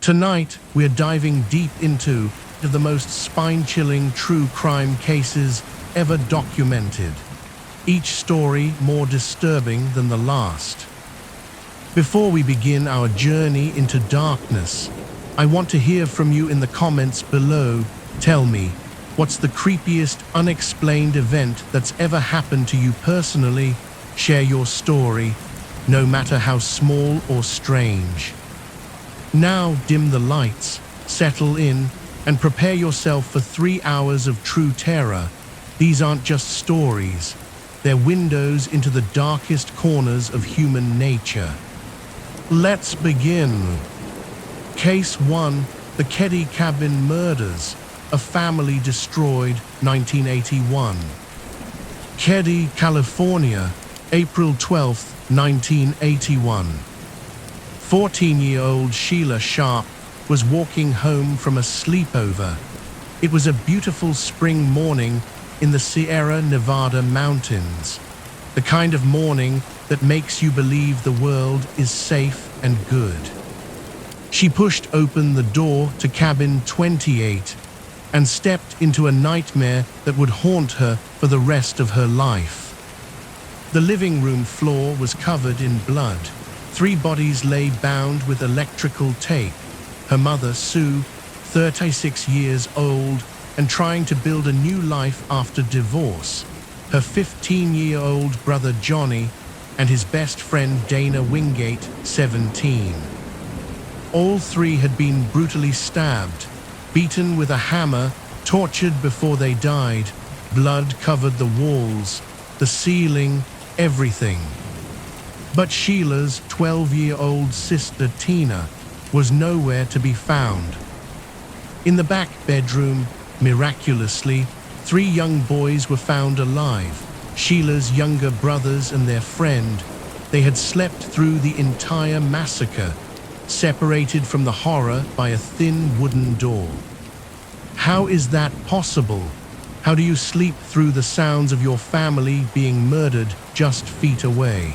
Tonight, we're diving deep into the most spine-chilling true crime cases ever documented, each story more disturbing than the last. Before we begin our journey into darkness, I want to hear from you in the comments below. Tell me, what's the creepiest unexplained event that's ever happened to you personally? Share your story, no matter how small or strange. Now dim the lights, settle in, and prepare yourself for 3 hours of true terror. These aren't just stories, they're windows into the darkest corners of human nature. Let's begin. Case 1, the Keddy Cabin Murders, a family destroyed, 1981. Keddy, California, April 12, 1981. 14-year-old Sheila Sharp was walking home from a sleepover. It was a beautiful spring morning in the Sierra Nevada mountains, the kind of morning that makes you believe the world is safe and good. She pushed open the door to cabin 28 and stepped into a nightmare that would haunt her for the rest of her life. The living room floor was covered in blood. 3 bodies lay bound with electrical tape. Her mother, Sue, 36 years old and trying to build a new life after divorce. Her 15-year-old brother, Johnny, and his best friend, Dana Wingate, 17. All 3 had been brutally stabbed, beaten with a hammer, tortured before they died. Blood covered the walls, the ceiling, everything. But Sheila's 12-year-old sister, Tina, was nowhere to be found. In the back bedroom, miraculously, 3 young boys were found alive. Sheila's younger brothers and their friend. They had slept through the entire massacre, separated from the horror by a thin wooden door. How is that possible? How do you sleep through the sounds of your family being murdered just feet away?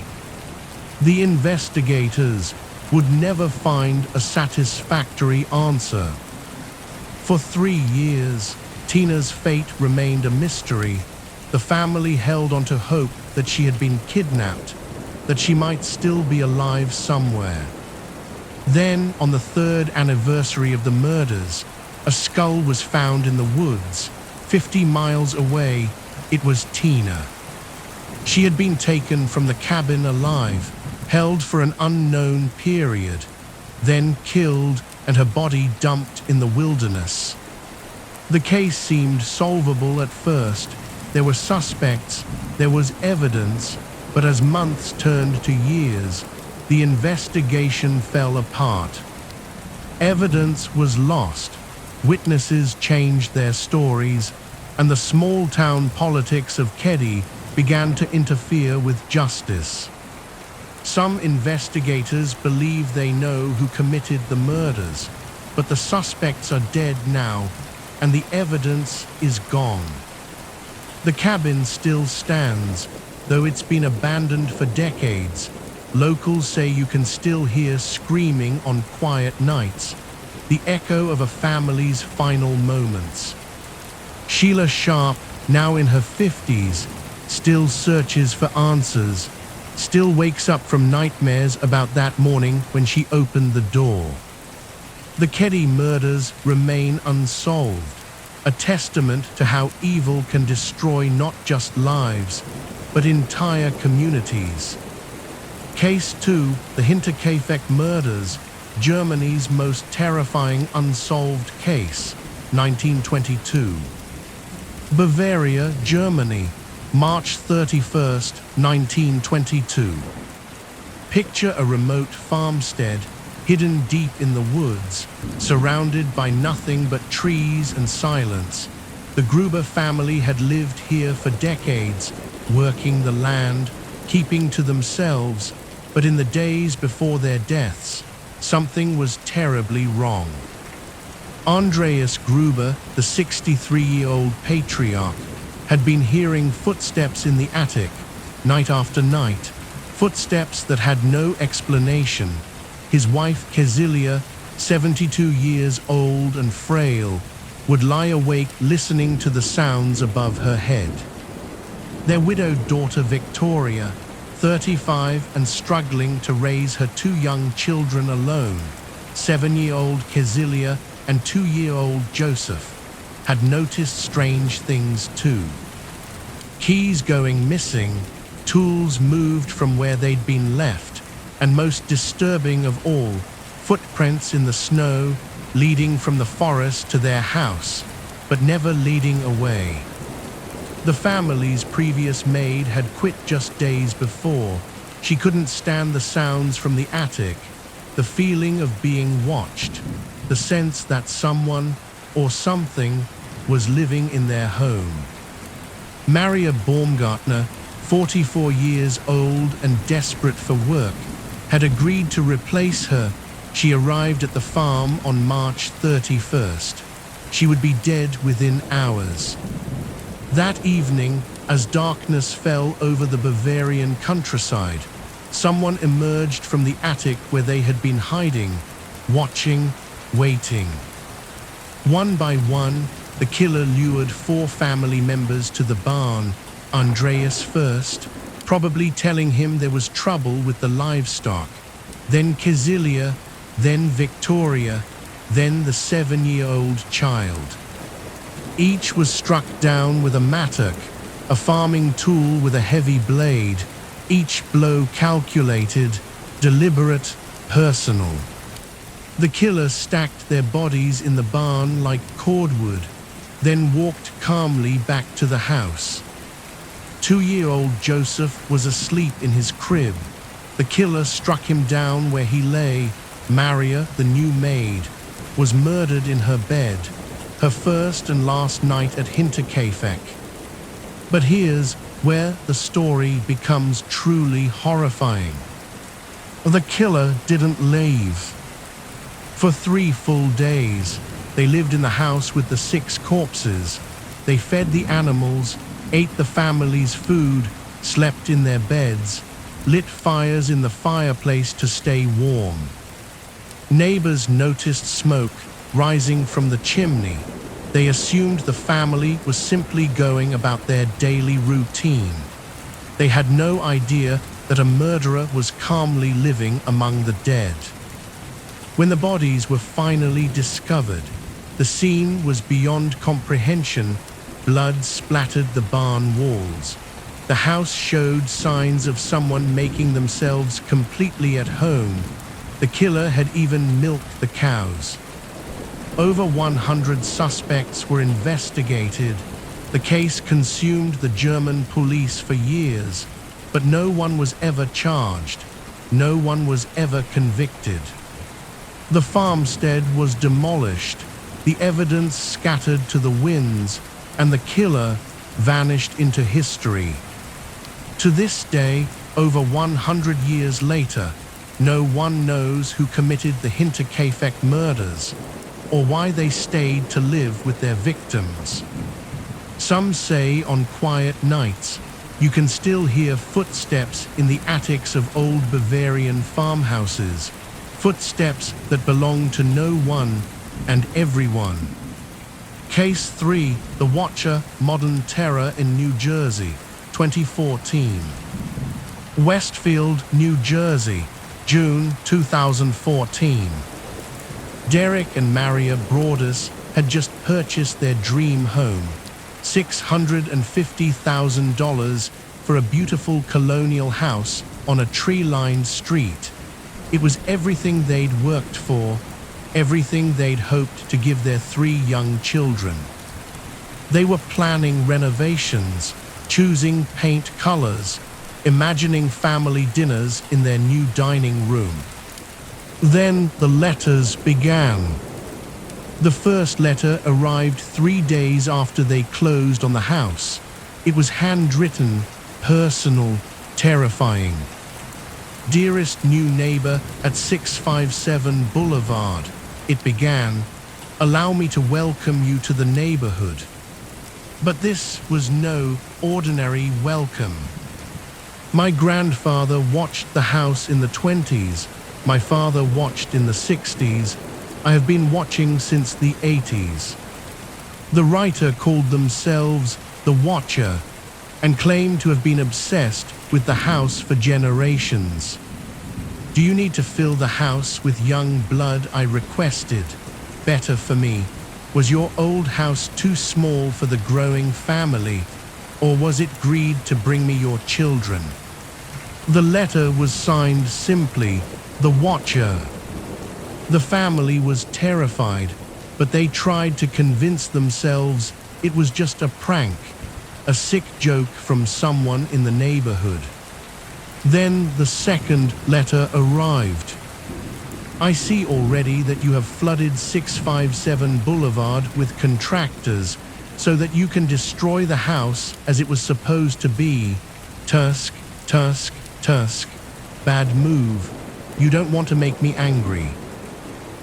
The investigators would never find a satisfactory answer. For 3 years, Tina's fate remained a mystery. The family held on to hope that she had been kidnapped, that she might still be alive somewhere. Then, on the 3rd anniversary of the murders, a skull was found in the woods, 50 miles away. It was Tina. She had been taken from the cabin alive, held for an unknown period, then killed and her body dumped in the wilderness. The case seemed solvable at first. There were suspects, there was evidence, but as months turned to years, the investigation fell apart. Evidence was lost, witnesses changed their stories, and the small-town politics of Keddy began to interfere with justice. Some investigators believe they know who committed the murders, but the suspects are dead now, and the evidence is gone. The cabin still stands, though it's been abandoned for decades. Locals say you can still hear screaming on quiet nights, the echo of a family's final moments. Sheila Sharp, now in her 50s, still searches for answers, still wakes up from nightmares about that morning when she opened the door. The Keddy murders remain unsolved, a testament to how evil can destroy not just lives, but entire communities. Case 2, the Hinterkaifeck murders, Germany's most terrifying unsolved case, 1922. Bavaria, Germany, March 31, 1922. Picture a remote farmstead hidden deep in the woods, surrounded by nothing but trees and silence. The Gruber family had lived here for decades, working the land, keeping to themselves, but in the days before their deaths, something was terribly wrong. Andreas Gruber, the 63-year-old patriarch, had been hearing footsteps in the attic, night after night, footsteps that had no explanation. His wife Kezilia, 72 years old and frail, would lie awake listening to the sounds above her head. Their widowed daughter Victoria, 35 and struggling to raise her two young children alone, 7-year-old Kezilia and 2-year-old Joseph, had noticed strange things too. Keys going missing, tools moved from where they'd been left, and most disturbing of all, footprints in the snow leading from the forest to their house, but never leading away. The family's previous maid had quit just days before. She couldn't stand the sounds from the attic, the feeling of being watched, the sense that someone or something was living in their home. Maria Baumgartner, 44 years old and desperate for work, had agreed to replace her. She arrived at the farm on March 31st. She would be dead within hours. That evening, as darkness fell over the Bavarian countryside, someone emerged from the attic where they had been hiding, watching, waiting. One by one, the killer lured 4 family members to the barn, Andreas first, probably telling him there was trouble with the livestock, then Kezilia, then Victoria, then the 7-year-old child. Each was struck down with a mattock, a farming tool with a heavy blade, each blow calculated, deliberate, personal. The killer stacked their bodies in the barn like cordwood, then walked calmly back to the house. 2-year-old Joseph was asleep in his crib. The killer struck him down where he lay. Maria, the new maid, was murdered in her bed, her first and last night at Hinterkaifeck. But here's where the story becomes truly horrifying. The killer didn't leave. For 3 full days, they lived in the house with the 6 corpses. They fed the animals, ate the family's food, slept in their beds, lit fires in the fireplace to stay warm. Neighbors noticed smoke rising from the chimney. They assumed the family was simply going about their daily routine. They had no idea that a murderer was calmly living among the dead. When the bodies were finally discovered, the scene was beyond comprehension. Blood splattered the barn walls. The house showed signs of someone making themselves completely at home. The killer had even milked the cows. Over 100 suspects were investigated. The case consumed the German police for years, but no one was ever charged. No one was ever convicted. The farmstead was demolished, the evidence scattered to the winds, and the killer vanished into history. To this day, over 100 years later, no one knows who committed the Hinterkaifeck murders or why they stayed to live with their victims. Some say on quiet nights, you can still hear footsteps in the attics of old Bavarian farmhouses, footsteps that belong to no one and everyone. Case 3, The Watcher, Modern Terror in New Jersey, 2014. Westfield, New Jersey, June 2014. Derek and Maria Broadus had just purchased their dream home, $650,000 for a beautiful colonial house on a tree-lined street. It was everything they'd worked for, everything they'd hoped to give their 3 young children. They were planning renovations, choosing paint colors, imagining family dinners in their new dining room. Then the letters began. The first letter arrived 3 days after they closed on the house. It was handwritten, personal, terrifying. Dearest new neighbor at 657 Boulevard, it began, allow me to welcome you to the neighborhood. But this was no ordinary welcome. My grandfather watched the house in the 20s, my father watched in the 60s, I have been watching since the 80s. The writer called themselves The Watcher and claimed to have been obsessed with the house for generations. Do you need to fill the house with young blood? I requested. Better for me. Was your old house too small for the growing family, or was it greed to bring me your children? The letter was signed simply, The Watcher. The family was terrified, but they tried to convince themselves it was just a prank, a sick joke from someone in the neighborhood. Then the second letter arrived. I see already that you have flooded 657 Boulevard with contractors so that you can destroy the house as it was supposed to be. Tusk, Tusk, Tusk. Bad move. You don't want to make me angry.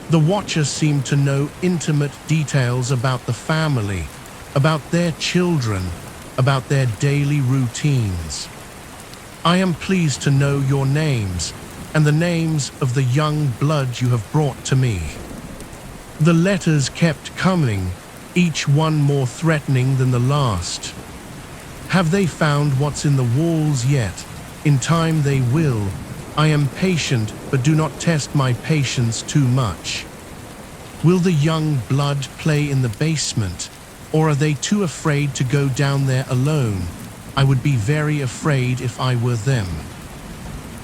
The Watcher seemed to know intimate details about the family, about their children, about their daily routines. I am pleased to know your names and the names of the young blood you have brought to me. The letters kept coming, each one more threatening than the last. Have they found what's in the walls yet? In time they will. I am patient, but do not test my patience too much. Will the young blood play in the basement, or are they too afraid to go down there alone? I would be very afraid if I were them.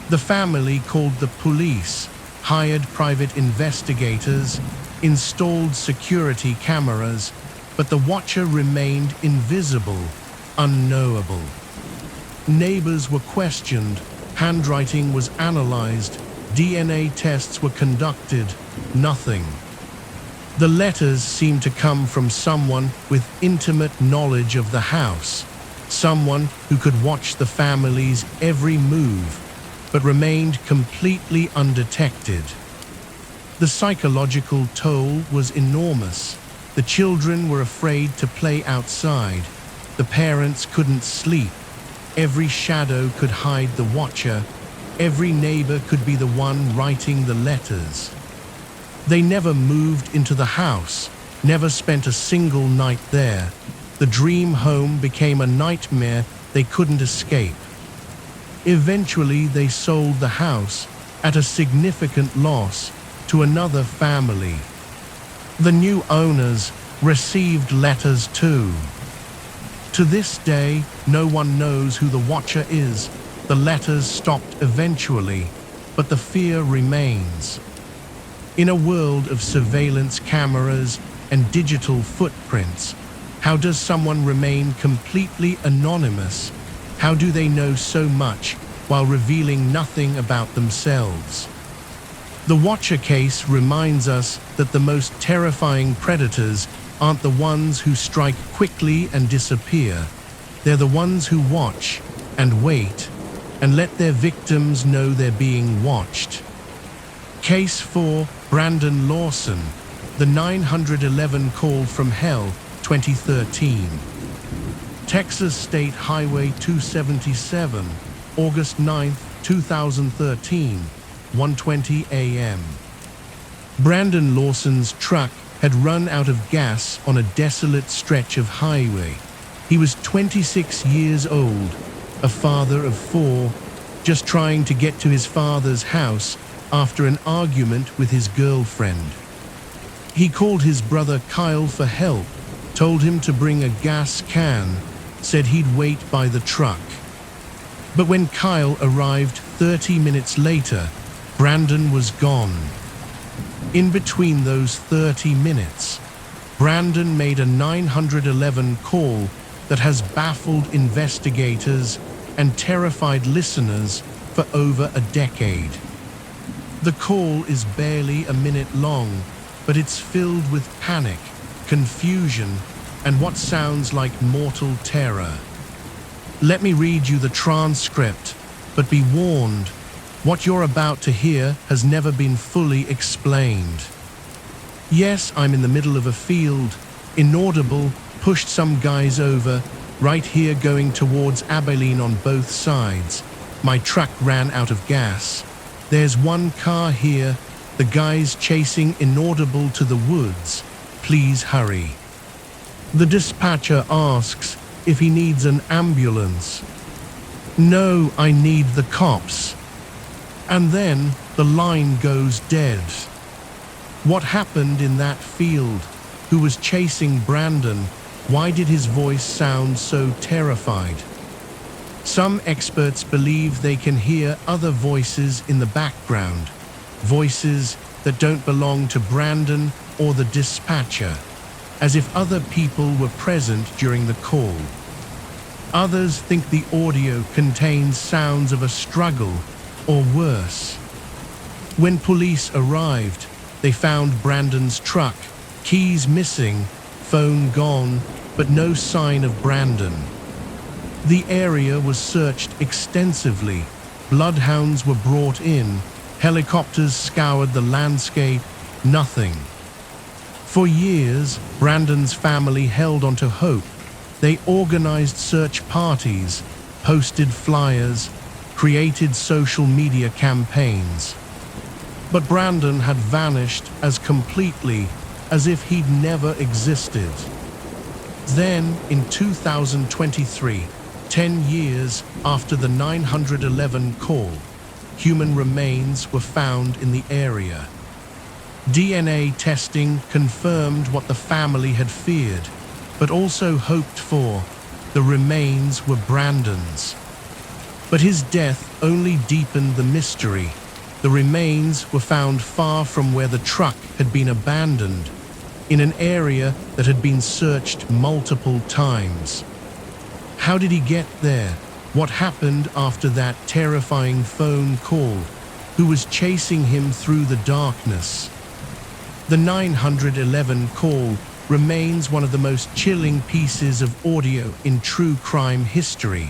The family called the police, hired private investigators, installed security cameras, but the Watcher remained invisible, unknowable. Neighbors were questioned, handwriting was analyzed, DNA tests were conducted, nothing. The letters seemed to come from someone with intimate knowledge of the house, someone who could watch the family's every move, but remained completely undetected. The psychological toll was enormous. The children were afraid to play outside. The parents couldn't sleep. Every shadow could hide the Watcher. Every neighbor could be the one writing the letters. They never moved into the house, never spent a single night there. The dream home became a nightmare they couldn't escape. Eventually, they sold the house at a significant loss to another family. The new owners received letters too. To this day, no one knows who the Watcher is. The letters stopped eventually, but the fear remains. In a world of surveillance cameras and digital footprints, how does someone remain completely anonymous? How do they know so much while revealing nothing about themselves? The Watcher case reminds us that the most terrifying predators aren't the ones who strike quickly and disappear. They're the ones who watch and wait and let their victims know they're being watched. Case 4, Brandon Lawson, the 911 Call from Hell, 2013. Texas State Highway 277, August 9, 2013, 1:20 a.m. Brandon Lawson's truck had run out of gas on a desolate stretch of highway. He was 26 years old, a father of 4, just trying to get to his father's house after an argument with his girlfriend. He called his brother Kyle for help, told him to bring a gas can, said he'd wait by the truck. But when Kyle arrived 30 minutes later, Brandon was gone. In between those 30 minutes, Brandon made a 911 call that has baffled investigators and terrified listeners for over a decade. The call is barely a minute long, but it's filled with panic, confusion, and what sounds like mortal terror. Let me read you the transcript, but be warned, what you're about to hear has never been fully explained. Yes, I'm in the middle of a field, inaudible, pushed some guys over, right here going towards Abilene on both sides. My truck ran out of gas. There's one car here, The guy's chasing inaudible to the woods. Please hurry. The dispatcher asks if he needs an ambulance. No, I need the cops. And then the line goes dead. What happened in that field? Who was chasing Brandon? Why did his voice sound so terrified? Some experts believe they can hear other voices in the background, voices that don't belong to Brandon or the dispatcher, as if other people were present during the call. Others think the audio contains sounds of a struggle or worse. When police arrived, they found Brandon's truck, keys missing, phone gone, but no sign of Brandon. The area was searched extensively. Bloodhounds were brought in. Helicopters scoured the landscape. Nothing. For years, Brandon's family held onto hope. They organized search parties, posted flyers, created social media campaigns. But Brandon had vanished as completely as if he'd never existed. Then, in 2023, 10 years after the 911 call, human remains were found in the area. DNA testing confirmed what the family had feared, but also hoped for. The remains were Brandon's. But his death only deepened the mystery. The remains were found far from where the truck had been abandoned, in an area that had been searched multiple times. How did he get there? What happened after that terrifying phone call? Who was chasing him through the darkness? The 911 call remains one of the most chilling pieces of audio in true crime history.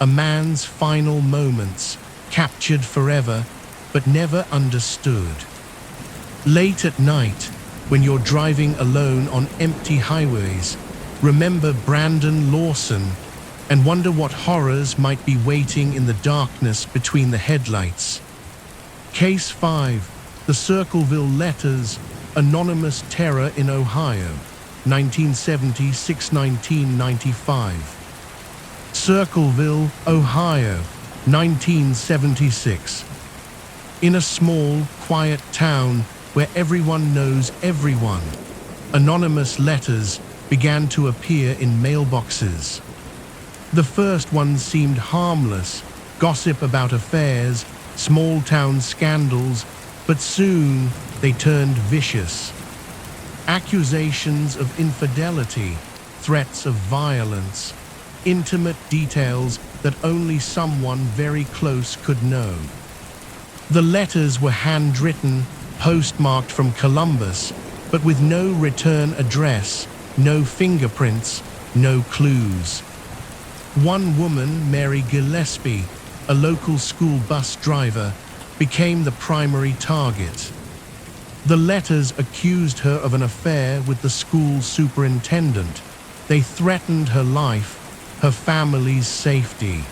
A man's final moments, captured forever, but never understood. Late at night, when you're driving alone on empty highways, remember Brandon Lawson and wonder what horrors might be waiting in the darkness between the headlights. Case 5, the Circleville Letters, Anonymous Terror in Ohio, 1976-1995. Circleville, Ohio, 1976. In a small, quiet town where everyone knows everyone, anonymous letters began to appear in mailboxes. The first ones seemed harmless, gossip about affairs, small-town scandals, but soon they turned vicious. Accusations of infidelity, threats of violence, intimate details that only someone very close could know. The letters were handwritten, postmarked from Columbus, but with no return address, no fingerprints, no clues. One woman, Mary Gillespie, a local school bus driver, became the primary target. The letters accused her of an affair with the school superintendent. They threatened her life, her family's safety.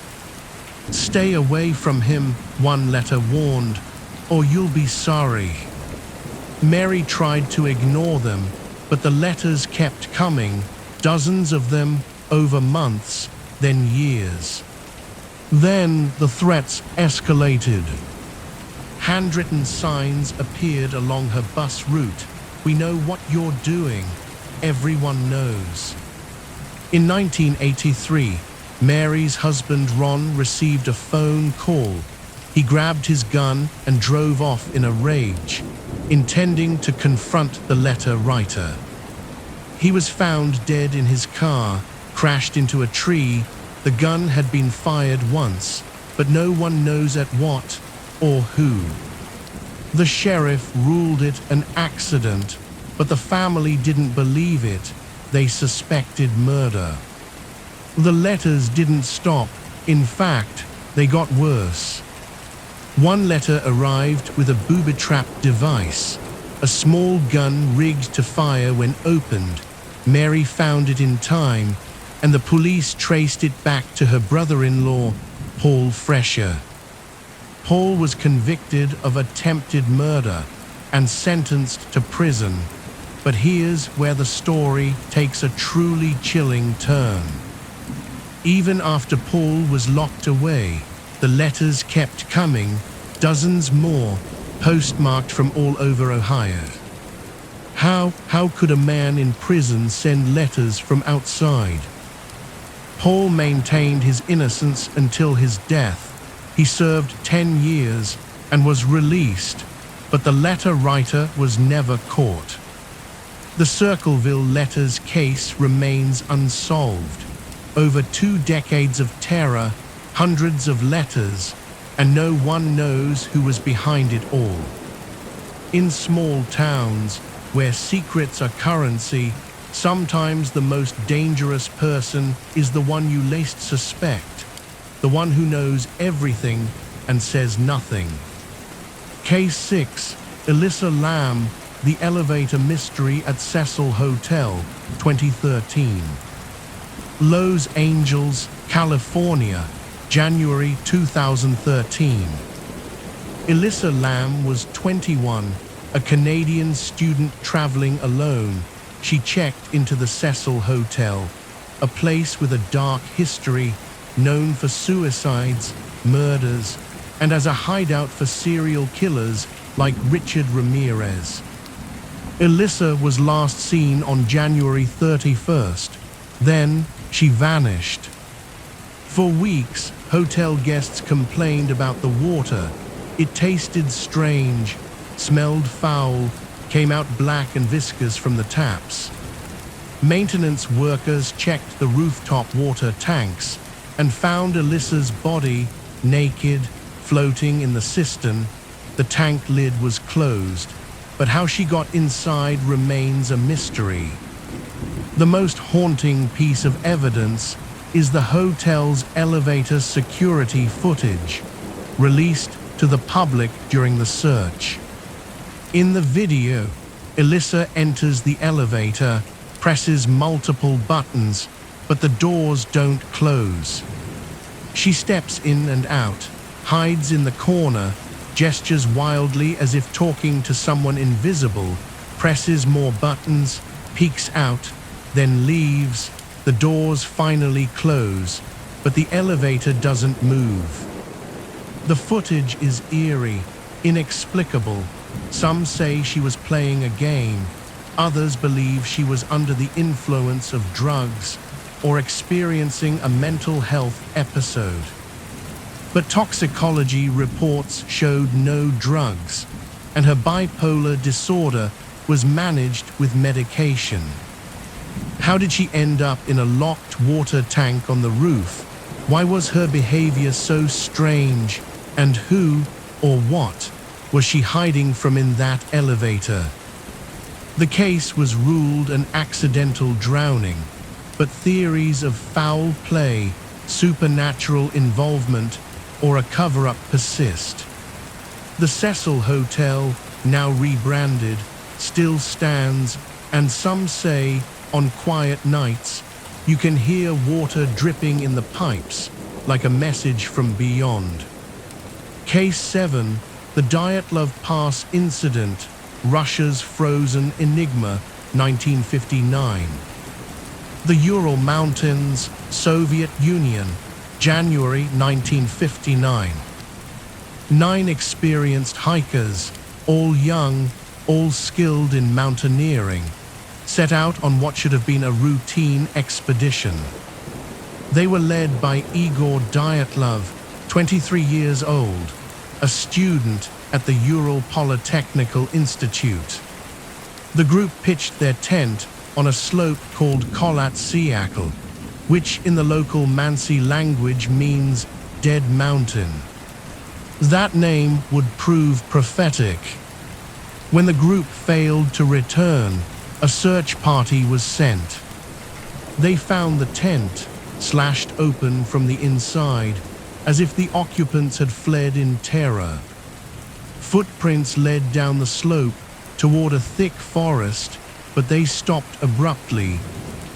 "Stay away from him," one letter warned, "or you'll be sorry." Mary tried to ignore them, but the letters kept coming, dozens of them, over months, then years. Then the threats escalated. Handwritten signs appeared along her bus route. "We know what you're doing. Everyone knows." In 1983, Mary's husband Ron received a phone call. He grabbed his gun and drove off in a rage, intending to confront the letter writer. He was found dead in his car, crashed into a tree. The gun had been fired once, but no one knows at what or who. The sheriff ruled it an accident, but the family didn't believe it. They suspected murder. The letters didn't stop. In fact, they got worse. One letter arrived with a booby-trap device, a small gun rigged to fire when opened. Mary found it in time, and the police traced it back to her brother-in-law, Paul Fresher. Paul was convicted of attempted murder, and sentenced to prison. But here's where the story takes a truly chilling turn. Even after Paul was locked away, the letters kept coming, dozens more, postmarked from all over Ohio. How could a man in prison send letters from outside? Paul maintained his innocence until his death. He served 10 years and was released, but the letter writer was never caught. The Circleville letters case remains unsolved. Over 2 decades of terror, hundreds of letters, and no one knows who was behind it all. In small towns, where secrets are currency, sometimes the most dangerous person is the one you least suspect, the one who knows everything and says nothing. Case 6, Alyssa Lamb, The Elevator Mystery at Cecil Hotel, 2013. Los Angeles, California, January 2013. Alyssa Lamb was 21, a Canadian student traveling alone. She checked into the Cecil Hotel, a place with a dark history, known for suicides, murders, and as a hideout for serial killers like Richard Ramirez. Alyssa was last seen on January 31st. Then she vanished. For weeks, hotel guests complained about the water. It tasted strange, smelled foul, came out black and viscous from the taps. Maintenance workers checked the rooftop water tanks and found Alyssa's body, naked, floating in the cistern. The tank lid was closed, but how she got inside remains a mystery. The most haunting piece of evidence is the hotel's elevator security footage, released to the public during the search. In the video, Alyssa enters the elevator, presses multiple buttons, but the doors don't close. She steps in and out, hides in the corner, gestures wildly as if talking to someone invisible, presses more buttons, peeks out, then leaves. The doors finally close, but the elevator doesn't move. The footage is eerie, inexplicable. Some say she was playing a game. Others believe she was under the influence of drugs or experiencing a mental health episode. But toxicology reports showed no drugs, and her bipolar disorder was managed with medication. How did she end up in a locked water tank on the roof? Why was her behavior so strange? And who, or what, was she hiding from in that elevator? The case was ruled an accidental drowning, but theories of foul play, supernatural involvement, or a cover-up persist. The Cecil Hotel, now rebranded, still stands, and some say, on quiet nights, you can hear water dripping in the pipes, like a message from beyond. Case 7, the Dyatlov Pass Incident, Russia's Frozen Enigma, 1959. The Ural Mountains, Soviet Union, January 1959. 9 experienced hikers, all young, all skilled in mountaineering, set out on what should have been a routine expedition. They were led by Igor Dyatlov, 23 years old, a student at the Ural Polytechnical Institute. The group pitched their tent on a slope called Kholat Syakhl, which in the local Mansi language means dead mountain. That name would prove prophetic. When the group failed to return, a search party was sent. They found the tent slashed open from the inside, as if the occupants had fled in terror. Footprints led down the slope toward a thick forest, but they stopped abruptly,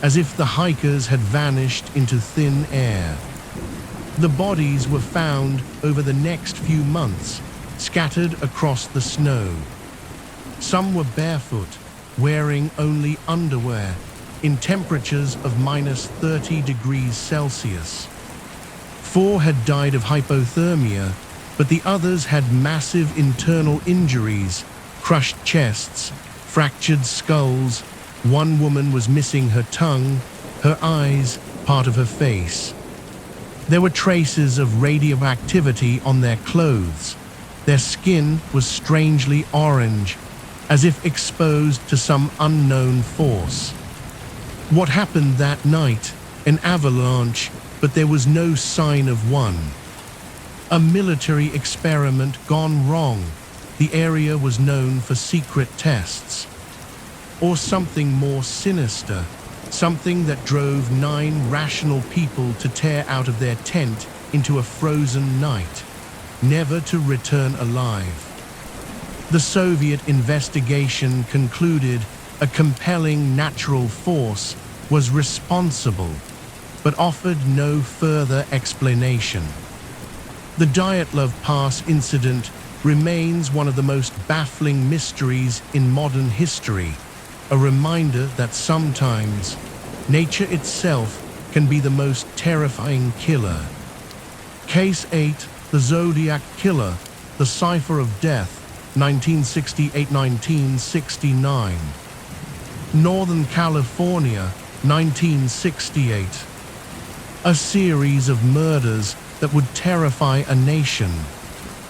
as if the hikers had vanished into thin air. The bodies were found over the next few months, scattered across the snow. Some were barefoot, wearing only underwear, in temperatures of -30 degrees Celsius. 4 had died of hypothermia, but the others had massive internal injuries, crushed chests, fractured skulls. One woman was missing her tongue, her eyes, part of her face. There were traces of radioactivity on their clothes. Their skin was strangely orange, as if exposed to some unknown force. What happened that night? An avalanche, but there was no sign of one. A military experiment gone wrong. The area was known for secret tests. Or something more sinister, something that drove 9 rational people to tear out of their tent into a frozen night, never to return alive. The Soviet investigation concluded a compelling natural force was responsible, but offered no further explanation. The Dyatlov Pass incident remains one of the most baffling mysteries in modern history, a reminder that sometimes nature itself can be the most terrifying killer. Case 8, the Zodiac Killer, the Cipher of Death, 1968-1969. Northern California, 1968. A series of murders that would terrify a nation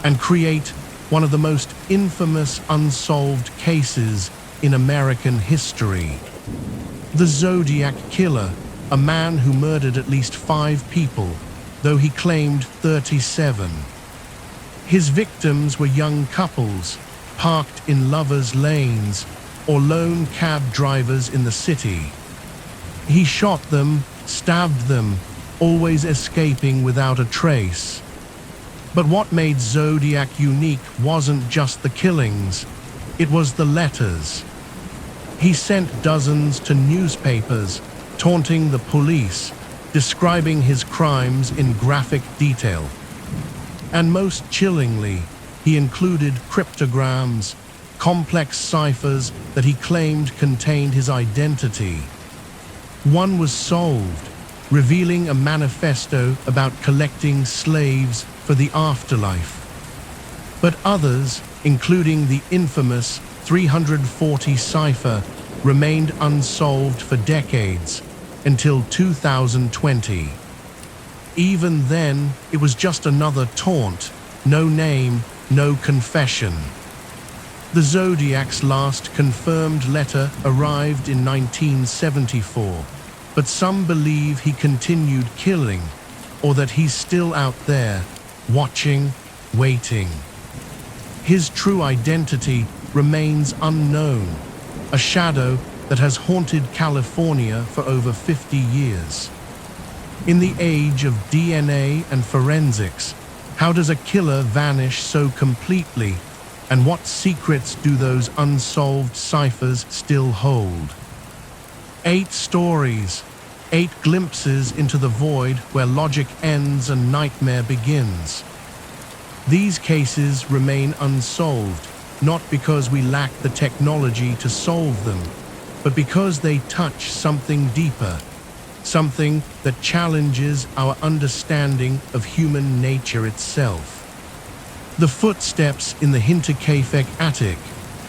and create one of the most infamous unsolved cases in American history. The Zodiac Killer, a man who murdered at least 5 people, though he claimed 37. His victims were young couples, parked in lovers' lanes, or lone cab drivers in the city. He shot them, stabbed them, always escaping without a trace. But what made Zodiac unique wasn't just the killings, it was the letters. He sent dozens to newspapers, taunting the police, describing his crimes in graphic detail. And most chillingly, he included cryptograms, complex ciphers that he claimed contained his identity. One was solved, revealing a manifesto about collecting slaves for the afterlife. But others, including the infamous 340 cipher, remained unsolved for decades, until 2020. Even then, it was just another taunt, no name, no confession. The Zodiac's last confirmed letter arrived in 1974, but some believe he continued killing, or that he's still out there, watching, waiting. His true identity remains unknown, a shadow that has haunted California for over 50 years. In the age of DNA and forensics, how does a killer vanish so completely, and what secrets do those unsolved ciphers still hold? 8 stories, 8 glimpses into the void where logic ends and nightmare begins. These cases remain unsolved, not because we lack the technology to solve them, but because they touch something deeper, something that challenges our understanding of human nature itself. The footsteps in the Hinterkaifeck attic,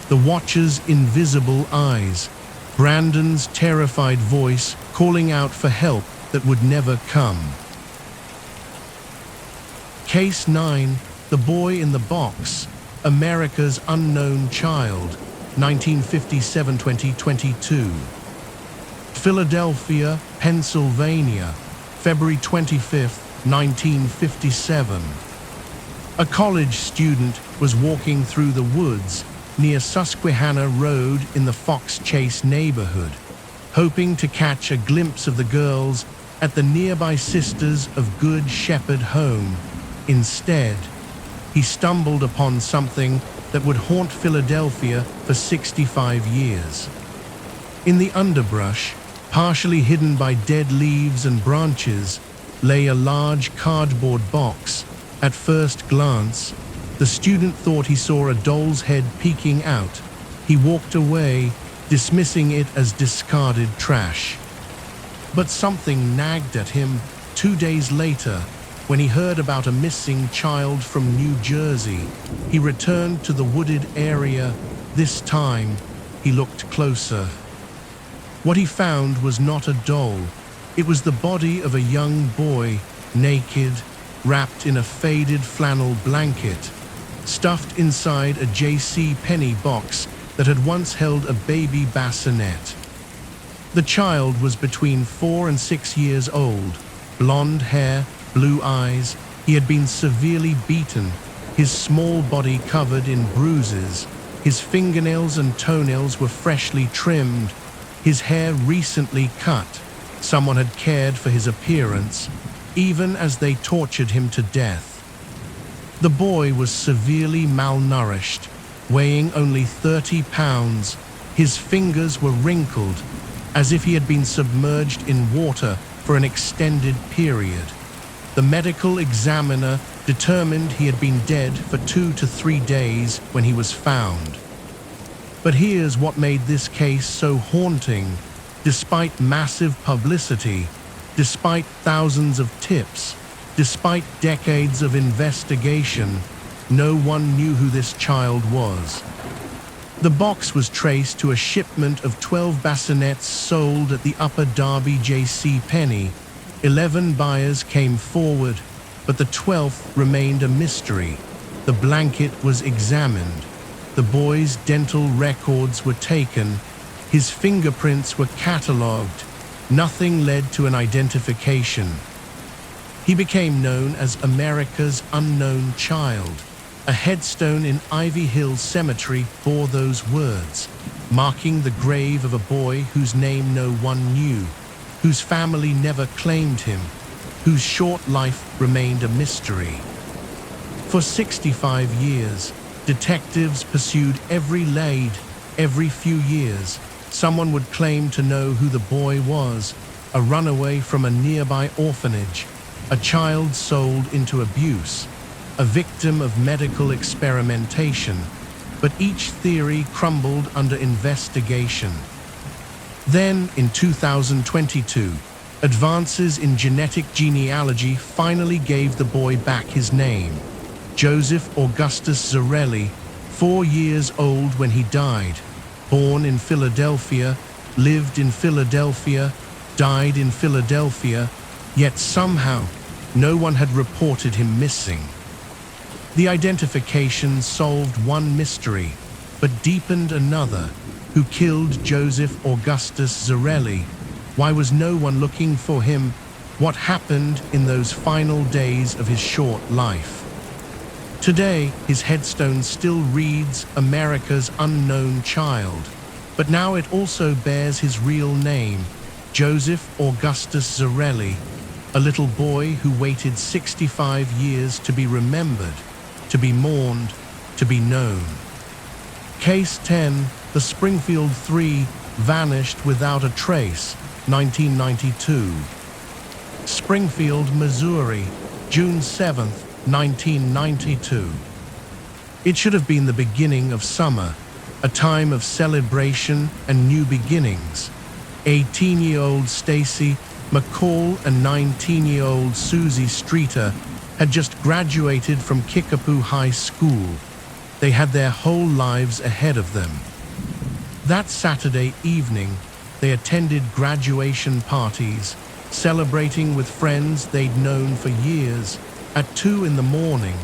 the watcher's invisible eyes, Brandon's terrified voice calling out for help that would never come. Case 9, the boy in the box, America's unknown child, 1957-2022. Philadelphia, Pennsylvania, February 25, 1957. A college student was walking through the woods near Susquehanna Road in the Fox Chase neighborhood, hoping to catch a glimpse of the girls at the nearby Sisters of Good Shepherd home. Instead, he stumbled upon something that would haunt Philadelphia for 65 years. In the underbrush, partially hidden by dead leaves and branches, lay a large cardboard box. At first glance, the student thought he saw a doll's head peeking out. He walked away, dismissing it as discarded trash. But something nagged at him 2 days later when he heard about a missing child from New Jersey. He returned to the wooded area. This time, he looked closer. What he found was not a doll. It was the body of a young boy, naked, wrapped in a faded flannel blanket, stuffed inside a J.C. Penney box that had once held a baby bassinet. The child was between 4 and 6 years old, blonde hair, blue eyes. He had been severely beaten, his small body covered in bruises. His fingernails and toenails were freshly trimmed, his hair recently cut. Someone had cared for his appearance, even as they tortured him to death. The boy was severely malnourished, weighing only 30 pounds. His fingers were wrinkled, as if he had been submerged in water for an extended period. The medical examiner determined he had been dead for 2 to 3 days when he was found. But here's what made this case so haunting. Despite massive publicity, despite thousands of tips, despite decades of investigation, no one knew who this child was. The box was traced to a shipment of 12 bassinets sold at the Upper Darby J.C. Penney. 11 buyers came forward, but the 12th remained a mystery. The blanket was examined. The boy's dental records were taken. His fingerprints were catalogued. Nothing led to an identification. He became known as America's unknown child. A headstone in Ivy Hill Cemetery bore those words, marking the grave of a boy whose name no one knew, whose family never claimed him, whose short life remained a mystery. For 65 years, detectives pursued every lead. Every few years, someone would claim to know who the boy was, a runaway from a nearby orphanage, a child sold into abuse, a victim of medical experimentation, but each theory crumbled under investigation. Then, in 2022, advances in genetic genealogy finally gave the boy back his name. Joseph Augustus Zarelli, 4 years old when he died, born in Philadelphia, lived in Philadelphia, died in Philadelphia, yet somehow no one had reported him missing. The identification solved one mystery, but deepened another. Who killed Joseph Augustus Zarelli? Why was no one looking for him? What happened in those final days of his short life? Today, his headstone still reads America's unknown child, but now it also bears his real name, Joseph Augustus Zarelli, a little boy who waited 65 years to be remembered, to be mourned, to be known. Case 10, the Springfield 3, vanished without a trace, 1992. Springfield, Missouri, June 7th, 1992. It should have been the beginning of summer, a time of celebration and new beginnings. 18-year-old Stacy McCall and 19-year-old Susie Streeter had just graduated from Kickapoo High School. They had their whole lives ahead of them. That Saturday evening, they attended graduation parties, celebrating with friends they'd known for years. At 2 in the morning,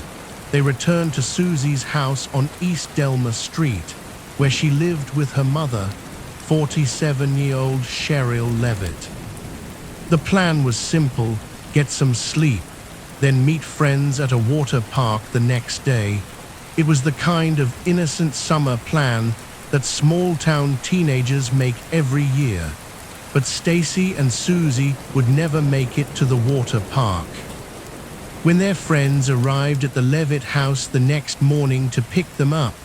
they returned to Susie's house on East Delma Street, where she lived with her mother, 47-year-old Cheryl Levitt. The plan was simple: get some sleep, then meet friends at a water park the next day. It was the kind of innocent summer plan that small-town teenagers make every year. But Stacy and Susie would never make it to the water park. When their friends arrived at the Levitt house the next morning to pick them up,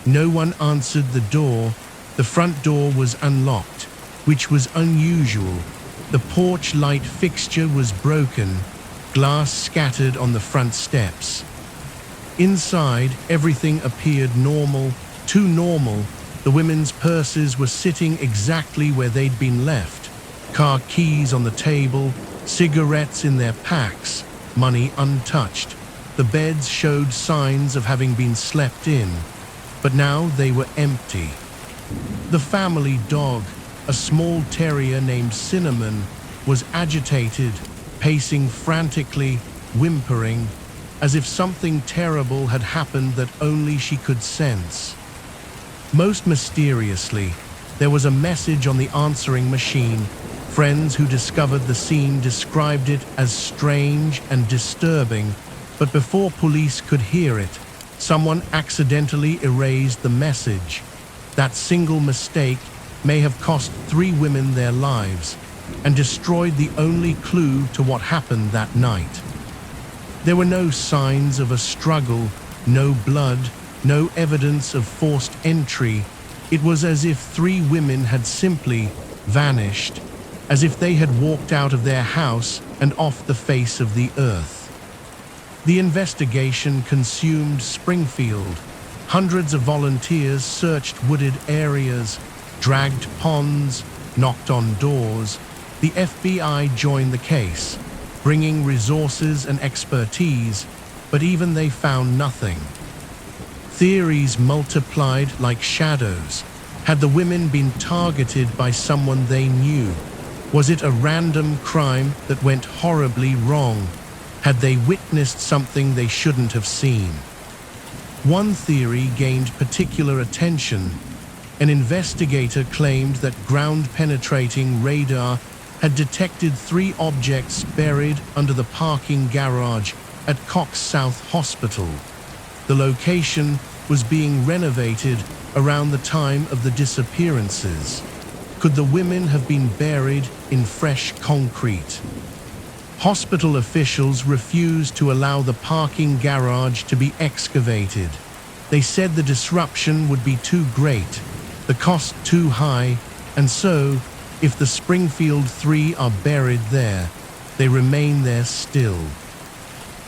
no one answered the door. The front door was unlocked, which was unusual. The porch light fixture was broken, glass scattered on the front steps. Inside, everything appeared normal, too normal. The women's purses were sitting exactly where they'd been left. Car keys on the table, cigarettes in their packs, money untouched. The beds showed signs of having been slept in, but now they were empty. The family dog, a small terrier named Cinnamon, was agitated, pacing frantically, whimpering, as if something terrible had happened that only she could sense. Most mysteriously, there was a message on the answering machine. Friends who discovered the scene described it as strange and disturbing, but before police could hear it, someone accidentally erased the message. That single mistake may have cost 3 women their lives and destroyed the only clue to what happened that night. There were no signs of a struggle, no blood, no evidence of forced entry. It was as if 3 women had simply vanished, as if they had walked out of their house and off the face of the earth. The investigation consumed Springfield. Hundreds of volunteers searched wooded areas, dragged ponds, knocked on doors. The FBI joined the case, bringing resources and expertise, but even they found nothing. Theories multiplied like shadows. Had the women been targeted by someone they knew? Was it a random crime that went horribly wrong? Had they witnessed something they shouldn't have seen? One theory gained particular attention. An investigator claimed that ground-penetrating radar had detected 3 objects buried under the parking garage at Cox South Hospital. The location was being renovated around the time of the disappearances. Could the women have been buried in fresh concrete? Hospital officials refused to allow the parking garage to be excavated. They said the disruption would be too great, the cost too high, and so, if the Springfield 3 are buried there, they remain there still.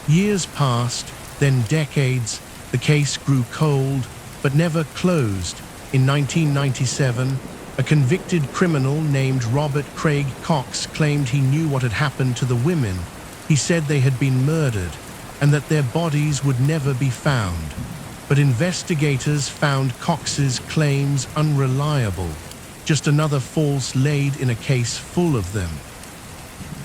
Years passed, then decades. The case grew cold, but never closed. In 1997, a convicted criminal named Robert Craig Cox claimed he knew what had happened to the women. He said they had been murdered and that their bodies would never be found. But investigators found Cox's claims unreliable, just another false laid in a case full of them.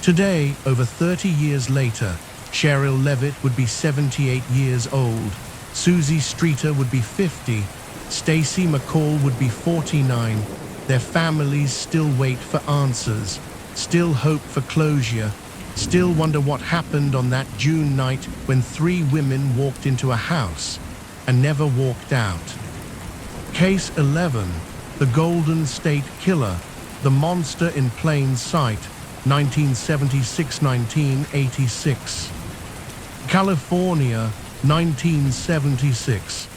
Today, over 30 years later, Cheryl Levitt would be 78 years old, Susie Streeter would be 50, Stacy McCall would be 49. Their families still wait for answers, still hope for closure, still wonder what happened on that June night when 3 women walked into a house and never walked out. Case 11, the Golden State Killer, the Monster in Plain Sight, 1976-1986. California, 1976.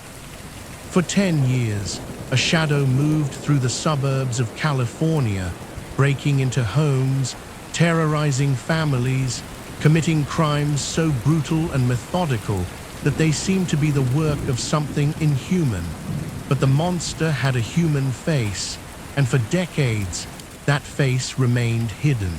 For 10 years, a shadow moved through the suburbs of California, breaking into homes, terrorizing families, committing crimes so brutal and methodical that they seemed to be the work of something inhuman. But the monster had a human face, and for decades, that face remained hidden.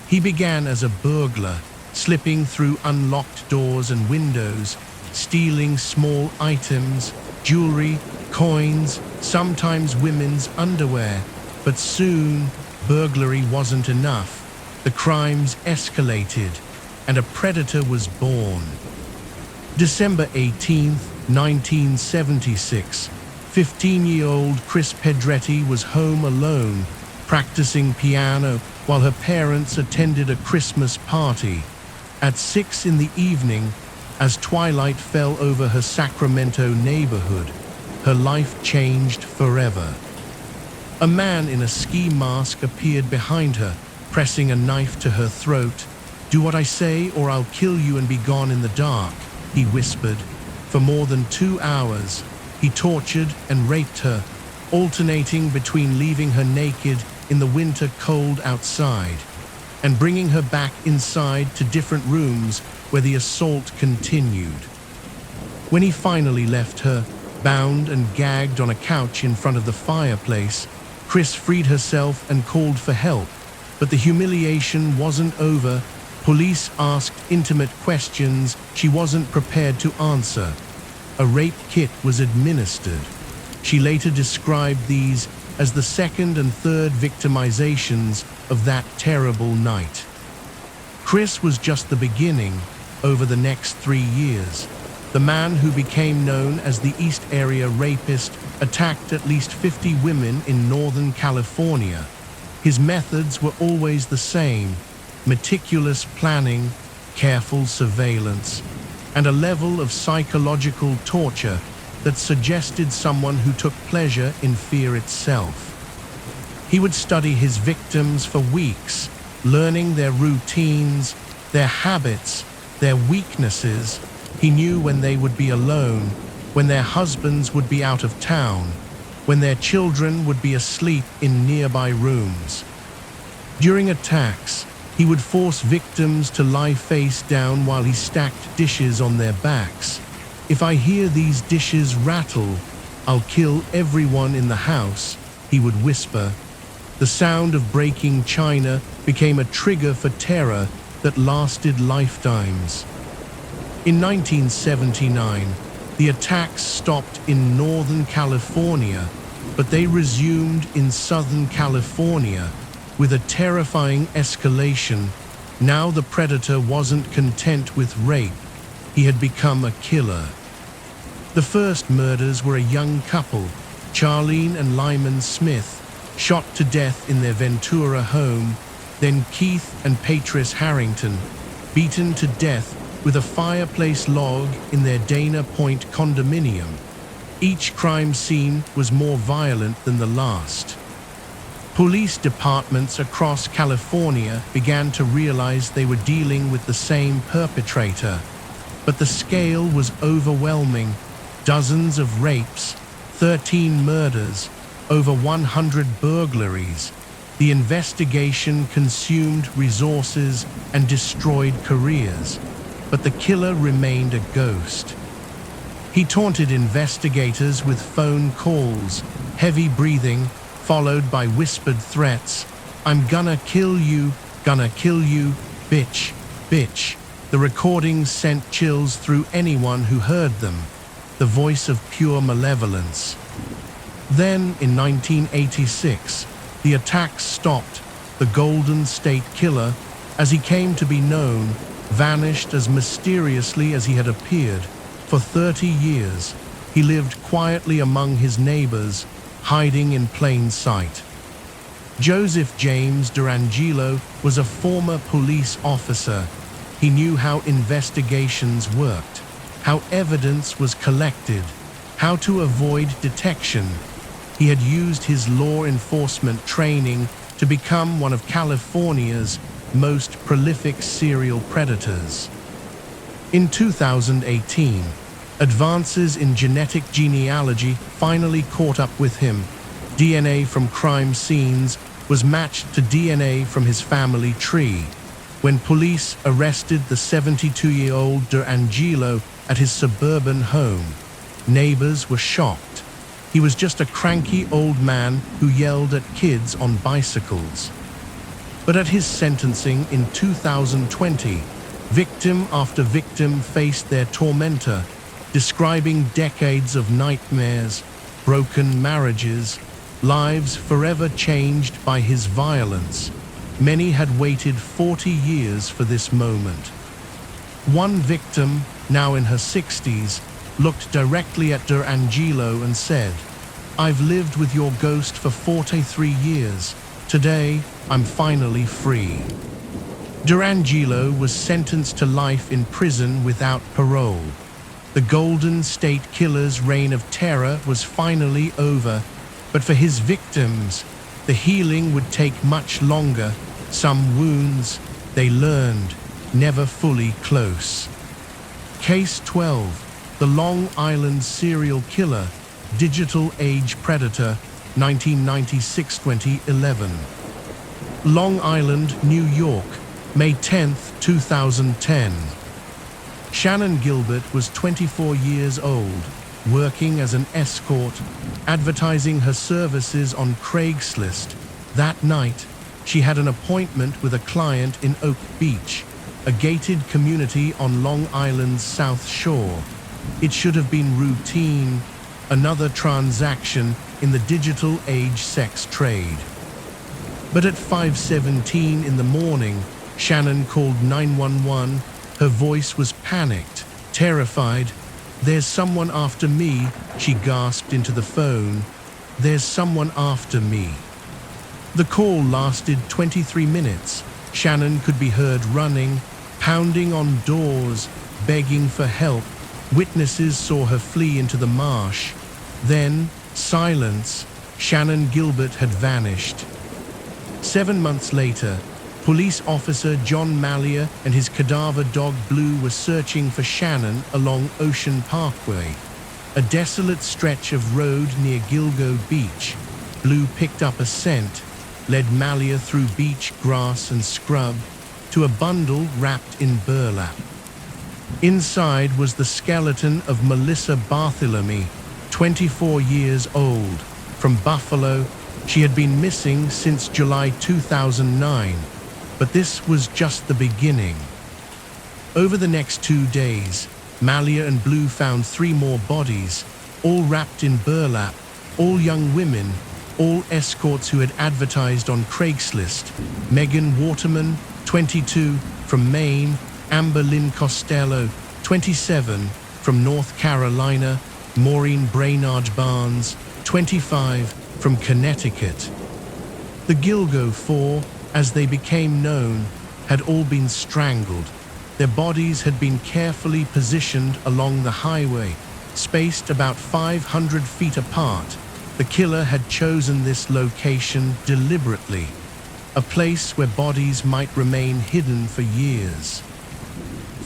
He began as a burglar, slipping through unlocked doors and windows, stealing small items, jewelry, coins, sometimes women's underwear. But soon, burglary wasn't enough. The crimes escalated, and a predator was born. December 18, 1976, 15-year-old Chris Pedretti was home alone, practicing piano while her parents attended a Christmas party. At 6 in the evening, as twilight fell over her Sacramento neighborhood, her life changed forever. A man in a ski mask appeared behind her, pressing a knife to her throat. "Do what I say or I'll kill you and be gone in the dark," he whispered. For more than 2 hours, he tortured and raped her, alternating between leaving her naked in the winter cold outside and bringing her back inside to different rooms where the assault continued. When he finally left her, Bound and gagged on a couch in front of the fireplace, Chris freed herself and called for help. But the humiliation wasn't over. Police asked intimate questions she wasn't prepared to answer. A rape kit was administered. She later described these as the second and third victimizations of that terrible night. Chris was just the beginning. Over the next 3 years, the man who became known as the East Area Rapist attacked at least 50 women in Northern California. His methods were always the same: meticulous planning, careful surveillance, and a level of psychological torture that suggested someone who took pleasure in fear itself. He would study his victims for weeks, learning their routines, their habits, their weaknesses. He knew when they would be alone, when their husbands would be out of town, when their children would be asleep in nearby rooms. During attacks, he would force victims to lie face down while he stacked dishes on their backs. "If I hear these dishes rattle, I'll kill everyone in the house," he would whisper. The sound of breaking china became a trigger for terror that lasted lifetimes. In 1979, the attacks stopped in Northern California, but they resumed in Southern California with a terrifying escalation. Now the predator wasn't content with rape. He had become a killer. The first murders were a young couple, Charlene and Lyman Smith, shot to death in their Ventura home, then Keith and Patrice Harrington, beaten to death with a fireplace log in their Dana Point condominium. Each crime scene was more violent than the last. Police departments across California began to realize they were dealing with the same perpetrator, but the scale was overwhelming. Dozens of rapes, 13 murders, over 100 burglaries. The investigation consumed resources and destroyed careers, but the killer remained a ghost. He taunted investigators with phone calls, heavy breathing, followed by whispered threats. "I'm gonna kill you, bitch, bitch." The recordings sent chills through anyone who heard them, the voice of pure malevolence. Then, in 1986, the attacks stopped. The Golden State Killer, as he came to be known, vanished as mysteriously as he had appeared. For 30 years, he lived quietly among his neighbors, hiding in plain sight. Joseph James Durangelo was a former police officer. He knew how investigations worked, how evidence was collected, how to avoid detection. He had used his law enforcement training to become one of California's most prolific serial predators. In 2018, advances in genetic genealogy finally caught up with him. DNA from crime scenes was matched to DNA from his family tree. When police arrested the 72-year-old Durangelo at his suburban home, neighbors were shocked. He was just a cranky old man who yelled at kids on bicycles. But at his sentencing in 2020, victim after victim faced their tormentor, describing decades of nightmares, broken marriages, lives forever changed by his violence. Many had waited 40 years for this moment. One victim, now in her 60s, looked directly at Durangelo and said, "I've lived with your ghost for 43 years. Today, I'm finally free." Durangelo was sentenced to life in prison without parole. The Golden State Killer's reign of terror was finally over, but for his victims, the healing would take much longer. Some wounds, they learned, never fully close. Case 12, the Long Island Serial Killer, Digital Age Predator, 1996-2011. Long Island, New York, May 10, 2010. Shannon Gilbert was 24 years old. working as an escort, advertising her services on Craigslist. That night, she had an appointment with a client in Oak Beach, a gated community on Long Island's South Shore. It should have been routine, another transaction in the digital age sex trade. But at 5:17 in the morning, Shannon called 911. Her voice was panicked, terrified. "There's someone after me," she gasped into the phone. "There's someone after me." The call lasted 23 minutes. Shannon could be heard running, pounding on doors, begging for help. Witnesses saw her flee into the marsh. Then, silence. Shannon Gilbert had vanished. 7 months later, police officer John Mallier and his cadaver dog Blue were searching for Shannon along Ocean Parkway, a desolate stretch of road near Gilgo Beach. Blue picked up a scent, led Mallier through beach grass and scrub to a bundle wrapped in burlap. Inside was the skeleton of Melissa Bartholomew, 24 years old, from Buffalo. She had been missing since July 2009, but this was just the beginning. Over the next 2 days, Mallier and Blue found 3 more bodies, all wrapped in burlap, all young women, all escorts who had advertised on Craigslist. Megan Waterman, 22, from Maine; Amber Lynn Costello, 27, from North Carolina; Maureen Brainard Barnes, 25, from Connecticut. The Gilgo Four, as they became known, had all been strangled. Their bodies had been carefully positioned along the highway, spaced about 500 feet apart. The killer had chosen this location deliberately, a place where bodies might remain hidden for years.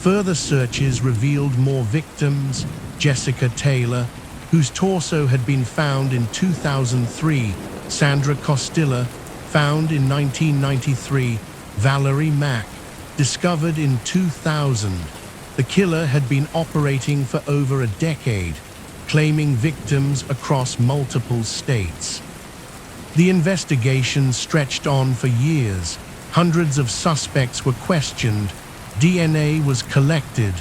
Further searches revealed more victims: Jessica Taylor, whose torso had been found in 2003, Sandra Costilla, found in 1993, Valerie Mack, discovered in 2000. The killer had been operating for over a decade, claiming victims across multiple states. The investigation stretched on for years. Hundreds of suspects were questioned, DNA was collected,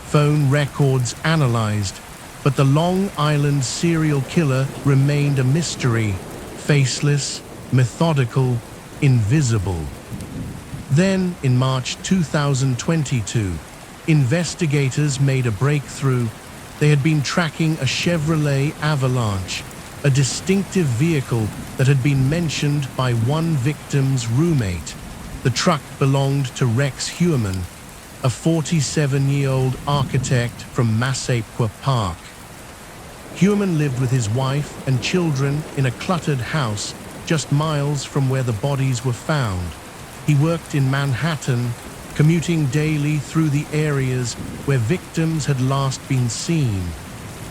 phone records analyzed, but the Long Island serial killer remained a mystery, faceless, methodical, invisible. Then, in March 2022, investigators made a breakthrough. They had been tracking a Chevrolet Avalanche, a distinctive vehicle that had been mentioned by one victim's roommate. The truck belonged to Rex Heumann, a 47-year-old architect from Massapequa Park. Heumann lived with his wife and children in a cluttered house just miles from where the bodies were found. He worked in Manhattan, commuting daily through the areas where victims had last been seen.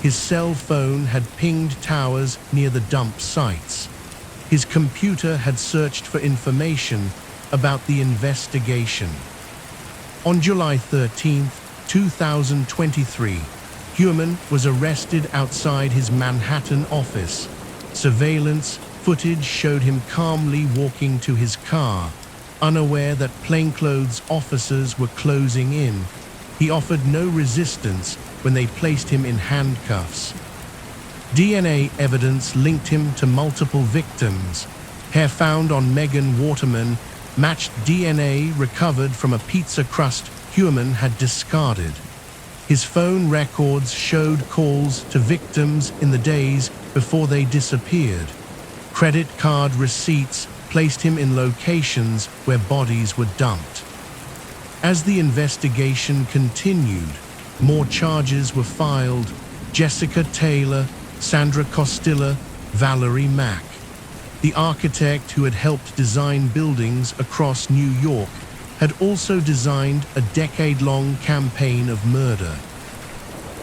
His cell phone had pinged towers near the dump sites. His computer had searched for information about the investigation. On July 13, 2023, Heumann was arrested outside his Manhattan office. Surveillance footage showed him calmly walking to his car, unaware that plainclothes officers were closing in. He offered no resistance when they placed him in handcuffs. DNA evidence linked him to multiple victims. Hair found on Megan Waterman matched DNA recovered from a pizza crust Heumann had discarded. His phone records showed calls to victims in the days before they disappeared. Credit card receipts placed him in locations where bodies were dumped. As the investigation continued, more charges were filed: Jessica Taylor, Sandra Costilla, Valerie Mack. The architect who had helped design buildings across New York had also designed a decade-long campaign of murder.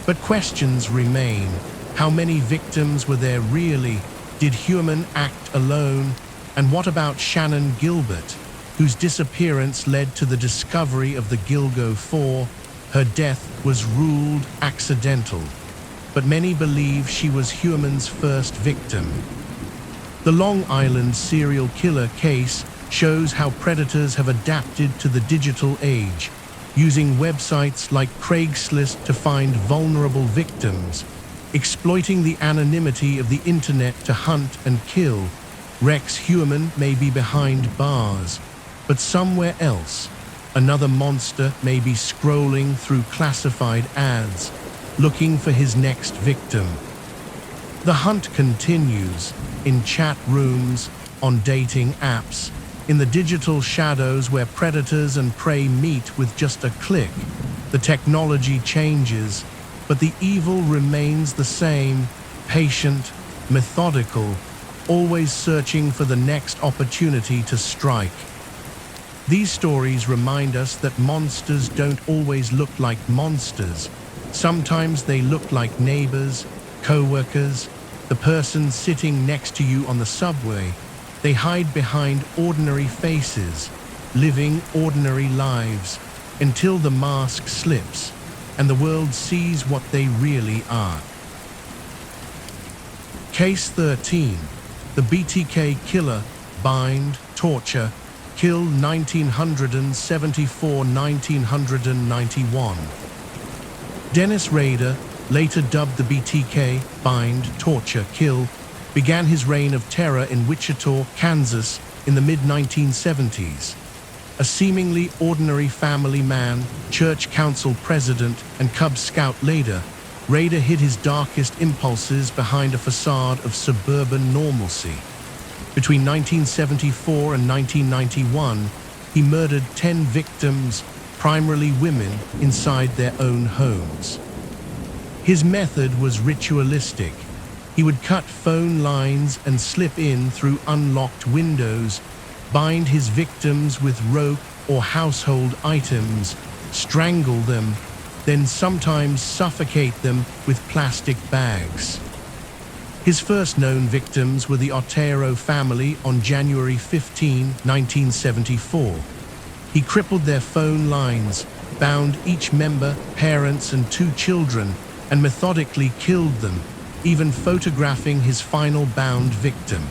But questions remain. How many victims were there really? Did Heumann act alone? And what about Shannon Gilbert, whose disappearance led to the discovery of the Gilgo Four? Her death was ruled accidental. but many believe she was humans' first victim. The Long Island serial killer case shows how predators have adapted to the digital age, using websites like Craigslist to find vulnerable victims, exploiting the anonymity of the internet to hunt and kill. Rex Human may be behind bars, but somewhere else, another monster may be scrolling through classified ads, looking for his next victim. The hunt continues in chat rooms, on dating apps, in the digital shadows where predators and prey meet with just a click. The technology changes, but the evil remains the same, patient, methodical, always searching for the next opportunity to strike. These stories remind us that monsters don't always look like monsters. Sometimes they look like neighbors, co-workers, the person sitting next to you on the subway. They hide behind ordinary faces, living ordinary lives, until the mask slips and the world sees what they really are. Case 13. The BTK Killer, Bind, Torture, Kill 1974-1991. Dennis Rader, later dubbed the BTK, Bind, Torture, Kill, began his reign of terror in Wichita, Kansas in the mid-1970s. A seemingly ordinary family man, church council president, and Cub Scout leader, Rader hid his darkest impulses behind a facade of suburban normalcy. Between 1974 and 1991, he murdered 10 victims, primarily women, inside their own homes. His method was ritualistic. He would cut phone lines and slip in through unlocked windows, bind his victims with rope or household items, strangle them, then sometimes suffocate them with plastic bags. His first known victims were the Otero family on January 15, 1974. He crippled their phone lines, bound each member, parents and 2 children, and methodically killed them, even photographing his final bound victim.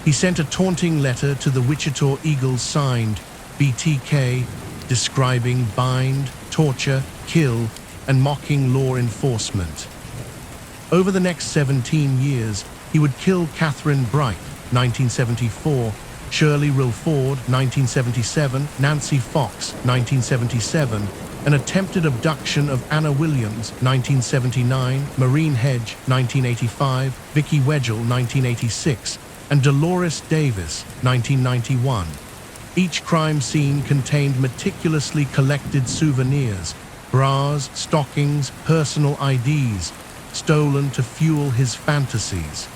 He sent a taunting letter to the Wichita Eagle signed BTK, describing bind, torture, kill, and mocking law enforcement. Over the next 17 years, he would kill Catherine Bright, 1974, Shirley Rilford, 1977, Nancy Fox, 1977, an attempted abduction of Anna Williams, 1979, Maureen Hedge, 1985, Vicky Wedgell, 1986, and Dolores Davis, 1991. Each crime scene contained meticulously collected souvenirs, bras, stockings, personal IDs, stolen to fuel his fantasies.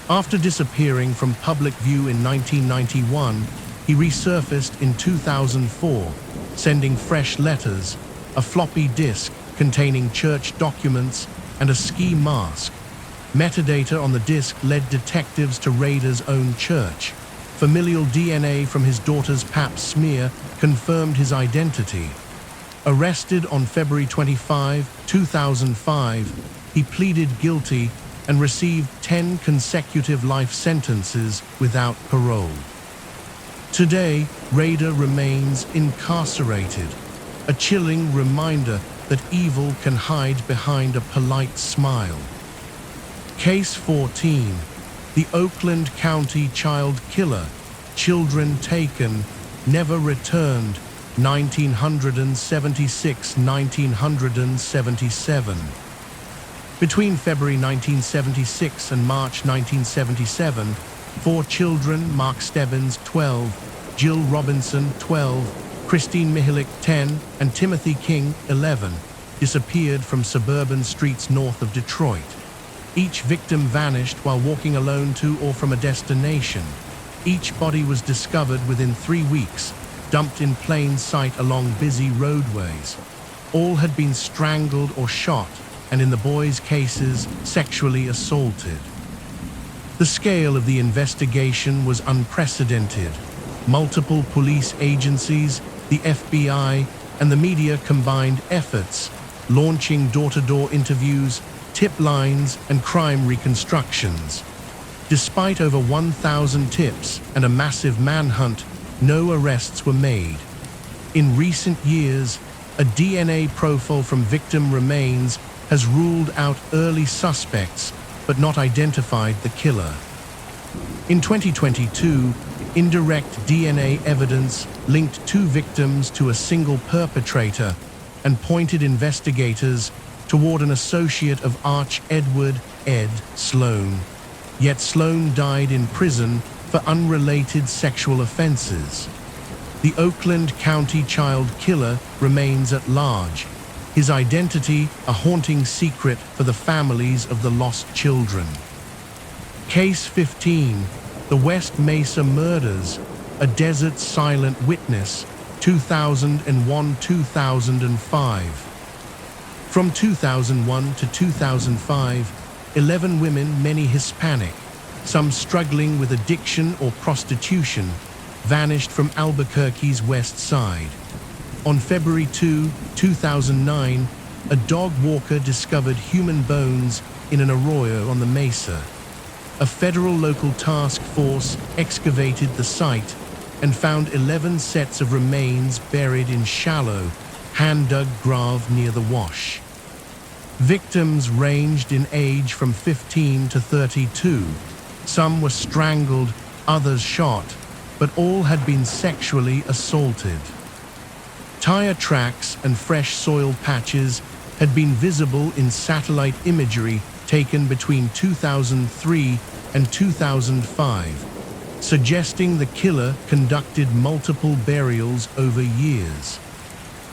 After disappearing from public view in 1991, he resurfaced in 2004, sending fresh letters, a floppy disk containing church documents, and a ski mask. Metadata on the disk led detectives to Rader's own church. Familial DNA from his daughter's pap smear confirmed his identity. Arrested on February 25, 2005, he pleaded guilty and received 10 consecutive life sentences without parole. Today, Rader remains incarcerated, a chilling reminder that evil can hide behind a polite smile. Case 14. The Oakland County Child Killer, Children Taken, Never Returned, 1976-1977. Between February 1976 and March 1977, 4 children, Mark Stebbins, 12, Jill Robinson, 12, Christine Mihalik, 10, and Timothy King, 11, disappeared from suburban streets north of Detroit. Each victim vanished while walking alone to or from a destination. Each body was discovered within 3 weeks, dumped in plain sight along busy roadways. All had been strangled or shot, and in the boys' cases, sexually assaulted. The scale of the investigation was unprecedented. Multiple police agencies, the FBI, and the media combined efforts, launching door-to-door interviews, tip lines, and crime reconstructions. Despite over 1,000 tips and a massive manhunt, no arrests were made. In recent years, a DNA profile from victim remains has ruled out early suspects but not identified the killer. In 2022, indirect DNA evidence linked two victims to a single perpetrator and pointed investigators toward an associate of Arch Edward Ed Sloan. Yet Sloan died in prison for unrelated sexual offenses. The Oakland County child killer remains at large, his identity a haunting secret for the families of the lost children. Case 15, the West Mesa Murders, a desert silent witness, 2001-2005. From 2001 to 2005, 11 women, many Hispanic, some struggling with addiction or prostitution, vanished from Albuquerque's west side. On February 2, 2009, a dog walker discovered human bones in an arroyo on the mesa. A federal local task force excavated the site and found 11 sets of remains buried in shallow, hand-dug grave near the wash. Victims ranged in age from 15 to 32. Some were strangled, others shot, but all had been sexually assaulted. Tire tracks and fresh soil patches had been visible in satellite imagery taken between 2003 and 2005, suggesting the killer conducted multiple burials over years.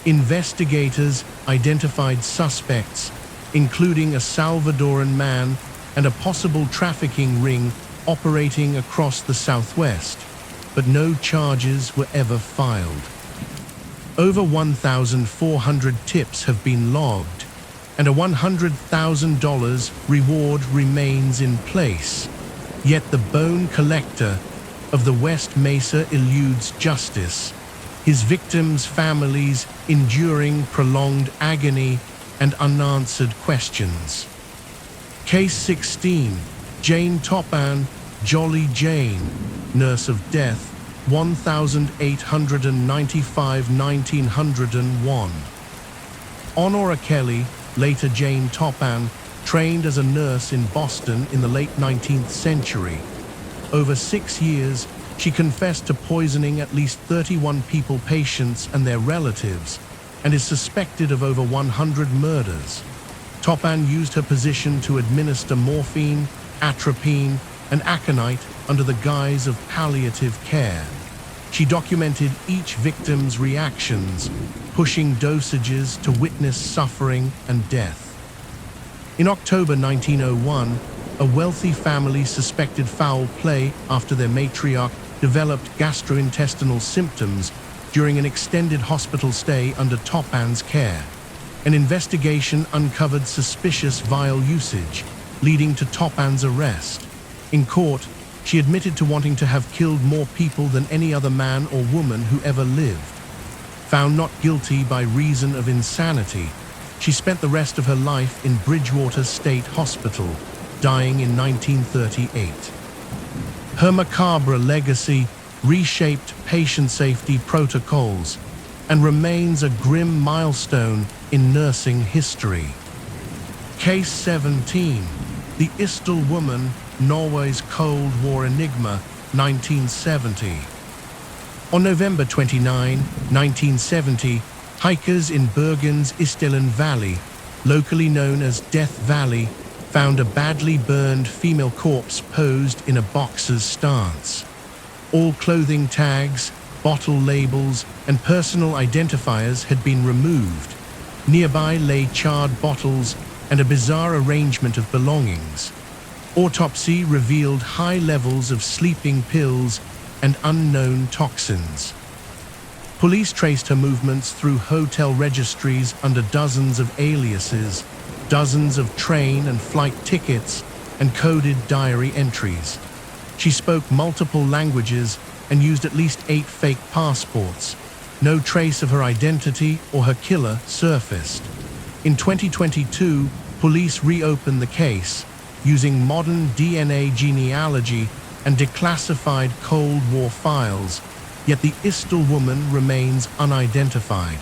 Investigators identified suspects, including a Salvadoran man and a possible trafficking ring operating across the Southwest, but no charges were ever filed. Over 1,400 tips have been logged, and a $100,000 reward remains in place. Yet the bone collector of the West Mesa eludes justice, his victims' families enduring prolonged agony and unanswered questions. Case 16, Jane Topan, Jolly Jane, Nurse of Death, 1895-1901. Honora Kelly, later Jane Topan, trained as a nurse in Boston in the late 19th century. Over 6 years, she confessed to poisoning at least 31 patients and their relatives, and is suspected of over 100 murders. Topan used her position to administer morphine, atropine, and aconite under the guise of palliative care. She documented each victim's reactions, pushing dosages to witness suffering and death. In October 1901, a wealthy family suspected foul play after their matriarch developed gastrointestinal symptoms during an extended hospital stay under Topan's care. An investigation uncovered suspicious vial usage, leading to Topan's arrest. In court, she admitted to wanting to have killed more people than any other man or woman who ever lived. Found not guilty by reason of insanity, she spent the rest of her life in Bridgewater State Hospital, dying in 1938. Her macabre legacy reshaped patient safety protocols and remains a grim milestone in nursing history. Case 17, the Istel Woman, Norway's Cold War Enigma, 1970. On November 29, 1970, hikers in Bergen's Istelen Valley, locally known as Death Valley, found a badly burned female corpse posed in a boxer's stance. All clothing tags, bottle labels, and personal identifiers had been removed. Nearby lay charred bottles and a bizarre arrangement of belongings. Autopsy revealed high levels of sleeping pills and unknown toxins. Police traced her movements through hotel registries under dozens of aliases, dozens of train and flight tickets, and coded diary entries. She spoke multiple languages and used at least 8 fake passports. No trace of her identity or her killer surfaced. In 2022, Police reopened the case using modern DNA genealogy and declassified Cold War files, yet the Istel woman remains unidentified.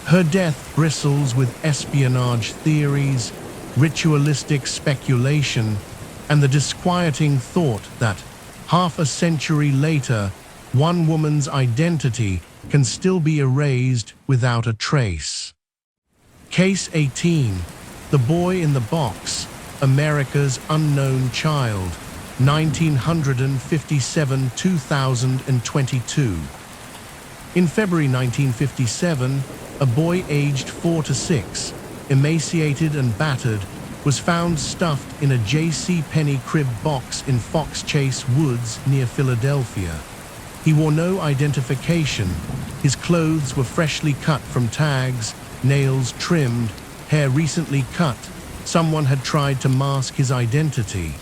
Her death bristles with espionage theories, ritualistic speculation, and the disquieting thought that, half a century later, one woman's identity can still be erased without a trace. Case 18. The Boy in the Box, America's Unknown Child, 1957–2022. In February 1957, a boy aged 4 to 6, emaciated and battered, was found stuffed in a J.C. Penney crib box in Fox Chase Woods near Philadelphia. He wore no identification. His clothes were freshly cut from tags, nails trimmed, hair recently cut. Someone had tried to mask his identity.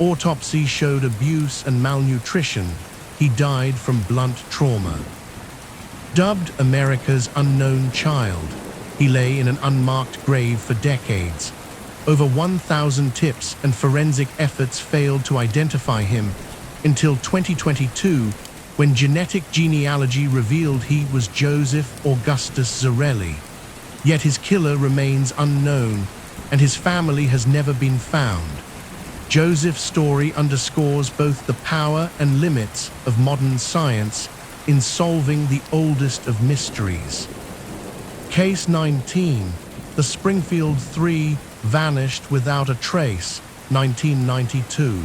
Autopsy showed abuse and malnutrition. He died from blunt trauma. Dubbed America's Unknown Child, he lay in an unmarked grave for decades. Over 1,000 tips and forensic efforts failed to identify him until 2022, when genetic genealogy revealed he was Joseph Augustus Zarelli. Yet his killer remains unknown, and his family has never been found. Joseph's story underscores both the power and limits of modern science in solving the oldest of mysteries. Case 19. The Springfield Three vanished without a trace, 1992.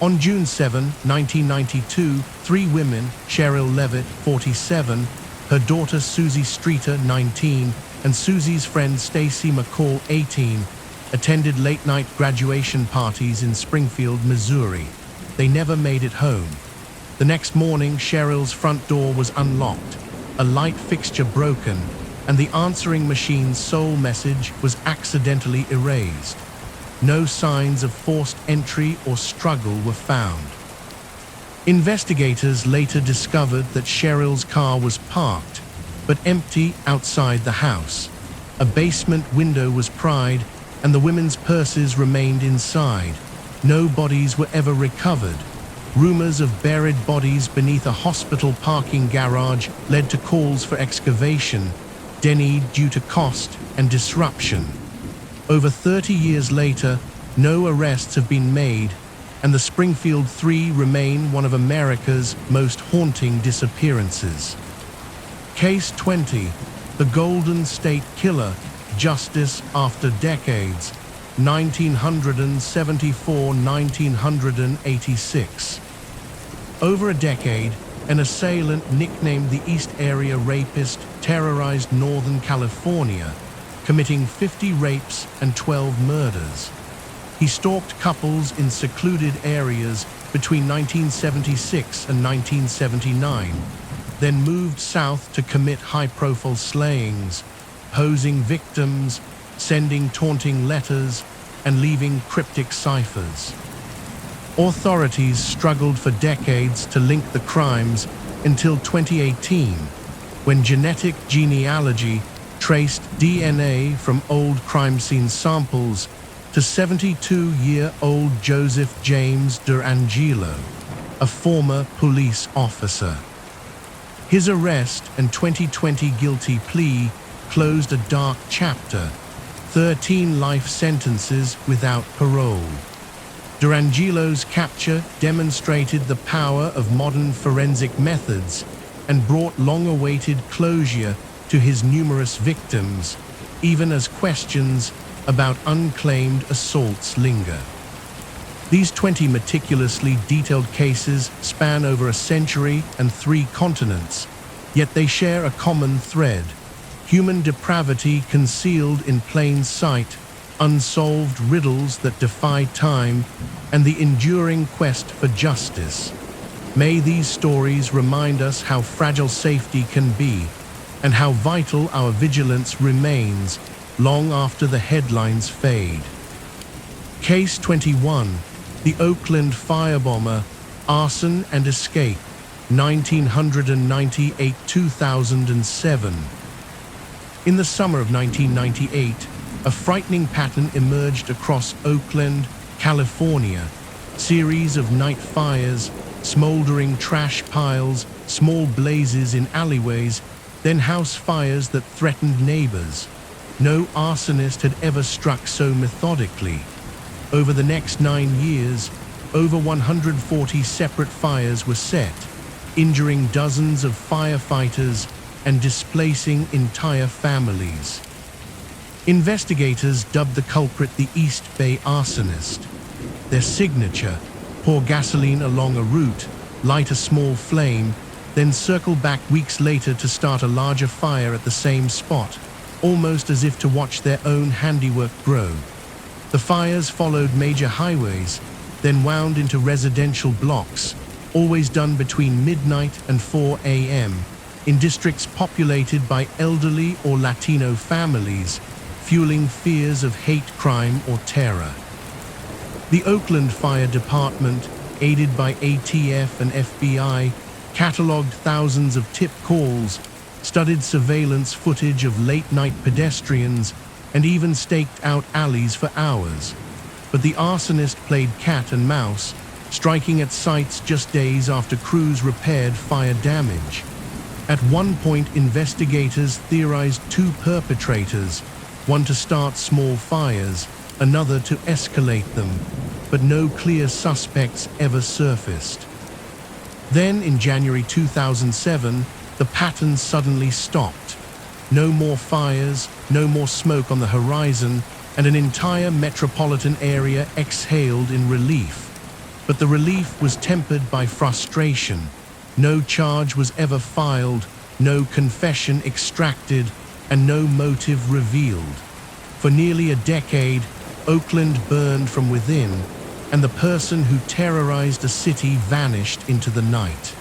On June 7, 1992, three women, Cheryl Levitt, 47, her daughter Susie Streeter, 19, and Susie's friend Stacy McCall, 18, attended late-night graduation parties in Springfield, Missouri. They never made it home. The next morning, Cheryl's front door was unlocked, a light fixture broken, and the answering machine's sole message was accidentally erased. No signs of forced entry or struggle were found. Investigators later discovered that Cheryl's car was parked, but empty outside the house. A basement window was pried, and the women's purses remained inside. No bodies were ever recovered. Rumors of buried bodies beneath a hospital parking garage led to calls for excavation, denied due to cost and disruption. Over 30 years later, no arrests have been made, and the Springfield Three remain one of America's most haunting disappearances. Case 20. The Golden State Killer, Justice After Decades, 1974–1986. Over a decade, an assailant nicknamed the East Area Rapist terrorized Northern California, committing 50 rapes and 12 murders. He stalked couples in secluded areas between 1976 and 1979, then moved south to commit high-profile slayings, posing victims, sending taunting letters, and leaving cryptic ciphers. Authorities struggled for decades to link the crimes until 2018, when genetic genealogy traced DNA from old crime scene samples to 72-year-old Joseph James D'Angelo, a former police officer. His arrest and 2020 guilty plea closed a dark chapter, 13 life sentences without parole. D'Angelo's capture demonstrated the power of modern forensic methods and brought long-awaited closure to his numerous victims, even as questions about unclaimed assaults linger. These 20 meticulously detailed cases span over a century and 3 continents, yet they share a common thread: human depravity concealed in plain sight, unsolved riddles that defy time, and the enduring quest for justice. May these stories remind us how fragile safety can be, and how vital our vigilance remains long after the headlines fade. Case 21. The Oakland Firebomber, Arson and Escape, 1998–2007. In the summer of 1998, A frightening pattern emerged across Oakland, California. Series of night fires, smoldering trash piles, small blazes in alleyways, then house fires that threatened neighbors. No arsonist had ever struck so methodically. Over the next 9 years, over 140 separate fires were set, injuring dozens of firefighters and displacing entire families. Investigators dubbed the culprit the East Bay arsonist. Their signature: pour gasoline along a route, light a small flame, then circle back weeks later to start a larger fire at the same spot, almost as if to watch their own handiwork grow. The fires followed major highways, then wound into residential blocks, always done between midnight and 4 a.m., in districts populated by elderly or Latino families, fueling fears of hate crime or terror. The Oakland Fire Department, aided by ATF and FBI, catalogued thousands of tip calls, studied surveillance footage of late-night pedestrians, and even staked out alleys for hours. But the arsonist played cat and mouse, striking at sites just days after crews repaired fire damage. At one point, investigators theorized 2 perpetrators, one to start small fires, another to escalate them, but no clear suspects ever surfaced. Then, in January 2007, the pattern suddenly stopped. No more fires, no more smoke on the horizon, and an entire metropolitan area exhaled in relief. But the relief was tempered by frustration. No charge was ever filed, no confession extracted, and no motive revealed. For nearly a decade, Oakland burned from within, and the person who terrorized a city vanished into the night.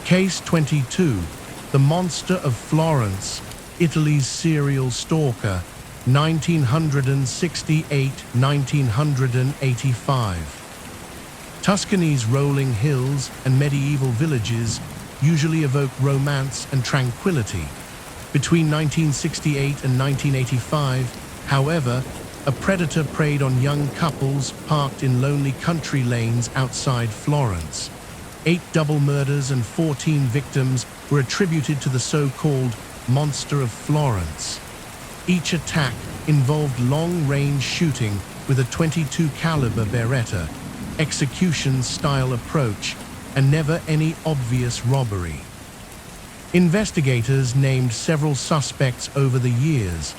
Case 22, The Monster of Florence, Italy's serial stalker, 1968-1985. Tuscany's rolling hills and medieval villages usually evoke romance and tranquility. Between 1968 and 1985, however, a predator preyed on young couples parked in lonely country lanes outside Florence. 8 double murders and 14 victims were attributed to the so-called Monster of Florence. Each attack involved long-range shooting with a .22 caliber Beretta, execution-style approach, and never any obvious robbery. Investigators named several suspects over the years,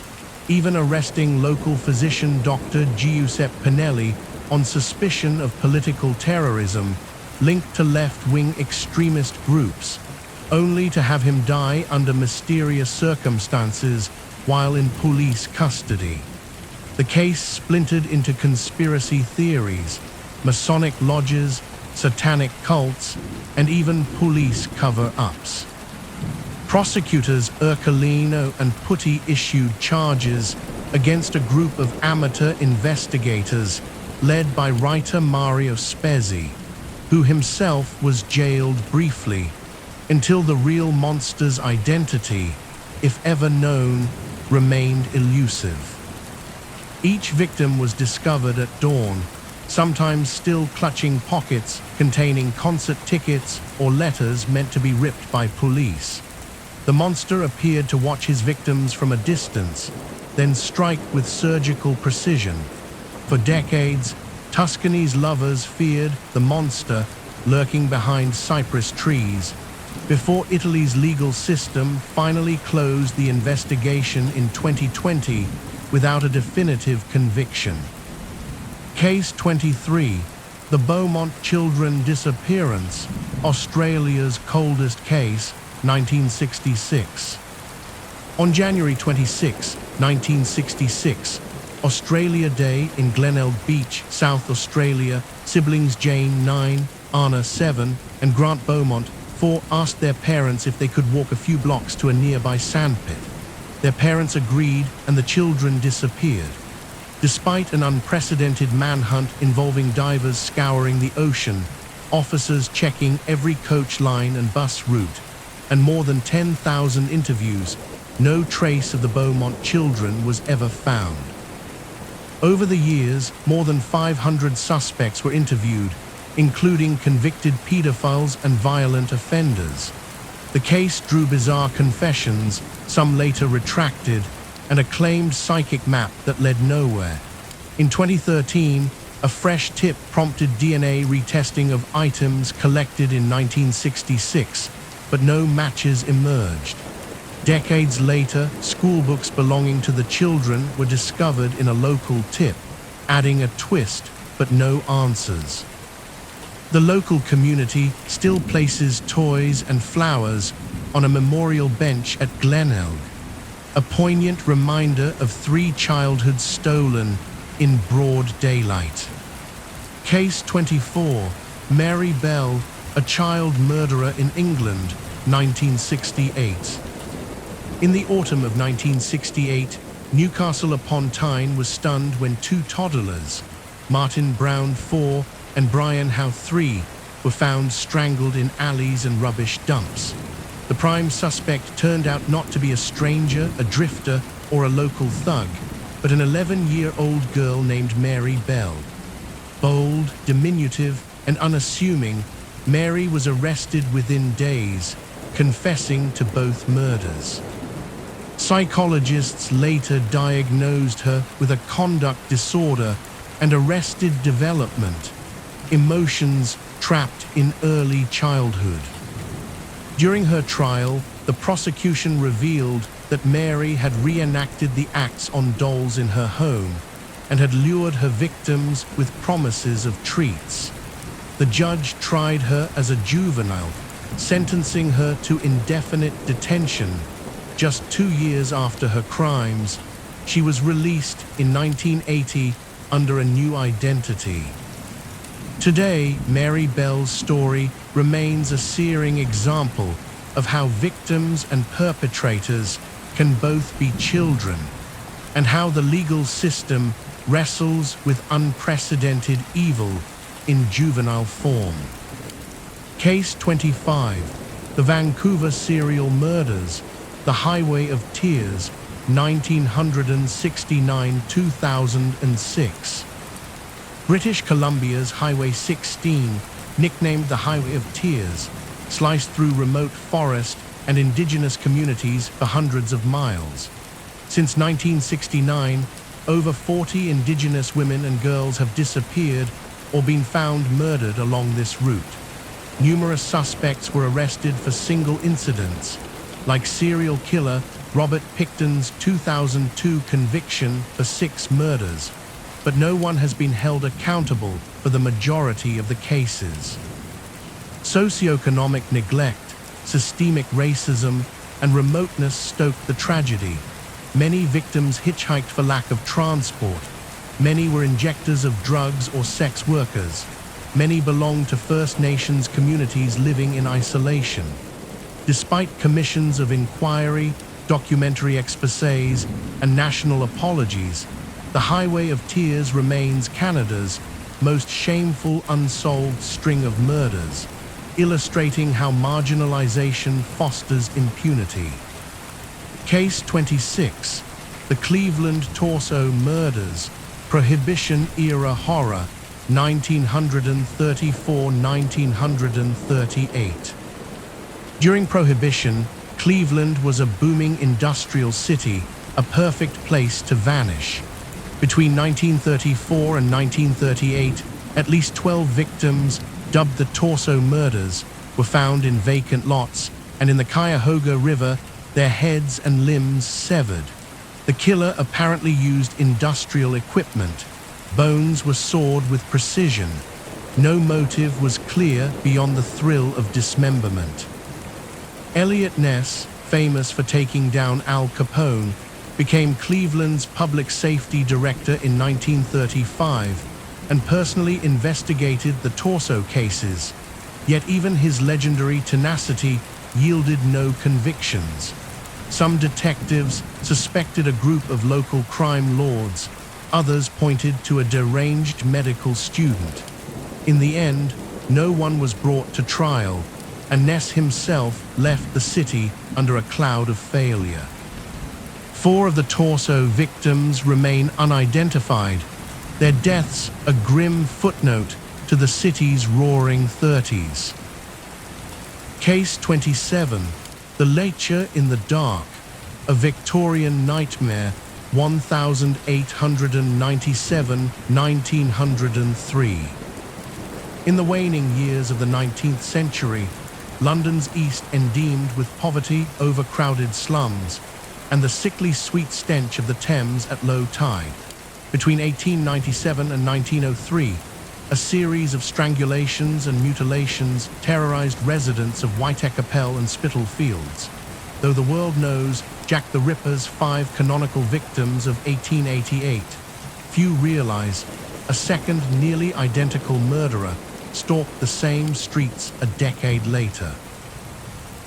even arresting local physician Dr. Giuseppe Pinelli on suspicion of political terrorism linked to left-wing extremist groups, only to have him die under mysterious circumstances while in police custody. The case splintered into conspiracy theories, Masonic lodges, satanic cults, and even police cover-ups. Prosecutors Ercolino and Putti issued charges against a group of amateur investigators led by writer Mario Spezzi, who himself was jailed briefly until the real monster's identity, if ever known, remained elusive. Each victim was discovered at dawn, sometimes still clutching pockets containing concert tickets or letters meant to be ripped by police. The monster appeared to watch his victims from a distance, then strike with surgical precision. For decades, Tuscany's lovers feared the monster lurking behind cypress trees, before Italy's legal system finally closed the investigation in 2020 without a definitive conviction. Case 23, The Beaumont Children Disappearance, Australia's coldest case, 1966. On January 26, 1966, Australia Day in Glenelg Beach, South Australia, siblings Jane, 9, Anna, 7, and Grant Beaumont, 4, asked their parents if they could walk a few blocks to a nearby sandpit. Their parents agreed, and the children disappeared. Despite an unprecedented manhunt involving divers scouring the ocean, officers checking every coach line and bus route, and more than 10,000 interviews, no trace of the Beaumont children was ever found. Over the years, more than 500 suspects were interviewed, including convicted pedophiles and violent offenders. The case drew bizarre confessions, some later retracted, and a claimed psychic map that led nowhere. In 2013, a fresh tip prompted DNA retesting of items collected in 1966, but no matches emerged. Decades later, schoolbooks belonging to the children were discovered in a local tip, adding a twist, but no answers. The local community still places toys and flowers on a memorial bench at Glenelg, a poignant reminder of 3 childhoods stolen in broad daylight. Case 24, Mary Bell, a child murderer in England, 1968. In the autumn of 1968, Newcastle upon Tyne was stunned when 2 toddlers, Martin Brown 4 and Brian Howe 3, were found strangled in alleys and rubbish dumps. The prime suspect turned out not to be a stranger, a drifter, or a local thug, but an 11-year-old girl named Mary Bell. Bold, diminutive, and unassuming, Mary was arrested within days, confessing to both murders. Psychologists later diagnosed her with a conduct disorder and arrested development, emotions trapped in early childhood. During her trial, the prosecution revealed that Mary had reenacted the acts on dolls in her home and had lured her victims with promises of treats. The judge tried her as a juvenile, sentencing her to indefinite detention. Just 2 years after her crimes, she was released in 1980 under a new identity. Today, Mary Bell's story remains a searing example of how victims and perpetrators can both be children, and how the legal system wrestles with unprecedented evil in juvenile form. Case 25, the Vancouver serial murders, the Highway of Tears, 1969-2006. British Columbia's Highway 16, nicknamed the Highway of Tears, sliced through remote forest and indigenous communities for hundreds of miles. Since 1969, over 40 indigenous women and girls have disappeared or been found murdered along this route. Numerous suspects were arrested for single incidents, like serial killer Robert Picton's 2002 conviction for 6 murders, but no one has been held accountable for the majority of the cases. Socioeconomic neglect, systemic racism, and remoteness stoked the tragedy. Many victims hitchhiked for lack of transport. Many were injectors of drugs or sex workers. Many belonged to First Nations communities living in isolation. Despite commissions of inquiry, documentary exposés, and national apologies, the Highway of Tears remains Canada's most shameful unsolved string of murders, illustrating how marginalization fosters impunity. Case 26, the Cleveland Torso Murders, Prohibition-era horror, 1934-1938. During Prohibition, Cleveland was a booming industrial city, a perfect place to vanish. Between 1934 and 1938, at least 12 victims, dubbed the Torso Murders, were found in vacant lots, and in the Cuyahoga River, their heads and limbs severed. The killer apparently used industrial equipment. Bones were sawed with precision. No motive was clear beyond the thrill of dismemberment. Eliot Ness, famous for taking down Al Capone, became Cleveland's public safety director in 1935 and personally investigated the Torso cases. Yet even his legendary tenacity yielded no convictions. Some detectives suspected a group of local crime lords. Others pointed to a deranged medical student. In the end, no one was brought to trial, and Ness himself left the city under a cloud of failure. 4 of the torso victims remain unidentified, their deaths a grim footnote to the city's roaring 30s. Case 27, The Lecture in the Dark, a Victorian nightmare, 1897–1903. In the waning years of the 19th century, London's East endeamed with poverty, overcrowded slums, and the sickly sweet stench of the Thames at low tide. Between 1897 and 1903, a series of strangulations and mutilations terrorized residents of Whitecapel and Spitalfields. Though the world knows Jack the Ripper's 5 canonical victims of 1888, few realize a second nearly identical murderer stalked the same streets a decade later.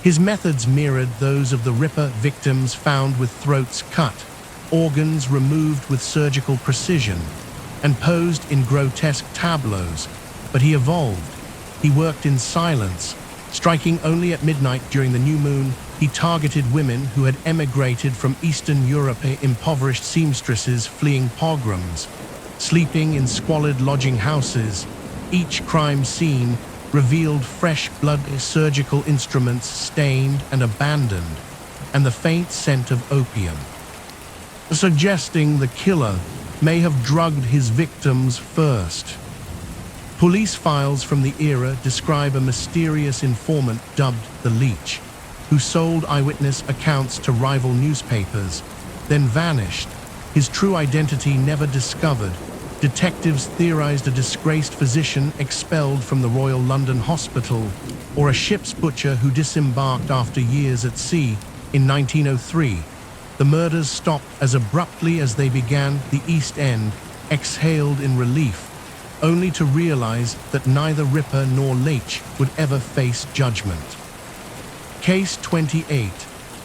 His methods mirrored those of the Ripper victims found with throats cut, organs removed with surgical precision, and posed in grotesque tableaus, but he evolved. He worked in silence, striking only at midnight during the new moon. He targeted women who had emigrated from Eastern Europe, impoverished seamstresses fleeing pogroms, sleeping in squalid lodging houses. Each crime scene revealed fresh blood, surgical instruments stained and abandoned, and the faint scent of opium, suggesting the killer may have drugged his victims first. Police files from the era describe a mysterious informant dubbed the Leech, who sold eyewitness accounts to rival newspapers, then vanished, his true identity never discovered. Detectives theorized a disgraced physician expelled from the Royal London Hospital, or a ship's butcher who disembarked after years at sea. In 1903, the murders stopped as abruptly as they began. The East End exhaled in relief, only to realize that neither Ripper nor Leech would ever face judgment. Case 28,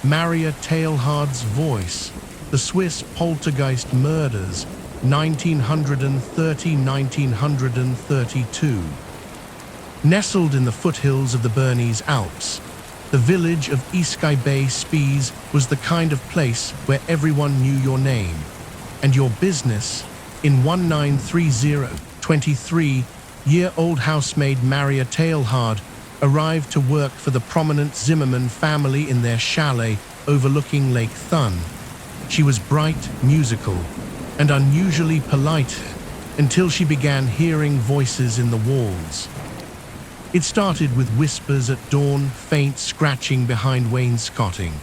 Maria Teilhard's Voice, the Swiss Poltergeist Murders, 1930–1932. Nestled in the foothills of the Bernese Alps, the village of Eskay-Bay-Spies was the kind of place where everyone knew your name and your business. In 1930, 23-year-old housemaid Maria Teilhard arrived to work for the prominent Zimmermann family in their chalet overlooking Lake Thun. She was bright, musical, and unusually polite until she began hearing voices in the walls. It started with whispers at dawn, faint scratching behind wainscoting.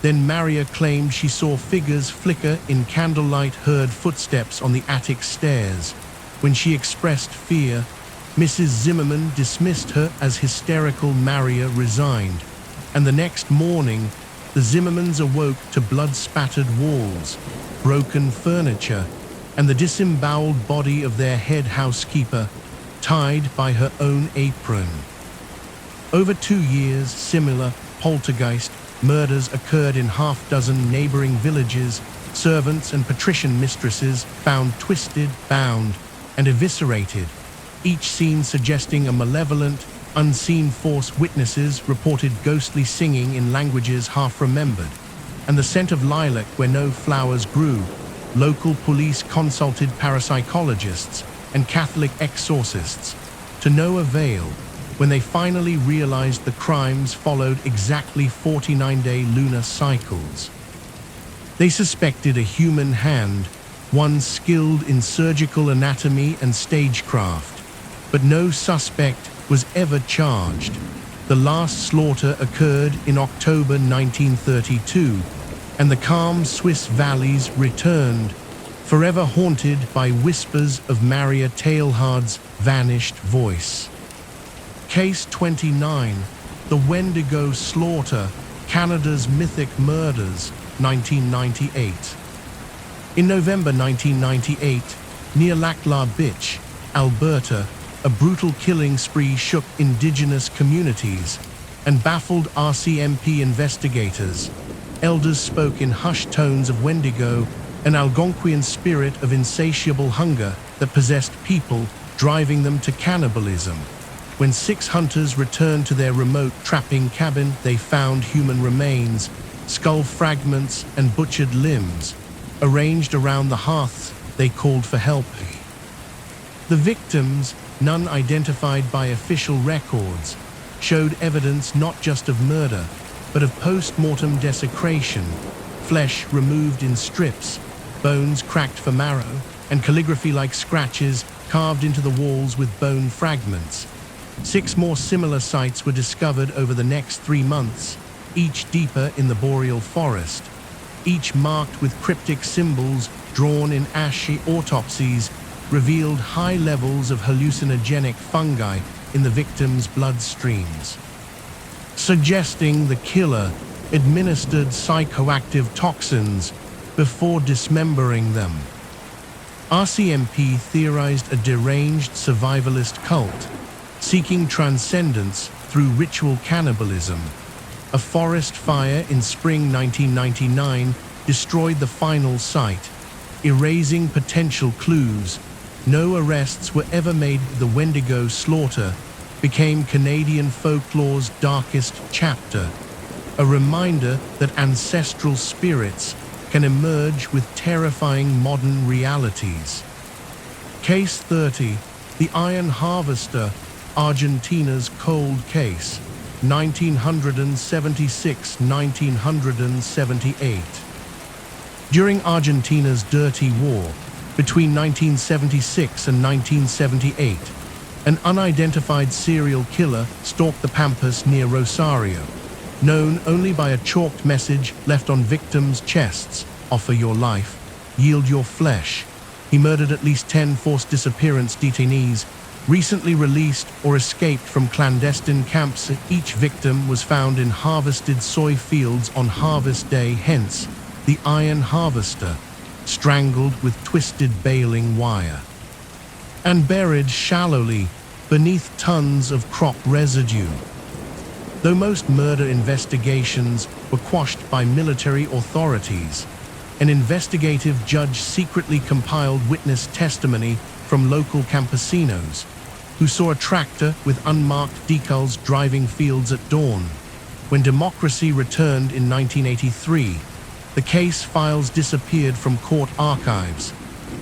Then Maria claimed she saw figures flicker in candlelight, heard footsteps on the attic stairs. When she expressed fear, Mrs. Zimmermann dismissed her as hysterical. Maria resigned, and the next morning, the Zimmermans awoke to blood-spattered walls, broken furniture, and the disemboweled body of their head housekeeper, tied by her own apron. Over 2 years, similar poltergeist murders occurred in half-dozen neighboring villages. Servants and patrician mistresses found twisted, bound, and eviscerated, each scene suggesting a malevolent, unseen force. Witnesses reported ghostly singing in languages half-remembered, and the scent of lilac where no flowers grew. Local police consulted parapsychologists and Catholic exorcists, to no avail. When they finally realized the crimes followed exactly 49-day lunar cycles. They suspected a human hand, one skilled in surgical anatomy and stagecraft, but no suspect was ever charged. The last slaughter occurred in October 1932, and the calm Swiss valleys returned, forever haunted by whispers of Maria Teilhard's vanished voice. Case 29, The Wendigo Slaughter, Canada's Mythic Murders, 1998. In November 1998, near Lac La Biche, Alberta, a brutal killing spree shook indigenous communities and baffled RCMP investigators. Elders spoke in hushed tones of Wendigo, an Algonquian spirit of insatiable hunger that possessed people, driving them to cannibalism. When 6 hunters returned to their remote trapping cabin, they found human remains, skull fragments and butchered limbs, arranged around the hearths they called for help. The victims, none identified by official records, showed evidence not just of murder, but of post-mortem desecration, flesh removed in strips, bones cracked for marrow, and calligraphy-like scratches carved into the walls with bone fragments. 6 more similar sites were discovered over the next 3 months, each deeper in the boreal forest, each marked with cryptic symbols drawn in ashy autopsies revealed high levels of hallucinogenic fungi in the victims' bloodstreams, suggesting the killer administered psychoactive toxins before dismembering them. RCMP theorized a deranged survivalist cult, seeking transcendence through ritual cannibalism. A forest fire in spring 1999 destroyed the final site, erasing potential clues. No arrests were ever made. The Wendigo slaughter became Canadian folklore's darkest chapter, a reminder that ancestral spirits can emerge with terrifying modern realities. Case 30, the Iron Harvester, Argentina's cold case, 1976–1978. During Argentina's Dirty War, between 1976 and 1978, an unidentified serial killer stalked the Pampas near Rosario, known only by a chalked message left on victims' chests: "Offer your life, yield your flesh." He murdered at least 10 forced disappearance detainees, recently released or escaped from clandestine camps. Each victim was found in harvested soy fields on harvest day, hence the Iron Harvester, strangled with twisted baling wire, and buried shallowly beneath tons of crop residue. Though most murder investigations were quashed by military authorities, an investigative judge secretly compiled witness testimony from local campesinos who saw a tractor with unmarked decals driving fields at dawn. When democracy returned in 1983, the case files disappeared from court archives.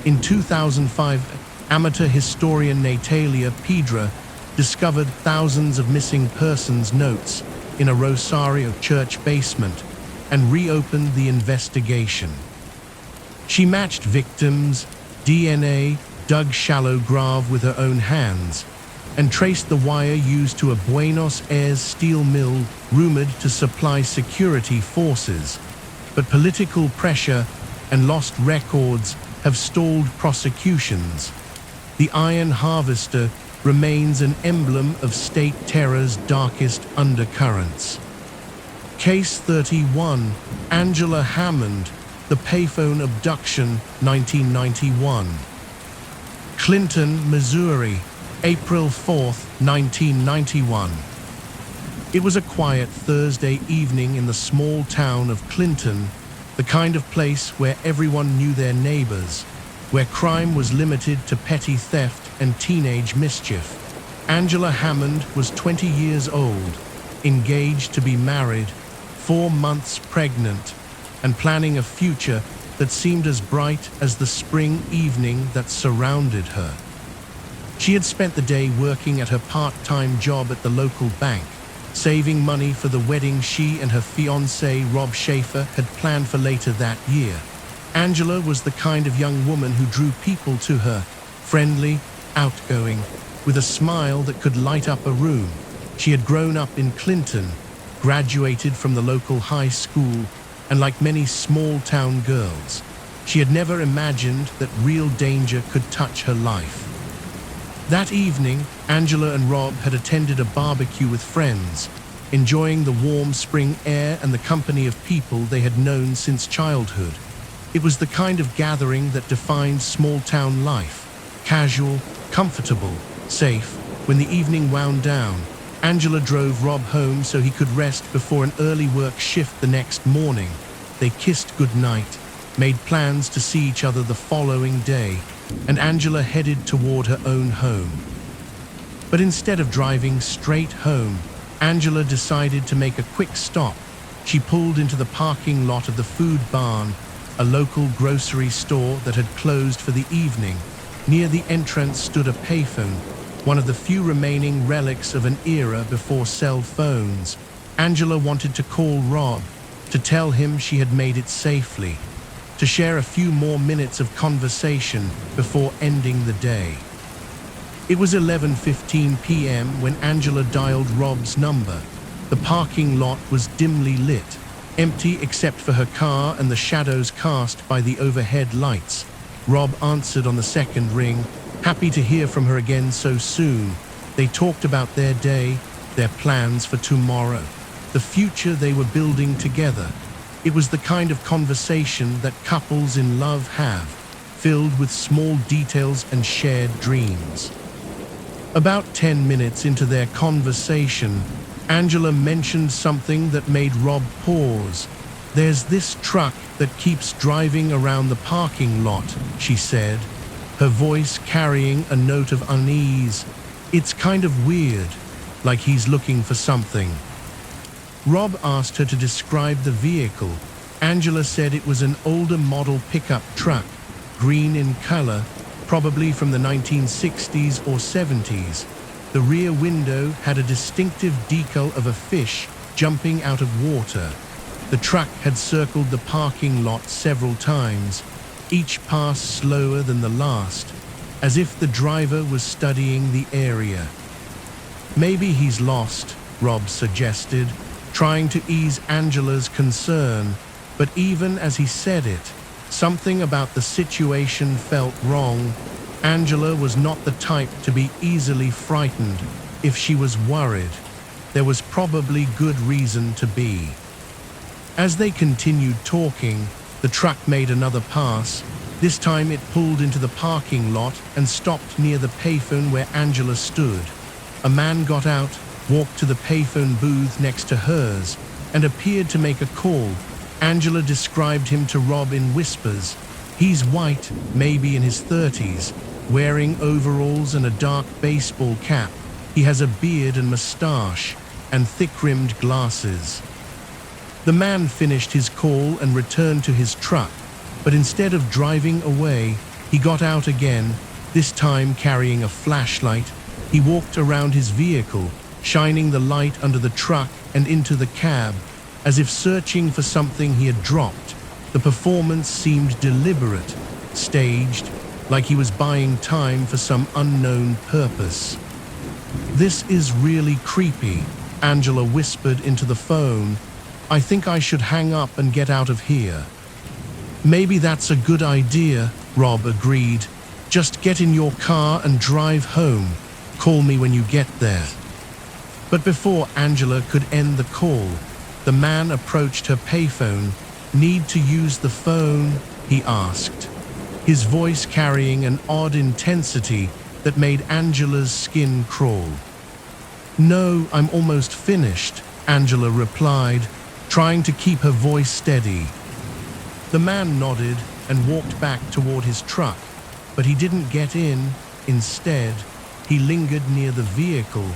In 2005, amateur historian Natalia Pedra discovered thousands of missing persons notes in a Rosario church basement and reopened the investigation. She matched victims' DNA, dug shallow grave with her own hands, and traced the wire used to a Buenos Aires steel mill rumored to supply security forces. But political pressure and lost records have stalled prosecutions. The Iron Harvester remains an emblem of state terror's darkest undercurrents. Case 31, Angela Hammond, the payphone abduction, 1991. Clinton, Missouri, April 4, 1991. It was a quiet Thursday evening in the small town of Clinton, the kind of place where everyone knew their neighbors, where crime was limited to petty theft and teenage mischief. Angela Hammond was 20 years old, engaged to be married, 4 months pregnant, and planning a future that seemed as bright as the spring evening that surrounded her. She had spent the day working at her part-time job at the local bank, saving money for the wedding she and her fiancé, Rob Schaefer, had planned for later that year. Angela was the kind of young woman who drew people to her, friendly, outgoing, with a smile that could light up a room. She had grown up in Clinton, graduated from the local high school, and like many small-town girls, she had never imagined that real danger could touch her life. That evening, Angela and Rob had attended a barbecue with friends, enjoying the warm spring air and the company of people they had known since childhood. It was the kind of gathering that defined small-town life: casual, comfortable, safe. When the evening wound down, Angela drove Rob home so he could rest before an early work shift the next morning. They kissed goodnight, made plans to see each other the following day, and Angela headed toward her own home. But instead of driving straight home, Angela decided to make a quick stop She pulled into the parking lot of the food barn, a local grocery store that had closed for the evening. Near the entrance stood a payphone, one of the few remaining relics of an era before cell phones. Angela wanted to call Rob, to tell him she had made it safely, to share a few more minutes of conversation before ending the day. It was 11:15 p.m. when Angela dialed Rob's number. The parking lot was dimly lit, empty except for her car and the shadows cast by the overhead lights. Rob answered on the second ring, happy to hear from her again so soon. They talked about their day, their plans for tomorrow, the future they were building together. It was the kind of conversation that couples in love have, filled with small details and shared dreams. About 10 minutes into their conversation, Angela mentioned something that made Rob pause. "There's this truck that keeps driving around the parking lot," she said, her voice carrying a note of unease. "It's kind of weird, like he's looking for something." Rob asked her to describe the vehicle. Angela said it was an older model pickup truck, green in color, probably from the 1960s or 70s. The rear window had a distinctive decal of a fish jumping out of water. The truck had circled the parking lot several times, each pass slower than the last, as if the driver was studying the area. "Maybe he's lost," Rob suggested, trying to ease Angela's concern, but even as he said it, something about the situation felt wrong. Angela was not the type to be easily frightened. If she was worried, there was probably good reason to be. As they continued talking, the truck made another pass. This time it pulled into the parking lot and stopped near the payphone where Angela stood. A man got out, walked to the payphone booth next to hers, and appeared to make a call. Angela described him to Rob in whispers. "He's white, maybe in his 30s, wearing overalls and a dark baseball cap. He has a beard and mustache, and thick-rimmed glasses." The man finished his call and returned to his truck, but instead of driving away, he got out again, this time carrying a flashlight. He walked around his vehicle, shining the light under the truck and into the cab, as if searching for something he had dropped. The performance seemed deliberate, staged, like he was buying time for some unknown purpose. "This is really creepy," Angela whispered into the phone. "I think I should hang up and get out of here." "Maybe that's a good idea," Rob agreed. "Just get in your car and drive home. Call me when you get there." But before Angela could end the call, the man approached her payphone. "Need to use the phone?" he asked, his voice carrying an odd intensity that made Angela's skin crawl. "No, I'm almost finished," Angela replied, trying to keep her voice steady. The man nodded and walked back toward his truck, but he didn't get in. Instead, he lingered near the vehicle,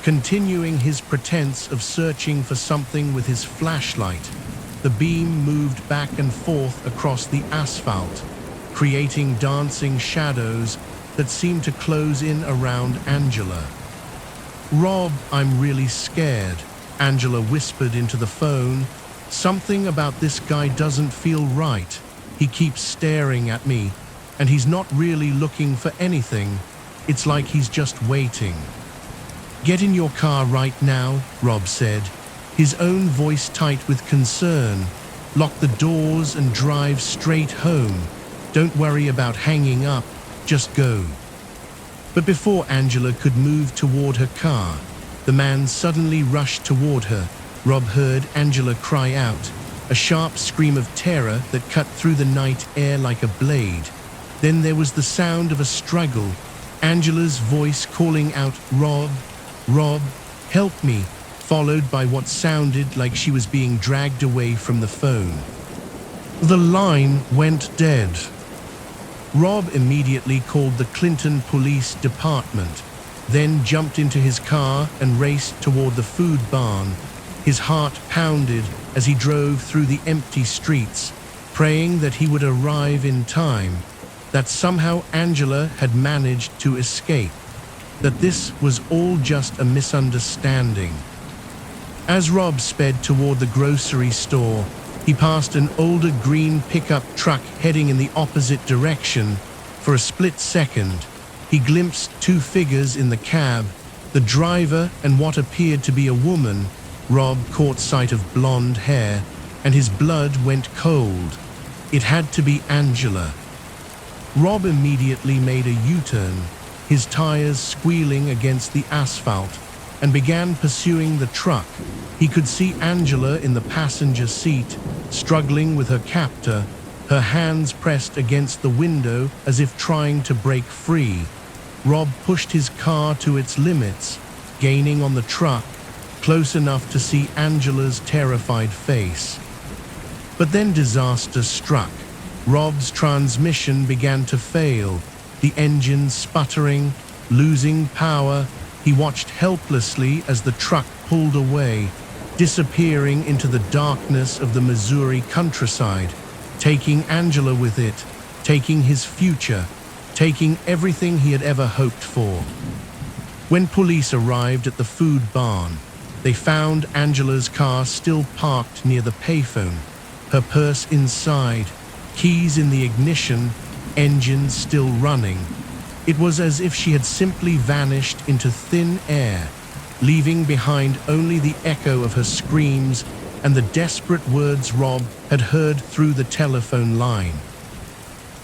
continuing his pretense of searching for something with his flashlight. The beam moved back and forth across the asphalt, creating dancing shadows that seemed to close in around Angela. "Rob, I'm really scared," Angela whispered into the phone. "Something about this guy doesn't feel right. He keeps staring at me, and he's not really looking for anything. It's like he's just waiting." "Get in your car right now," Rob said, his own voice tight with concern. "Lock the doors and drive straight home. Don't worry about hanging up, just go." But before Angela could move toward her car, the man suddenly rushed toward her. Rob heard Angela cry out, a sharp scream of terror that cut through the night air like a blade. Then there was the sound of a struggle, Angela's voice calling out, "Rob, Rob, help me," followed by what sounded like she was being dragged away from the phone. The line went dead. Rob immediately called the Clinton Police Department, then jumped into his car and raced toward the food barn. His heart pounded as he drove through the empty streets, praying that he would arrive in time, that somehow Angela had managed to escape, that this was all just a misunderstanding. As Rob sped toward the grocery store, he passed an older green pickup truck heading in the opposite direction. For a split second, he glimpsed two figures in the cab, the driver and what appeared to be a woman. Rob caught sight of blonde hair, and his blood went cold. It had to be Angela. Rob immediately made a U-turn, his tires squealing against the asphalt, and began pursuing the truck. He could see Angela in the passenger seat, struggling with her captor, her hands pressed against the window as if trying to break free. Rob pushed his car to its limits, gaining on the truck, close enough to see Angela's terrified face. But then disaster struck. Rob's transmission began to fail, the engine sputtering, losing power. He watched helplessly as the truck pulled away, disappearing into the darkness of the Missouri countryside, taking Angela with it, taking his future, taking everything he had ever hoped for. When police arrived at the food barn, they found Angela's car still parked near the payphone, her purse inside, keys in the ignition, engine still running. It was as if she had simply vanished into thin air, leaving behind only the echo of her screams and the desperate words Rob had heard through the telephone line.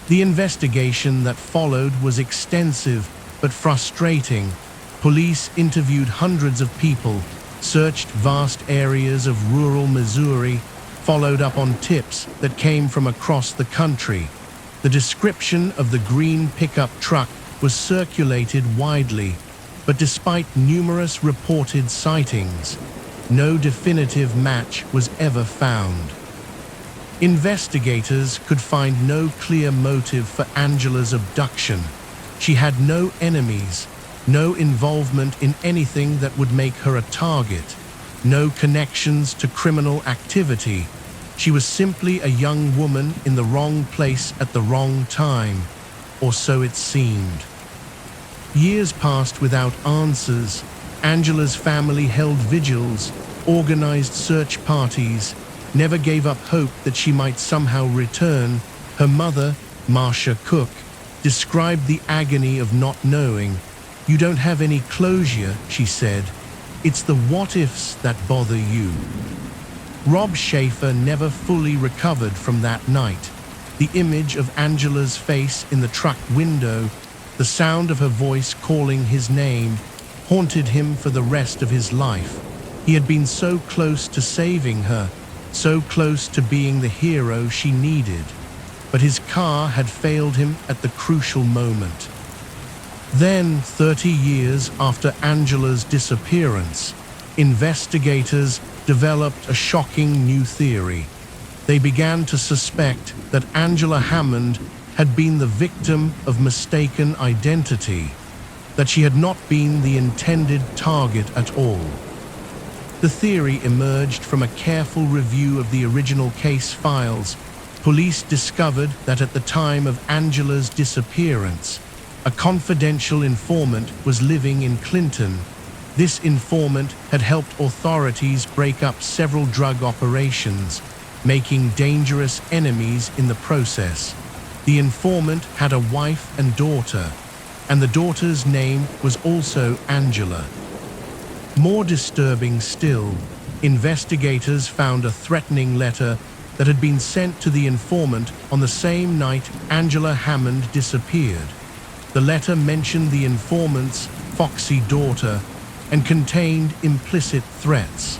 The investigation that followed was extensive but frustrating. Police interviewed hundreds of people, searched vast areas of rural Missouri, followed up on tips that came from across the country. The description of the green pickup truck was circulated widely, but despite numerous reported sightings, no definitive match was ever found. Investigators could find no clear motive for Angela's abduction. She had no enemies, no involvement in anything that would make her a target, no connections to criminal activity. She was simply a young woman in the wrong place at the wrong time, or so it seemed. Years passed without answers. Angela's family held vigils, organized search parties, never gave up hope that she might somehow return. Her mother, Marcia Cook, described the agony of not knowing. "You don't have any closure," she said. "It's the what-ifs that bother you." Rob Schaefer never fully recovered from that night. The image of Angela's face in the truck window, the sound of her voice calling his name, haunted him for the rest of his life. He had been so close to saving her, so close to being the hero she needed, but his car had failed him at the crucial moment. Then, 30 years after Angela's disappearance, investigators developed a shocking new theory. They began to suspect that Angela Hammond had been the victim of mistaken identity, that she had not been the intended target at all. The theory emerged from a careful review of the original case files. Police discovered that at the time of Angela's disappearance, a confidential informant was living in Clinton. This informant had helped authorities break up several drug operations, making dangerous enemies in the process. The informant had a wife and daughter, and the daughter's name was also Angela. More disturbing still, investigators found a threatening letter that had been sent to the informant on the same night Angela Hammond disappeared. The letter mentioned the informant's foxy daughter and contained implicit threats.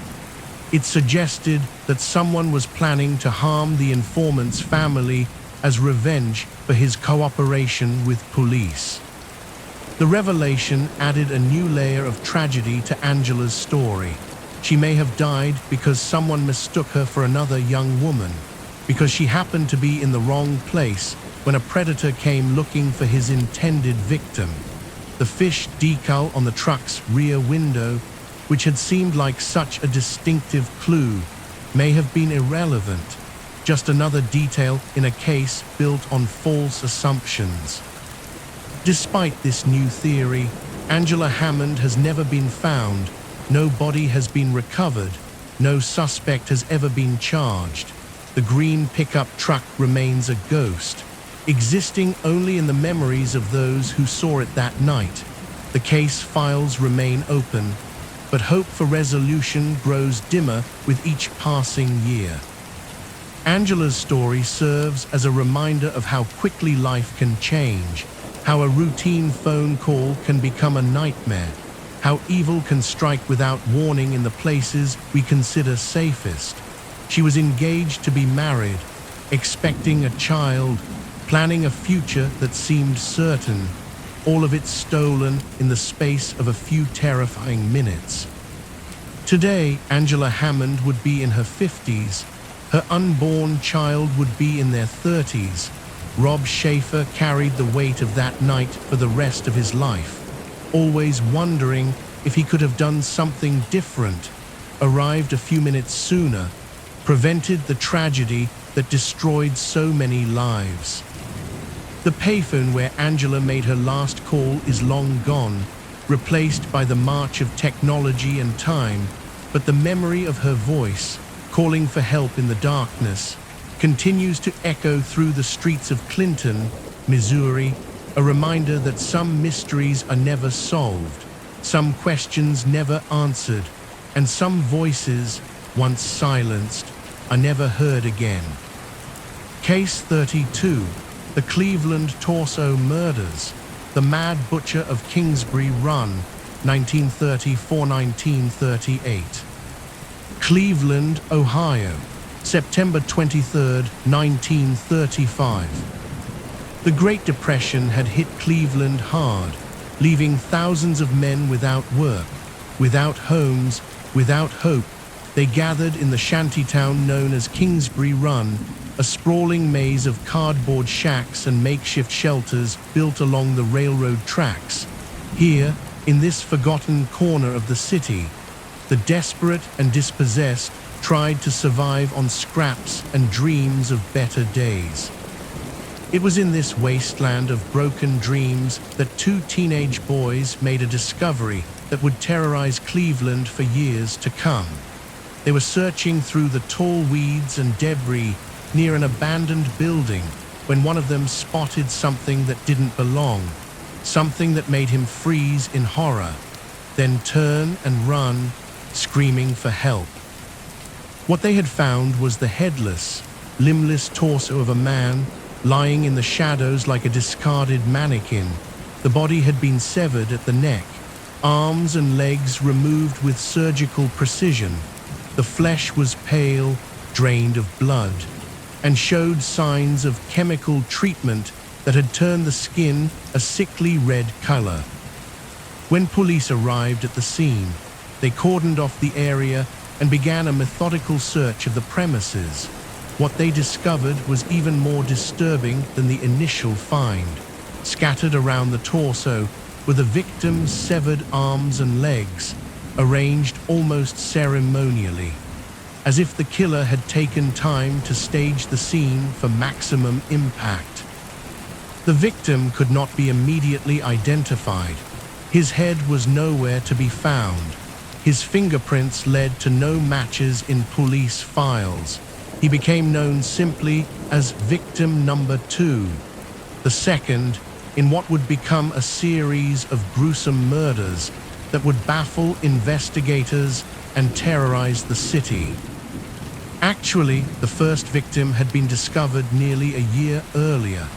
It suggested that someone was planning to harm the informant's family as revenge for his cooperation with police. The revelation added a new layer of tragedy to Angela's story. She may have died because someone mistook her for another young woman, because she happened to be in the wrong place when a predator came looking for his intended victim. The fish decal on the truck's rear window which had seemed like such a distinctive clue, may have been irrelevant, just another detail in a case built on false assumptions. Despite this new theory, Angela Hammond has never been found, no body has been recovered, no suspect has ever been charged. The green pickup truck remains a ghost, existing only in the memories of those who saw it that night. The case files remain open, but hope for resolution grows dimmer with each passing year. Angela's story serves as a reminder of how quickly life can change, how a routine phone call can become a nightmare, how evil can strike without warning in the places we consider safest. She was engaged to be married, expecting a child, planning a future that seemed certain, all of it stolen in the space of a few terrifying minutes. Today, Angela Hammond would be in her 50s, her unborn child would be in their 30s. Rob Schaefer carried the weight of that night for the rest of his life, always wondering if he could have done something different, arrived a few minutes sooner, prevented the tragedy that destroyed so many lives. The payphone where Angela made her last call is long gone, replaced by the march of technology and time, but the memory of her voice, calling for help in the darkness, continues to echo through the streets of Clinton, Missouri, a reminder that some mysteries are never solved, some questions never answered, and some voices, once silenced, are never heard again. Case 32, the Cleveland Torso Murders, the Mad Butcher of Kingsbury Run, 1934-1938. Cleveland, Ohio, September 23, 1935. The Great Depression had hit Cleveland hard, leaving thousands of men without work, without homes, without hope. They gathered in the shantytown known as Kingsbury Run, a sprawling maze of cardboard shacks and makeshift shelters built along the railroad tracks. Here, in this forgotten corner of the city, the desperate and dispossessed tried to survive on scraps and dreams of better days. It was in this wasteland of broken dreams that two teenage boys made a discovery that would terrorize Cleveland for years to come. They were searching through the tall weeds and debris near an abandoned building when one of them spotted something that didn't belong, something that made him freeze in horror, then turn and run, screaming for help. What they had found was the headless, limbless torso of a man lying in the shadows like a discarded mannequin. The body had been severed at the neck, arms and legs removed with surgical precision. The flesh was pale, drained of blood, and showed signs of chemical treatment that had turned the skin a sickly red color. When police arrived at the scene, they cordoned off the area and began a methodical search of the premises. What they discovered was even more disturbing than the initial find. Scattered around the torso were the victim's severed arms and legs, arranged almost ceremonially, as if the killer had taken time to stage the scene for maximum impact. The victim could not be immediately identified. His head was nowhere to be found. His fingerprints led to no matches in police files. He became known simply as victim number 2, the second in what would become a series of gruesome murders that would baffle investigators and terrorize the city. Actually, the first victim had been discovered nearly a year earlier,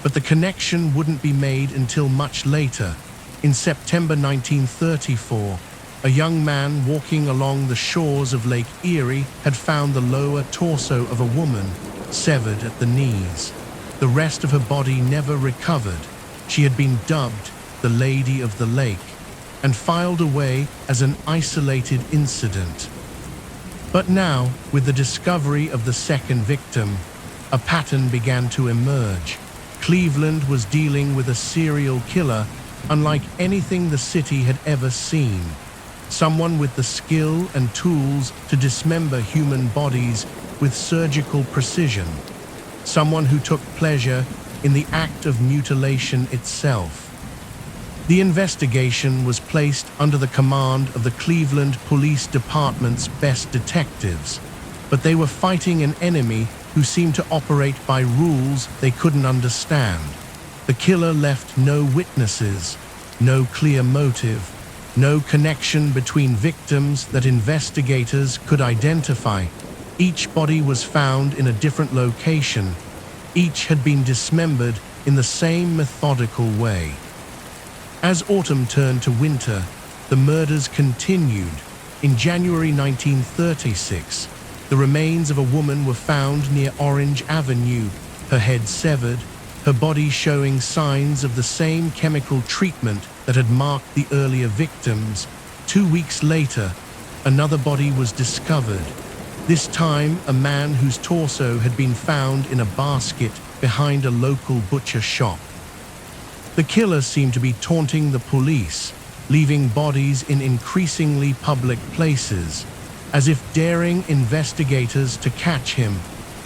but the connection wouldn't be made until much later. In September 1934, a young man walking along the shores of Lake Erie had found the lower torso of a woman, severed at the knees. The rest of her body never recovered. She had been dubbed the Lady of the Lake and filed away as an isolated incident. But now, with the discovery of the second victim, a pattern began to emerge. Cleveland was dealing with a serial killer unlike anything the city had ever seen. someone with the skill and tools to dismember human bodies with surgical precision, someone who took pleasure in the act of mutilation itself. The investigation was placed under the command of the Cleveland Police Department's best detectives, but they were fighting an enemy who seemed to operate by rules they couldn't understand. The killer left no witnesses, no clear motive, no connection between victims that investigators could identify. Each body was found in a different location. Each had been dismembered in the same methodical way. As autumn turned to winter, the murders continued. In January 1936, the remains of a woman were found near Orange Avenue, her head severed, her body showing signs of the same chemical treatment that had marked the earlier victims. 2 weeks later, another body was discovered. This time, a man whose torso had been found in a basket behind a local butcher shop. The killer seemed to be taunting the police, leaving bodies in increasingly public places, as if daring investigators to catch him.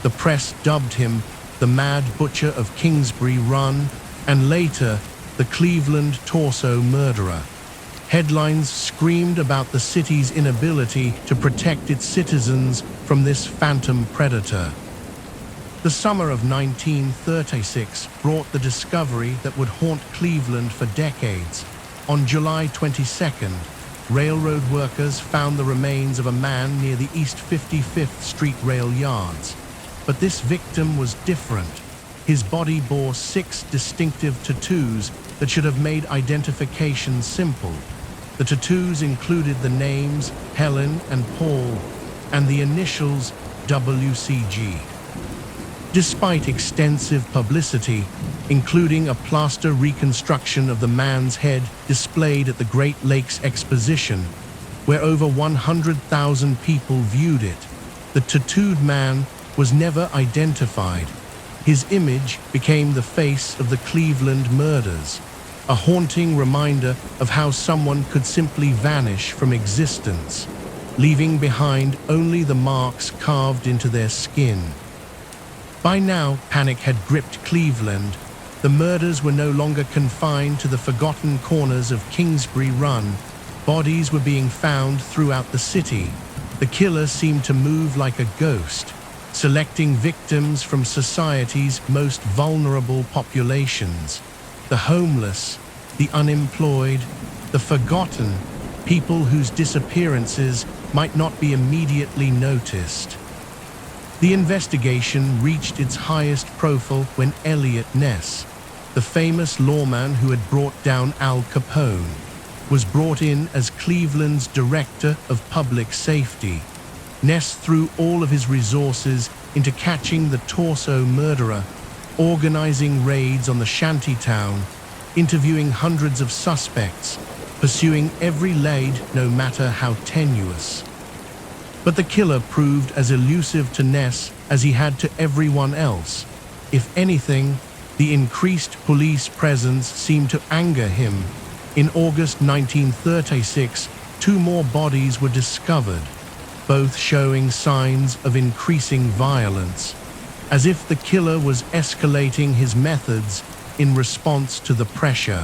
The press dubbed him the Mad Butcher of Kingsbury Run, and later, the Cleveland Torso Murderer. Headlines screamed about the city's inability to protect its citizens from this phantom predator. The summer of 1936 brought the discovery that would haunt Cleveland for decades. On July 22nd, railroad workers found the remains of a man near the East 55th Street rail yards. But this victim was different. His body bore 6 distinctive tattoos that should have made identification simple. The tattoos included the names Helen and Paul and the initials WCG. Despite extensive publicity, including a plaster reconstruction of the man's head displayed at the Great Lakes Exposition, where over 100,000 people viewed it, the tattooed man was never identified. His image became the face of the Cleveland murders, a haunting reminder of how someone could simply vanish from existence, leaving behind only the marks carved into their skin. By now, panic had gripped Cleveland. The murders were no longer confined to the forgotten corners of Kingsbury Run. Bodies were being found throughout the city. The killer seemed to move like a ghost, selecting victims from society's most vulnerable populations: the homeless, the unemployed, the forgotten, people whose disappearances might not be immediately noticed. The investigation reached its highest profile when Elliot Ness, the famous lawman who had brought down Al Capone, was brought in as Cleveland's director of public safety. Ness threw all of his resources into catching the torso murderer, organizing raids on the shantytown, interviewing hundreds of suspects, pursuing every lead no matter how tenuous. But the killer proved as elusive to Ness as he had to everyone else. If anything, the increased police presence seemed to anger him. In August 1936, 2 more bodies were discovered, both showing signs of increasing violence, as if the killer was escalating his methods in response to the pressure.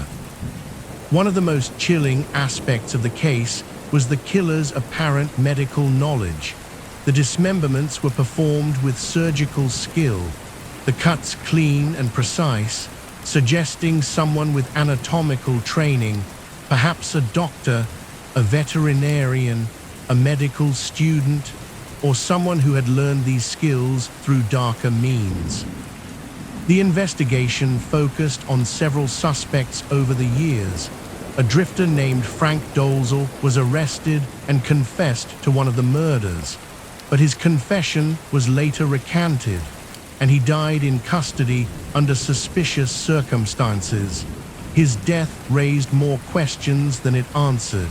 One of the most chilling aspects of the case was the killer's apparent medical knowledge. The dismemberments were performed with surgical skill, the cuts clean and precise, suggesting someone with anatomical training, perhaps a doctor, a veterinarian, a medical student, or someone who had learned these skills through darker means. The investigation focused on several suspects over the years. A drifter named Frank Dolezal was arrested and confessed to one of the murders, but his confession was later recanted, and he died in custody under suspicious circumstances. His death raised more questions than it answered,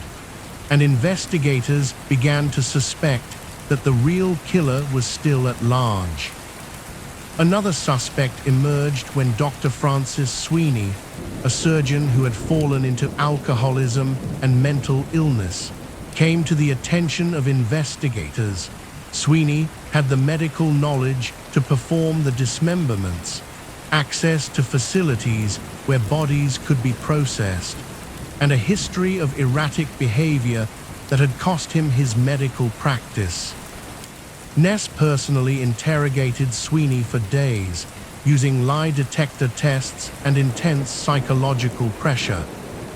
and investigators began to suspect that the real killer was still at large. Another suspect emerged when Dr. Francis Sweeney, a surgeon who had fallen into alcoholism and mental illness, came to the attention of investigators, Sweeney had the medical knowledge to perform the dismemberments, access to facilities where bodies could be processed, and a history of erratic behavior that had cost him his medical practice. Ness personally interrogated Sweeney for days, using lie detector tests and intense psychological pressure,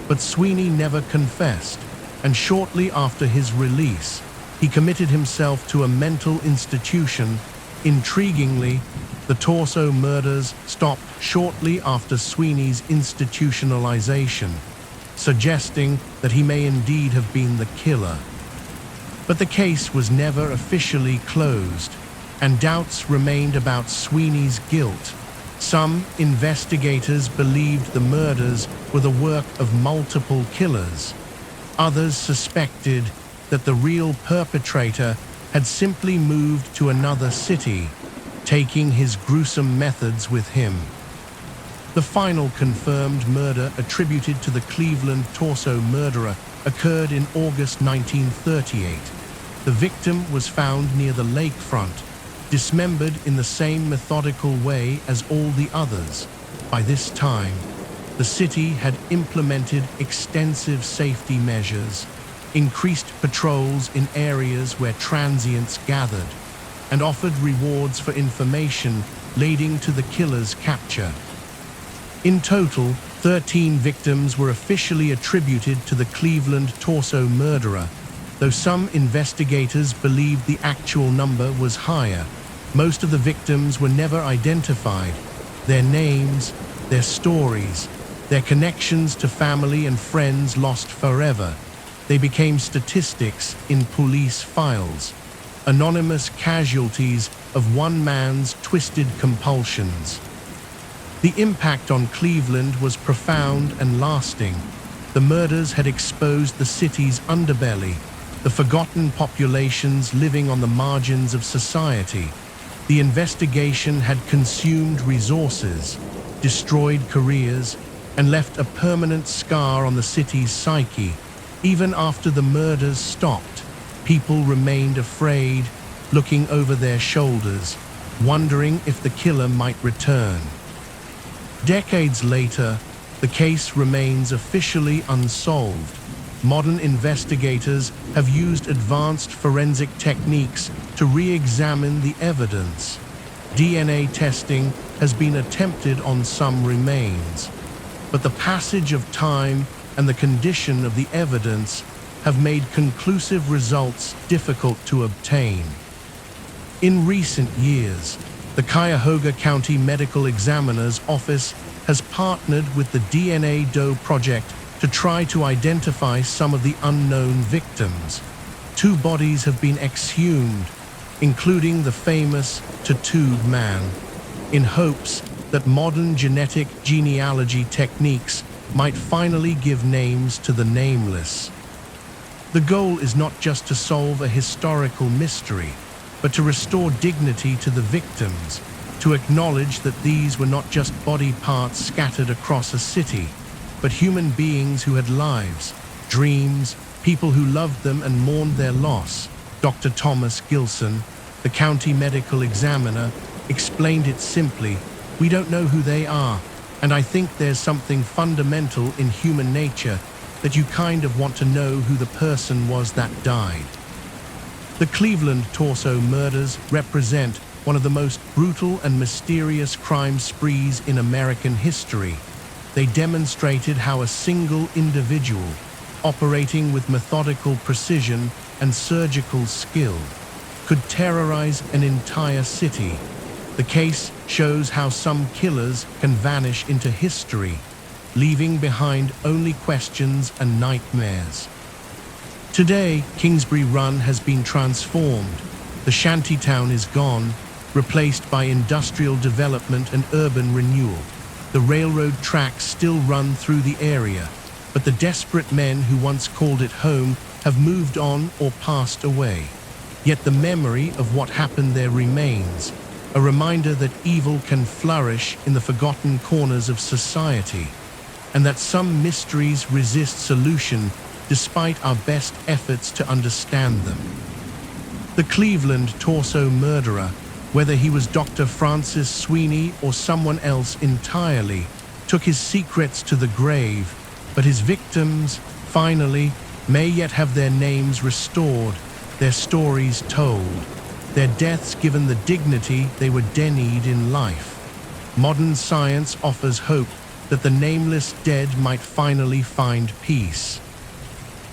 but Sweeney never confessed, and shortly after his release, he committed himself to a mental institution. Intriguingly, the torso murders stopped shortly after Sweeney's institutionalization, suggesting that he may indeed have been the killer. But the case was never officially closed, and doubts remained about Sweeney's guilt. Some investigators believed the murders were the work of multiple killers. Others suspected that the real perpetrator had simply moved to another city, taking his gruesome methods with him. The final confirmed murder attributed to the Cleveland torso murderer occurred in August 1938. The victim was found near the lakefront, dismembered in the same methodical way as all the others. By this time, the city had implemented extensive safety measures, increased patrols in areas where transients gathered, and offered rewards for information leading to the killer's capture. In total, 13 victims were officially attributed to the Cleveland torso murderer, though some investigators believed the actual number was higher. Most of the victims were never identified. Their names, their stories, their connections to family and friends lost forever. They became statistics in police files, anonymous casualties of one man's twisted compulsions. The impact on Cleveland was profound and lasting. The murders had exposed the city's underbelly, the forgotten populations living on the margins of society. The investigation had consumed resources, destroyed careers, and left a permanent scar on the city's psyche. Even after the murders stopped, people remained afraid, looking over their shoulders, wondering if the killer might return. Decades later, the case remains officially unsolved. Modern investigators have used advanced forensic techniques to re-examine the evidence. DNA testing has been attempted on some remains, but the passage of time and the condition of the evidence have made conclusive results difficult to obtain. In recent years, the Cuyahoga County Medical Examiner's Office has partnered with the DNA Doe Project to try to identify some of the unknown victims. 2 bodies have been exhumed, including the famous tattooed man, in hopes that modern genetic genealogy techniques might finally give names to the nameless. The goal is not just to solve a historical mystery, but to restore dignity to the victims, to acknowledge that these were not just body parts scattered across a city, but human beings who had lives, dreams, people who loved them and mourned their loss. Dr. Thomas Gilson, the county medical examiner, explained it simply: "We don't know who they are, and I think there's something fundamental in human nature that you kind of want to know who the person was that died." The Cleveland torso murders represent one of the most brutal and mysterious crime sprees in American history. They demonstrated how a single individual, operating with methodical precision and surgical skill, could terrorize an entire city. The case shows how some killers can vanish into history, leaving behind only questions and nightmares. Today, Kingsbury Run has been transformed. The shantytown is gone, replaced by industrial development and urban renewal. The railroad tracks still run through the area, but the desperate men who once called it home have moved on or passed away. Yet the memory of what happened there remains, a reminder that evil can flourish in the forgotten corners of society, and that some mysteries resist solution despite our best efforts to understand them. The Cleveland torso murderer, whether he was Dr. Francis Sweeney or someone else entirely, took his secrets to the grave, but his victims, finally, may yet have their names restored, their stories told, their deaths given the dignity they were denied in life. Modern science offers hope that the nameless dead might finally find peace.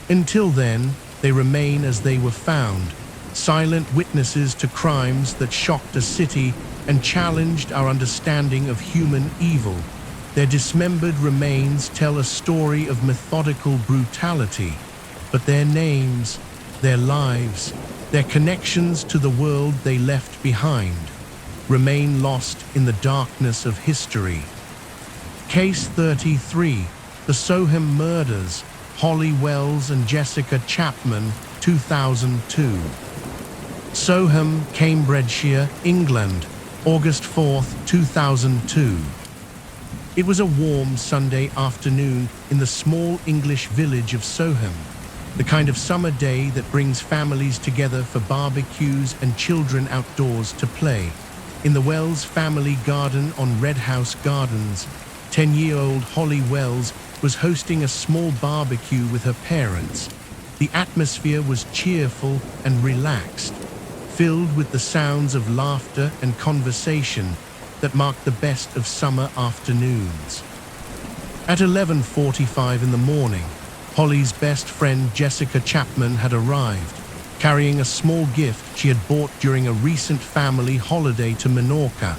Until then, they remain as they were found, silent witnesses to crimes that shocked a city and challenged our understanding of human evil. Their dismembered remains tell a story of methodical brutality, but their names, their lives, their connections to the world they left behind, remain lost in the darkness of history. Case 33, the Soham Murders, Holly Wells and Jessica Chapman, 2002. Soham, Cambridgeshire, England, August 4, 2002. It was a warm Sunday afternoon in the small English village of Soham, the kind of summer day that brings families together for barbecues and children outdoors to play. In the Wells family garden on Red House Gardens, 10-year-old Holly Wells was hosting a small barbecue with her parents. The atmosphere was cheerful and relaxed, filled with the sounds of laughter and conversation that mark the best of summer afternoons. At 11:45 in the morning, Holly's best friend Jessica Chapman had arrived, carrying a small gift she had bought during a recent family holiday to Menorca.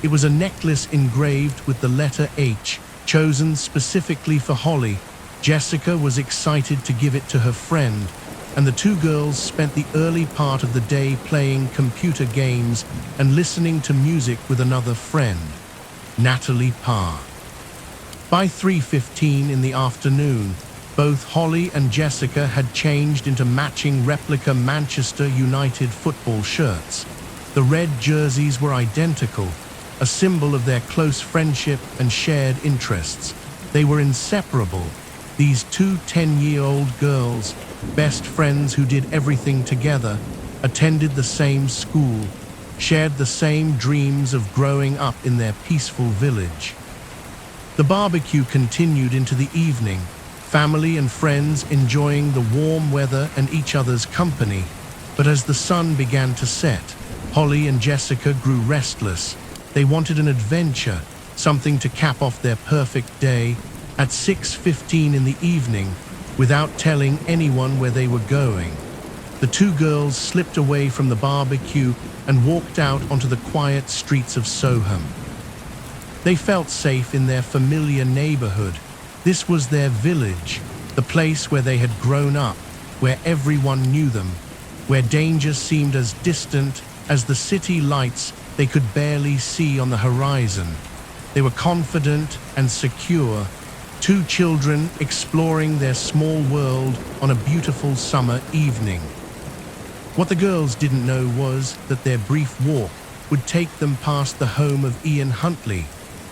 It was a necklace engraved with the letter H, chosen specifically for Holly. Jessica was excited to give it to her friend, and the two girls spent the early part of the day playing computer games and listening to music with another friend, Natalie Parr. By 3:15 in the afternoon, both Holly and Jessica had changed into matching replica Manchester United football shirts. The red jerseys were identical, a symbol of their close friendship and shared interests. They were inseparable, these two 10-year-old girls, best friends who did everything together, attended the same school, shared the same dreams of growing up in their peaceful village. The barbecue continued into the evening, family and friends enjoying the warm weather and each other's company. But as the sun began to set, Holly and Jessica grew restless. They wanted an adventure, something to cap off their perfect day. At 6:15 in the evening, without telling anyone where they were going, the two girls slipped away from the barbecue and walked out onto the quiet streets of Soham. They felt safe in their familiar neighborhood. This was their village, the place where they had grown up, where everyone knew them, where danger seemed as distant as the city lights they could barely see on the horizon. They were confident and secure, two children exploring their small world on a beautiful summer evening. What the girls didn't know was that their brief walk would take them past the home of Ian Huntley,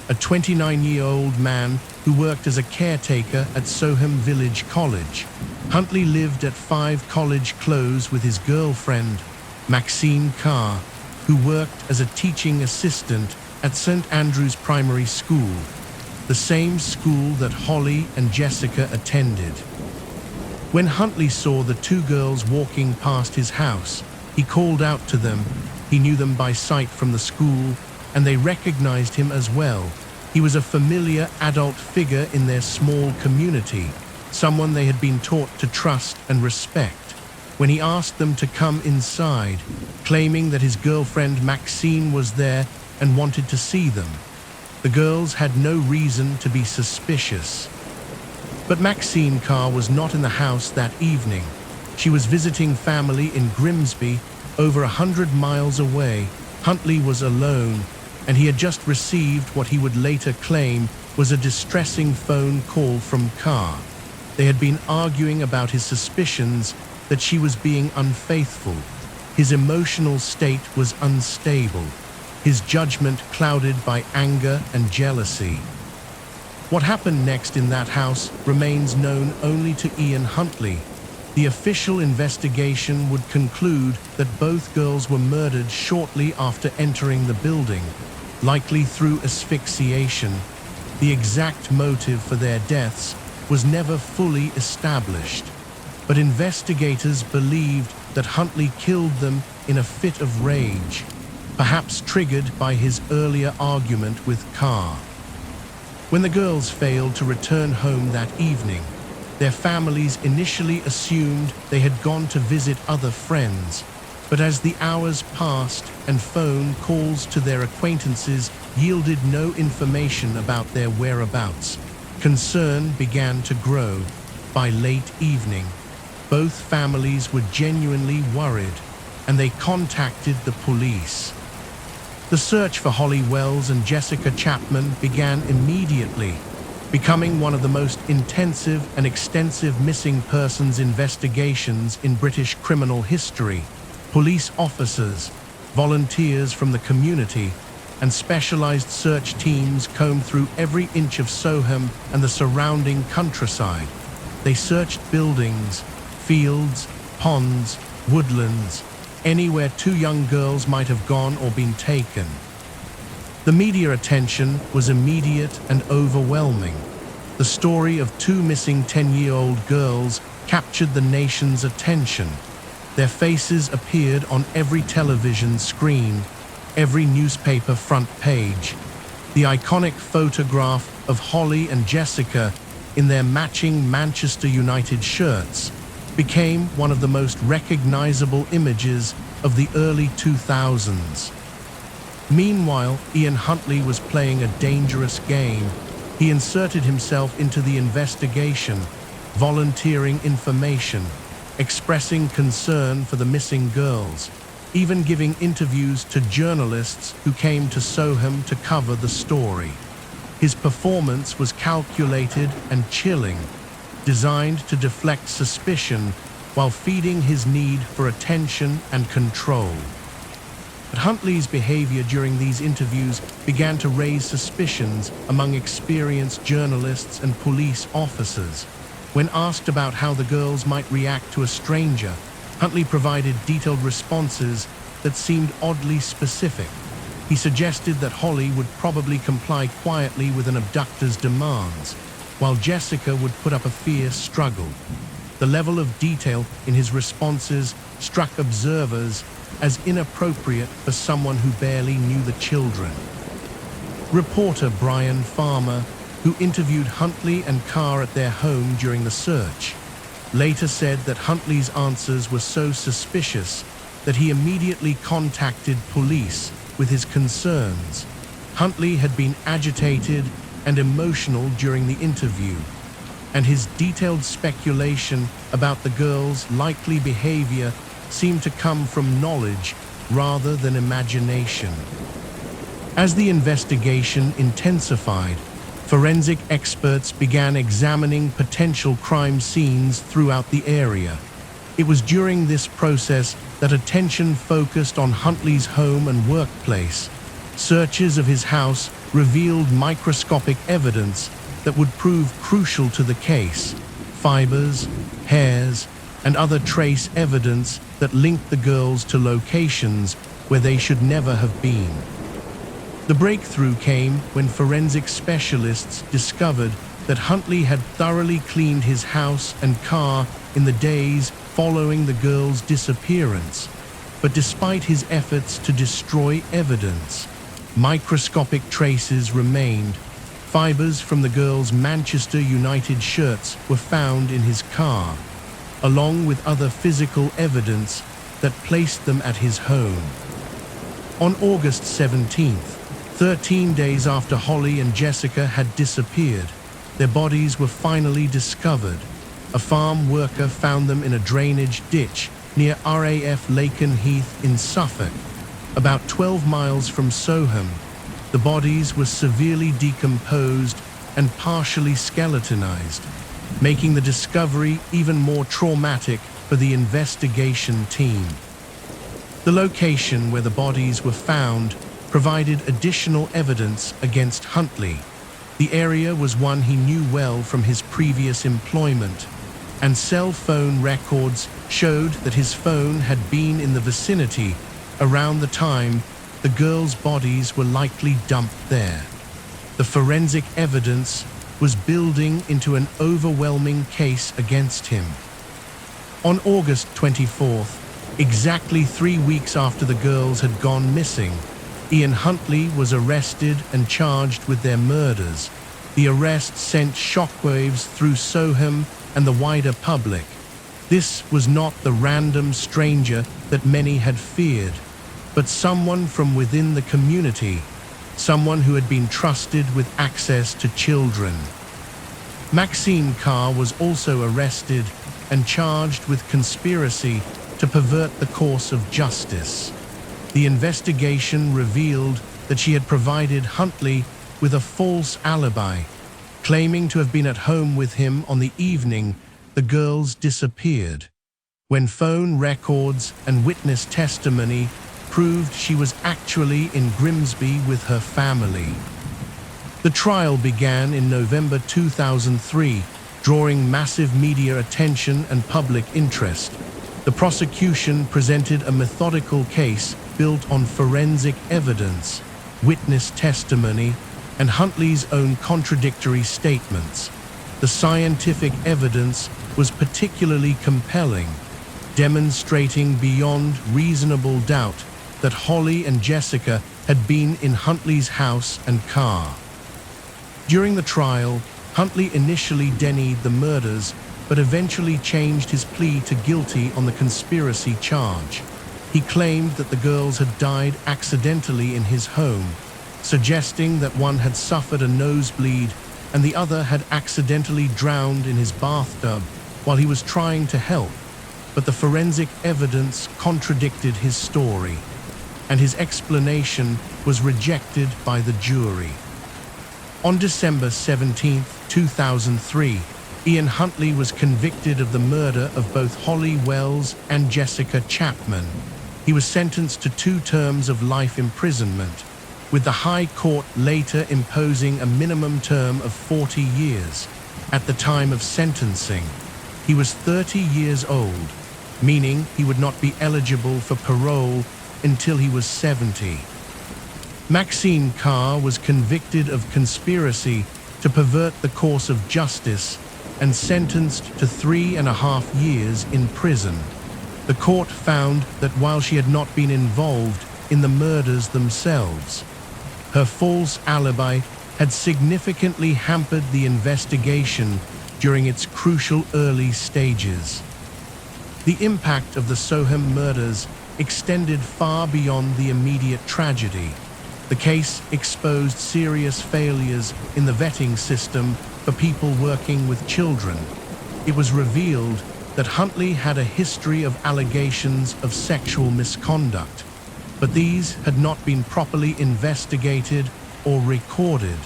a 29-year-old man who worked as a caretaker at Soham Village College. Huntley lived at 5 College Close with his girlfriend, Maxine Carr, who worked as a teaching assistant at St. Andrew's Primary School, the same school that Holly and Jessica attended. When Huntley saw the two girls walking past his house, he called out to them. He knew them by sight from the school, and they recognized him as well. He was a familiar adult figure in their small community, someone they had been taught to trust and respect. When he asked them to come inside, claiming that his girlfriend Maxine was there and wanted to see them, the girls had no reason to be suspicious. But Maxine Carr was not in the house that evening. She was visiting family in Grimsby, over 100 miles away. Huntley was alone, and he had just received what he would later claim was a distressing phone call from Carr. They had been arguing about his suspicions that she was being unfaithful. His emotional state was unstable, his judgment clouded by anger and jealousy. What happened next in that house remains known only to Ian Huntley. The official investigation would conclude that both girls were murdered shortly after entering the building, likely through asphyxiation. The exact motive for their deaths was never fully established, but investigators believed that Huntley killed them in a fit of rage, perhaps triggered by his earlier argument with Carr. When the girls failed to return home that evening, their families initially assumed they had gone to visit other friends, but as the hours passed and phone calls to their acquaintances yielded no information about their whereabouts, concern began to grow. By late evening, both families were genuinely worried, and they contacted the police. The search for Holly Wells and Jessica Chapman began immediately, becoming one of the most intensive and extensive missing persons investigations in British criminal history. Police officers, volunteers from the community, and specialized search teams combed through every inch of Soham and the surrounding countryside. They searched buildings, fields, ponds, woodlands, anywhere two young girls might have gone or been taken. The media attention was immediate and overwhelming. The story of two missing 10-year-old girls captured the nation's attention. Their faces appeared on every television screen, every newspaper front page. The iconic photograph of Holly and Jessica in their matching Manchester United shirts became one of the most recognizable images of the early 2000s. Meanwhile, Ian Huntley was playing a dangerous game. He inserted himself into the investigation, volunteering information, expressing concern for the missing girls, even giving interviews to journalists who came to Soham to cover the story. His performance was calculated and chilling, designed to deflect suspicion while feeding his need for attention and control. But Huntley's behavior during these interviews began to raise suspicions among experienced journalists and police officers. When asked about how the girls might react to a stranger, Huntley provided detailed responses that seemed oddly specific. He suggested that Holly would probably comply quietly with an abductor's demands, while Jessica would put up a fierce struggle. The level of detail in his responses struck observers as inappropriate for someone who barely knew the children. Reporter Brian Farmer, who interviewed Huntley and Carr at their home during the search, later said that Huntley's answers were so suspicious that he immediately contacted police with his concerns. Huntley had been agitated and emotional during the interview, and his detailed speculation about the girls' likely behavior seemed to come from knowledge rather than imagination. As the investigation intensified, forensic experts began examining potential crime scenes throughout the area. It was during this process that attention focused on Huntley's home and workplace. Searches of his house revealed microscopic evidence that would prove crucial to the case: fibers, hairs, and other trace evidence that linked the girls to locations where they should never have been. The breakthrough came when forensic specialists discovered that Huntley had thoroughly cleaned his house and car in the days following the girls' disappearance. But despite his efforts to destroy evidence, microscopic traces remained. Fibers from the girls' Manchester United shirts were found in his car, along with other physical evidence that placed them at his home. On August 17th, 13 days after Holly and Jessica had disappeared, their bodies were finally discovered. A farm worker found them in a drainage ditch near RAF Laken Heath in Suffolk, about 12 miles from Soham. The bodies were severely decomposed and partially skeletonized, making the discovery even more traumatic for the investigation team. The location where the bodies were found provided additional evidence against Huntley. The area was one he knew well from his previous employment, and cell phone records showed that his phone had been in the vicinity around the time the girls' bodies were likely dumped there. The forensic evidence was building into an overwhelming case against him. On August 24th, exactly 3 weeks after the girls had gone missing, Ian Huntley was arrested and charged with their murders. The arrest sent shockwaves through Soham and the wider public. This was not the random stranger that many had feared, but someone from within the community, someone who had been trusted with access to children. Maxine Carr was also arrested and charged with conspiracy to pervert the course of justice. The investigation revealed that she had provided Huntley with a false alibi, claiming to have been at home with him on the evening the girls disappeared, when phone records and witness testimony proved she was actually in Grimsby with her family. The trial began in November 2003, drawing massive media attention and public interest. The prosecution presented a methodical case built on forensic evidence, witness testimony, and Huntley's own contradictory statements. The scientific evidence was particularly compelling, demonstrating beyond reasonable doubt that Holly and Jessica had been in Huntley's house and car. During the trial, Huntley initially denied the murders, but eventually changed his plea to guilty on the conspiracy charge. He claimed that the girls had died accidentally in his home, suggesting that one had suffered a nosebleed and the other had accidentally drowned in his bathtub while he was trying to help. But the forensic evidence contradicted his story, and his explanation was rejected by the jury. On December 17, 2003, Ian Huntley was convicted of the murder of both Holly Wells and Jessica Chapman. He was sentenced to 2 terms of life imprisonment, with the High Court later imposing a minimum term of 40 years. At the time of sentencing, he was 30 years old, meaning he would not be eligible for parole until he was 70. Maxine Carr was convicted of conspiracy to pervert the course of justice and sentenced to 3.5 years in prison. The court found that while she had not been involved in the murders themselves, her false alibi had significantly hampered the investigation during its crucial early stages. The impact of the Soham murders extended far beyond the immediate tragedy. The case exposed serious failures in the vetting system for people working with children. It was revealed that Huntley had a history of allegations of sexual misconduct, but these had not been properly investigated or recorded,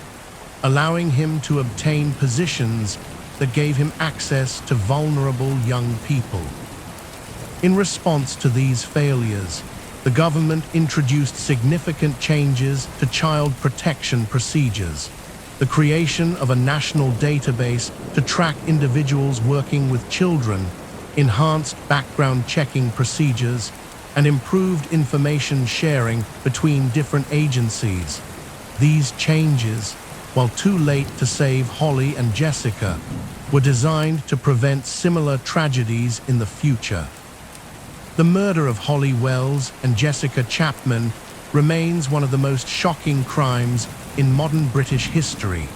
allowing him to obtain positions that gave him access to vulnerable young people. In response to these failures, the government introduced significant changes to child protection procedures. The creation of a national database to track individuals working with children, enhanced background checking procedures, and improved information sharing between different agencies. These changes, while too late to save Holly and Jessica, were designed to prevent similar tragedies in the future. The murder of Holly Wells and Jessica Chapman remains one of the most shocking crimes in modern British history.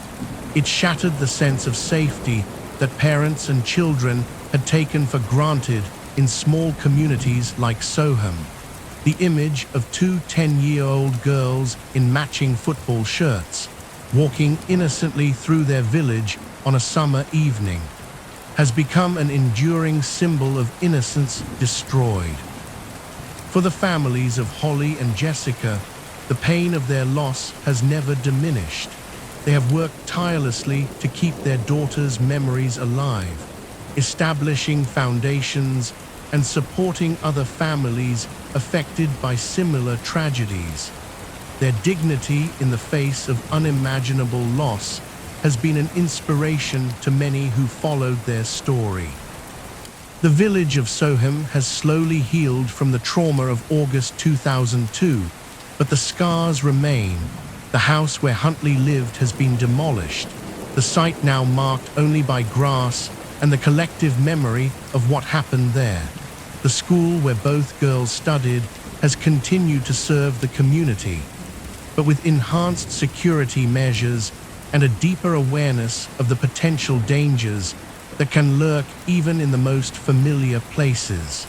It shattered the sense of safety that parents and children had taken for granted in small communities like Soham. The image of 2 10-year-old girls in matching football shirts, walking innocently through their village on a summer evening, has become an enduring symbol of innocence destroyed. For the families of Holly and Jessica, the pain of their loss has never diminished. They have worked tirelessly to keep their daughters' memories alive, establishing foundations and supporting other families affected by similar tragedies. Their dignity in the face of unimaginable loss has been an inspiration to many who followed their story. The village of Soham has slowly healed from the trauma of August 2002, but the scars remain. The house where Huntley lived has been demolished, the site now marked only by grass and the collective memory of what happened there. The school where both girls studied has continued to serve the community, but with enhanced security measures and a deeper awareness of the potential dangers that can lurk even in the most familiar places.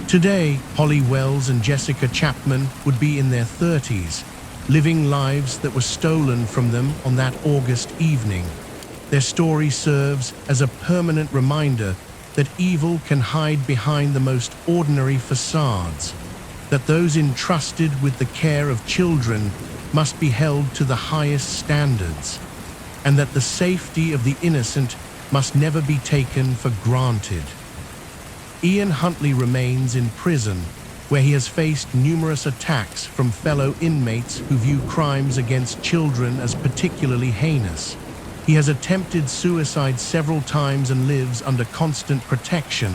Today, Holly Wells and Jessica Chapman would be in their 30s, living lives that were stolen from them on that August evening. Their story serves as a permanent reminder that evil can hide behind the most ordinary facades, that those entrusted with the care of children must be held to the highest standards, and that the safety of the innocent must never be taken for granted. Ian Huntley remains in prison, where he has faced numerous attacks from fellow inmates who view crimes against children as particularly heinous. He has attempted suicide several times and lives under constant protection.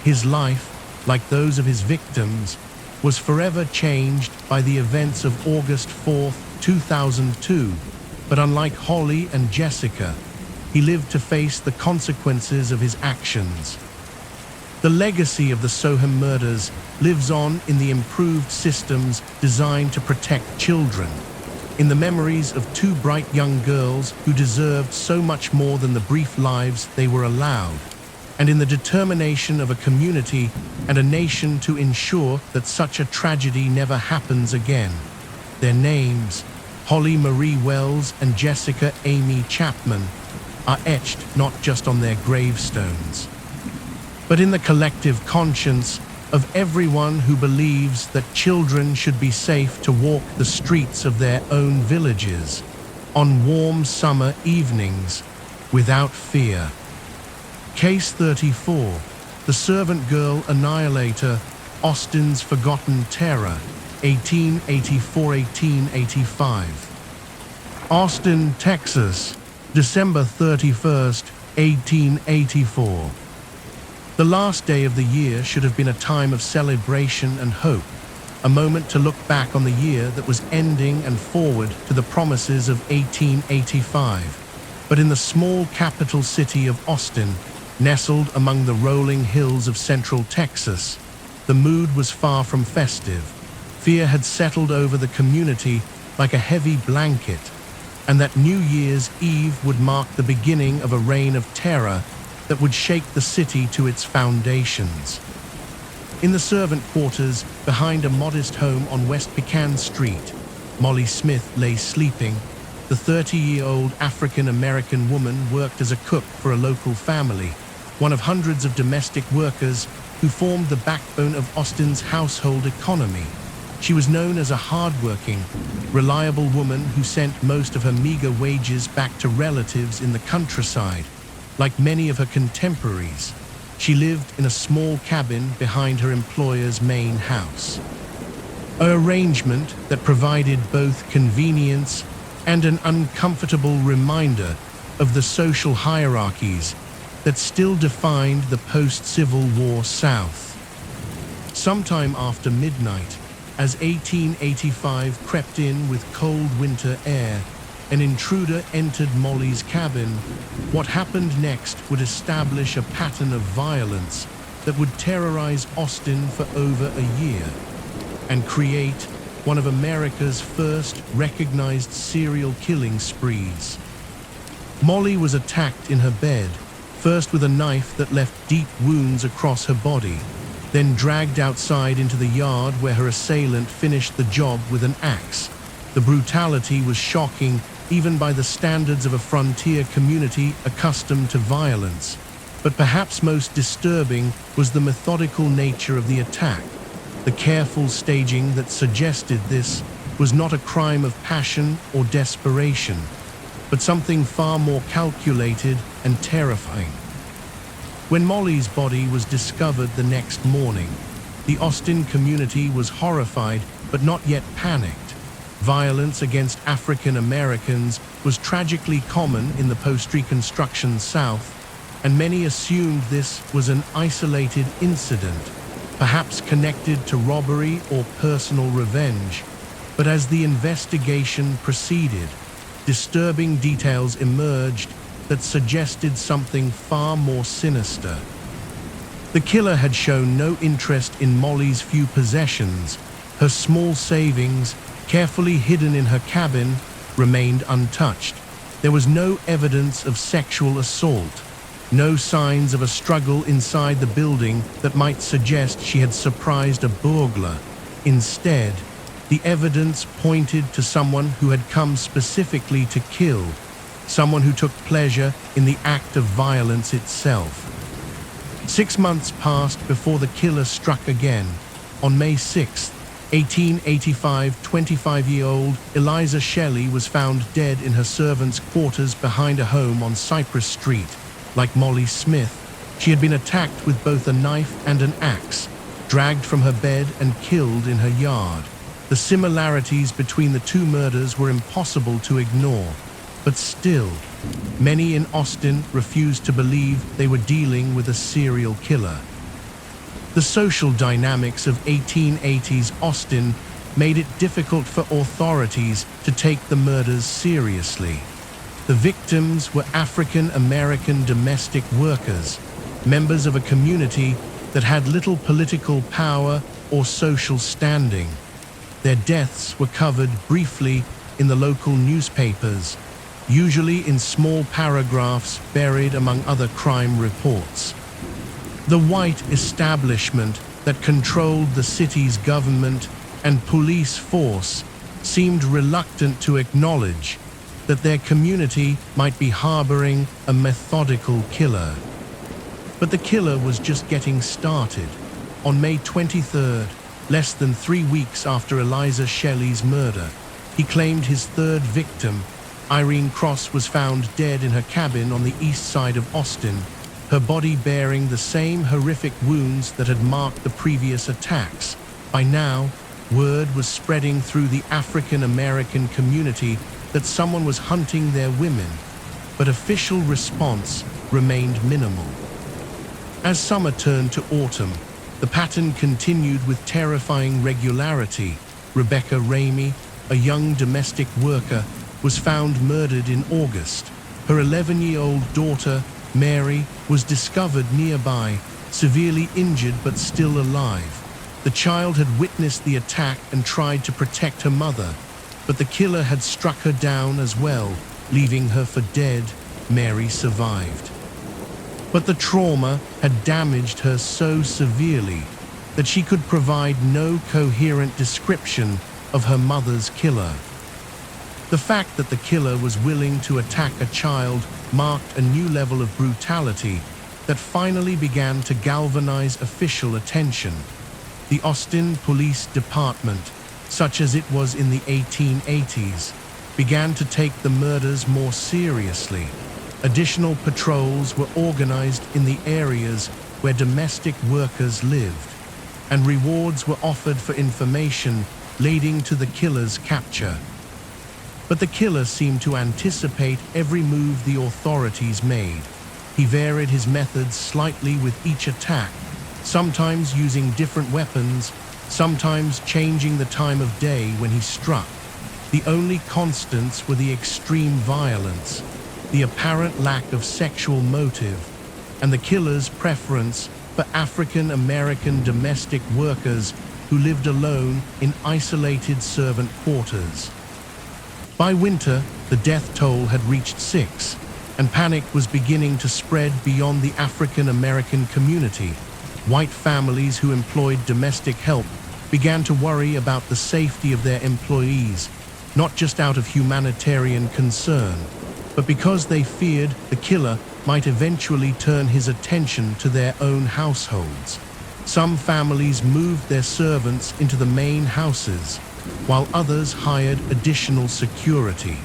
His life, like those of his victims, was forever changed by the events of August 4, 2002. But unlike Holly and Jessica, he lived to face the consequences of his actions. The legacy of the Soham murders lives on in the improved systems designed to protect children, in the memories of two bright young girls who deserved so much more than the brief lives they were allowed, and in the determination of a community and a nation to ensure that such a tragedy never happens again. Their names, Holly Marie Wells and Jessica Amy Chapman, are etched not just on their gravestones, but in the collective conscience of everyone who believes that children should be safe to walk the streets of their own villages on warm summer evenings without fear. Case 34, The Servant Girl Annihilator, Austin's Forgotten Terror, 1884-1885. Austin, Texas, December 31st, 1884. The last day of the year should have been a time of celebration and hope, a moment to look back on the year that was ending and forward to the promises of 1885. But in the small capital city of Austin, nestled among the rolling hills of central Texas, the mood was far from festive. Fear had settled over the community like a heavy blanket, and that New Year's Eve would mark the beginning of a reign of terror that would shake the city to its foundations. In the servant quarters, behind a modest home on West Pecan Street, Molly Smith lay sleeping. The 30-year-old African-American woman worked as a cook for a local family, one of hundreds of domestic workers who formed the backbone of Austin's household economy. She was known as a hard-working, reliable woman who sent most of her meager wages back to relatives in the countryside. Like many of her contemporaries, she lived in a small cabin behind her employer's main house. An arrangement that provided both convenience and an uncomfortable reminder of the social hierarchies that still defined the post-Civil War South. Sometime after midnight, as 1885 crept in with cold winter air, an intruder entered Molly's cabin. What happened next would establish a pattern of violence that would terrorize Austin for over a year and create one of America's first recognized serial killing sprees. Molly was attacked in her bed, first with a knife that left deep wounds across her body, then dragged outside into the yard where her assailant finished the job with an axe. The brutality was shocking even by the standards of a frontier community accustomed to violence. But perhaps most disturbing was the methodical nature of the attack. The careful staging that suggested this was not a crime of passion or desperation, but something far more calculated and terrifying. When Molly's body was discovered the next morning, the Austin community was horrified but not yet panicked. Violence against African Americans was tragically common in the post-Reconstruction South, and many assumed this was an isolated incident, perhaps connected to robbery or personal revenge. But as the investigation proceeded, disturbing details emerged that suggested something far more sinister. The killer had shown no interest in Molly's few possessions. Her small savings, carefully hidden in her cabin, remained untouched. There was no evidence of sexual assault, no signs of a struggle inside the building that might suggest she had surprised a burglar. Instead, the evidence pointed to someone who had come specifically to kill, someone who took pleasure in the act of violence itself. 6 months passed before the killer struck again. On May 6, 1885, 25-year-old Eliza Shelley was found dead in her servants' quarters behind a home on Cypress Street. Like Molly Smith, she had been attacked with both a knife and an axe, dragged from her bed and killed in her yard. The similarities between the two murders were impossible to ignore, but still, many in Austin refused to believe they were dealing with a serial killer. The social dynamics of 1880s Austin made it difficult for authorities to take the murders seriously. The victims were African American domestic workers, members of a community that had little political power or social standing. Their deaths were covered briefly in the local newspapers, usually in small paragraphs buried among other crime reports. The white establishment that controlled the city's government and police force seemed reluctant to acknowledge that their community might be harboring a methodical killer. But the killer was just getting started. On May 23rd, less than 3 weeks after Eliza Shelley's murder, he claimed his third victim. Irene Cross was found dead in her cabin on the east side of Austin, her body bearing the same horrific wounds that had marked the previous attacks. By now, word was spreading through the African American community that someone was hunting their women, but official response remained minimal. As summer turned to autumn, the pattern continued with terrifying regularity. Rebecca Ramey, a young domestic worker, was found murdered in August. Her 11-year-old daughter, Mary, was discovered nearby, severely injured but still alive. The child had witnessed the attack and tried to protect her mother, but the killer had struck her down as well, leaving her for dead. Mary survived. But the trauma had damaged her so severely that she could provide no coherent description of her mother's killer. The fact that the killer was willing to attack a child marked a new level of brutality that finally began to galvanize official attention. The Austin Police Department, such as it was in the 1880s, began to take the murders more seriously. Additional patrols were organized in the areas where domestic workers lived, and rewards were offered for information leading to the killer's capture. But the killer seemed to anticipate every move the authorities made. He varied his methods slightly with each attack, sometimes using different weapons, sometimes changing the time of day when he struck. The only constants were the extreme violence, the apparent lack of sexual motive, and the killer's preference for African American domestic workers who lived alone in isolated servant quarters. By winter, the death toll had reached 6, and panic was beginning to spread beyond the African American community. White families who employed domestic help began to worry about the safety of their employees, not just out of humanitarian concern, but because they feared the killer might eventually turn his attention to their own households. Some families moved their servants into the main houses, while others hired additional security.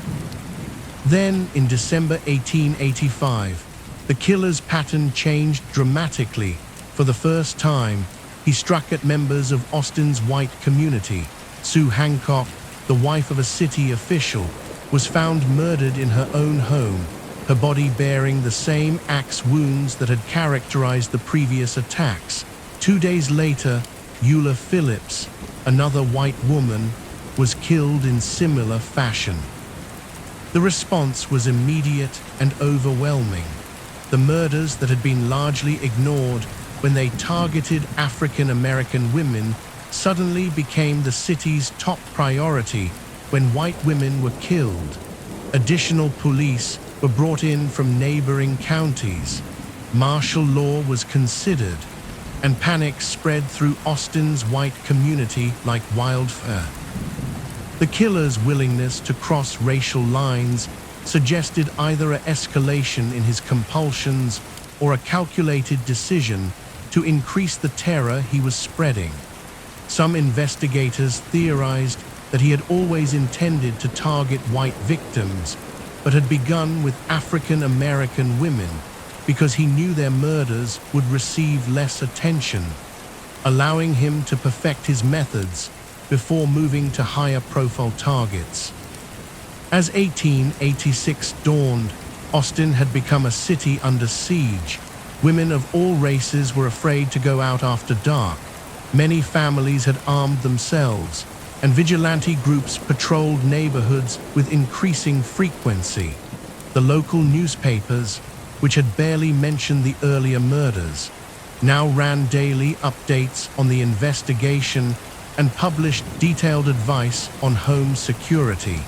Then, in December 1885, the killer's pattern changed dramatically. For the first time, he struck at members of Austin's white community. Sue Hancock, the wife of a city official, was found murdered in her own home, her body bearing the same axe wounds that had characterized the previous attacks. 2 days later, Eula Phillips, another white woman, was killed in similar fashion. The response was immediate and overwhelming. The murders that had been largely ignored when they targeted African American women suddenly became the city's top priority when white women were killed. Additional police were brought in from neighboring counties. Martial law was considered, and panic spread through Austin's white community like wildfire. The killer's willingness to cross racial lines suggested either an escalation in his compulsions or a calculated decision to increase the terror he was spreading. Some investigators theorized that he had always intended to target white victims, but had begun with African American women because he knew their murders would receive less attention, allowing him to perfect his methods before moving to higher-profile targets. As 1886 dawned, Austin had become a city under siege. Women of all races were afraid to go out after dark. Many families had armed themselves, and vigilante groups patrolled neighborhoods with increasing frequency. The local newspapers, which had barely mentioned the earlier murders, now ran daily updates on the investigation and published detailed advice on home security.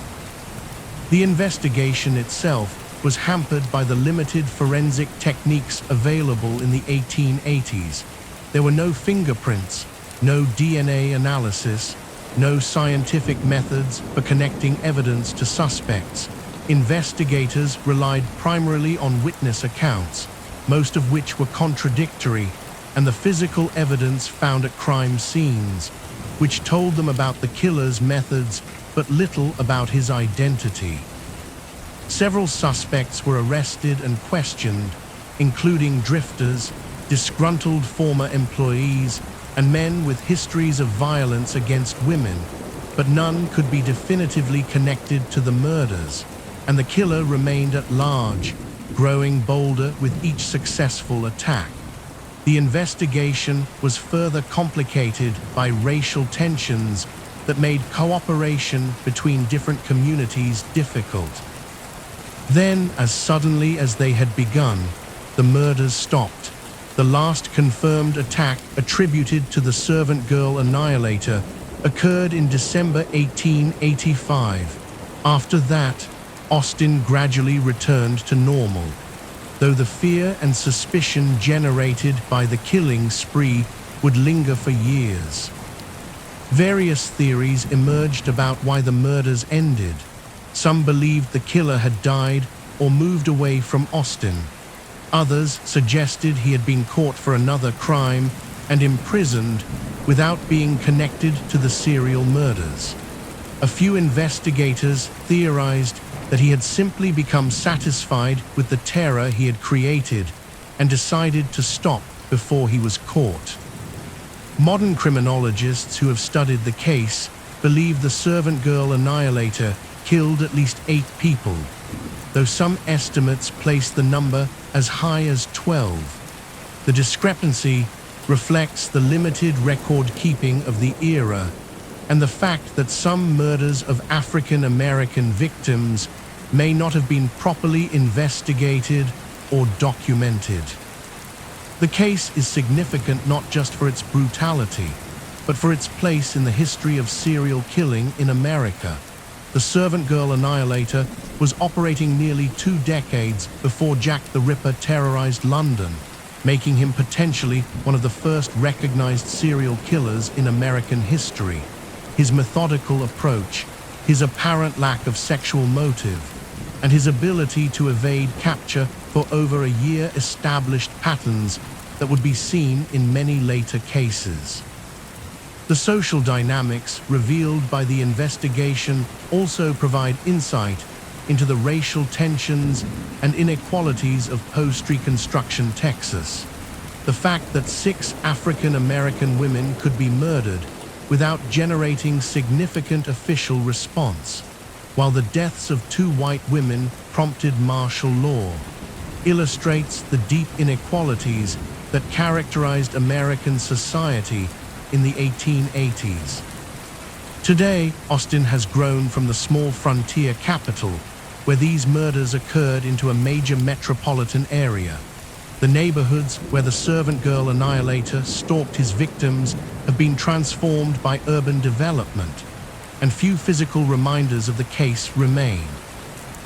The investigation itself was hampered by the limited forensic techniques available in the 1880s. There were no fingerprints, no DNA analysis, no scientific methods for connecting evidence to suspects. Investigators relied primarily on witness accounts, most of which were contradictory, and the physical evidence found at crime scenes, which told them about the killer's methods but little about his identity. Several suspects were arrested and questioned, including drifters, disgruntled former employees, and men with histories of violence against women, but none could be definitively connected to the murders, and the killer remained at large, growing bolder with each successful attack. The investigation was further complicated by racial tensions that made cooperation between different communities difficult. Then, as suddenly as they had begun, the murders stopped. The last confirmed attack, attributed to the servant girl annihilator, occurred in December 1885. After that, Austin gradually returned to normal, though the fear and suspicion generated by the killing spree would linger for years. Various theories emerged about why the murders ended. Some believed the killer had died or moved away from Austin. Others suggested he had been caught for another crime and imprisoned without being connected to the serial murders. A few investigators theorized that he had simply become satisfied with the terror he had created and decided to stop before he was caught. Modern criminologists who have studied the case believe the servant girl annihilator killed at least 8 people, though some estimates place the number as high as 12. The discrepancy reflects the limited record-keeping of the era and the fact that some murders of African American victims may not have been properly investigated or documented. The case is significant not just for its brutality, but for its place in the history of serial killing in America. The servant girl annihilator was operating nearly 2 decades before Jack the Ripper terrorized London, making him potentially one of the first recognized serial killers in American history. His methodical approach, his apparent lack of sexual motive, and his ability to evade capture for over a year established patterns that would be seen in many later cases. The social dynamics revealed by the investigation also provide insight into the racial tensions and inequalities of post-Reconstruction Texas. The fact that 6 African American women could be murdered without generating significant official response, while the deaths of two white women prompted martial law, illustrates the deep inequalities that characterized American society in the 1880s. Today, Austin has grown from the small frontier capital where these murders occurred into a major metropolitan area. The neighborhoods where the servant girl annihilator stalked his victims have been transformed by urban development, and few physical reminders of the case remain.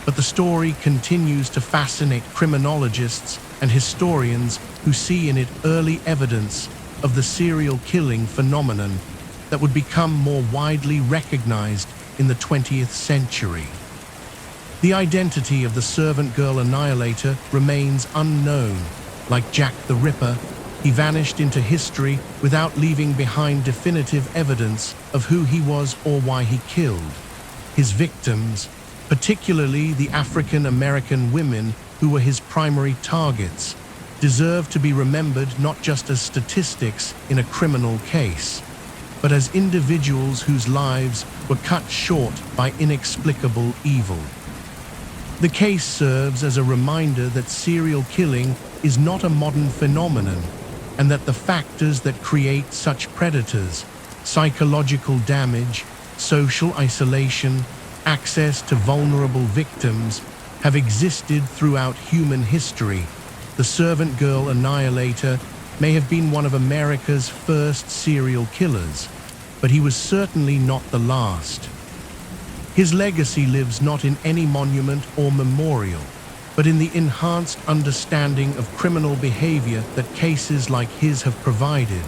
But the story continues to fascinate criminologists and historians who see in it early evidence of the serial killing phenomenon that would become more widely recognized in the 20th century. The identity of the servant girl annihilator remains unknown. Like Jack the Ripper, he vanished into history without leaving behind definitive evidence of who he was or why he killed. His victims, particularly the African American women who were his primary targets, deserve to be remembered not just as statistics in a criminal case, but as individuals whose lives were cut short by inexplicable evil. The case serves as a reminder that serial killing is not a modern phenomenon, and that the factors that create such predators, psychological damage, social isolation, access to vulnerable victims, have existed throughout human history. The servant girl annihilator may have been one of America's first serial killers, but he was certainly not the last. His legacy lives not in any monument or memorial, but in the enhanced understanding of criminal behavior that cases like his have provided,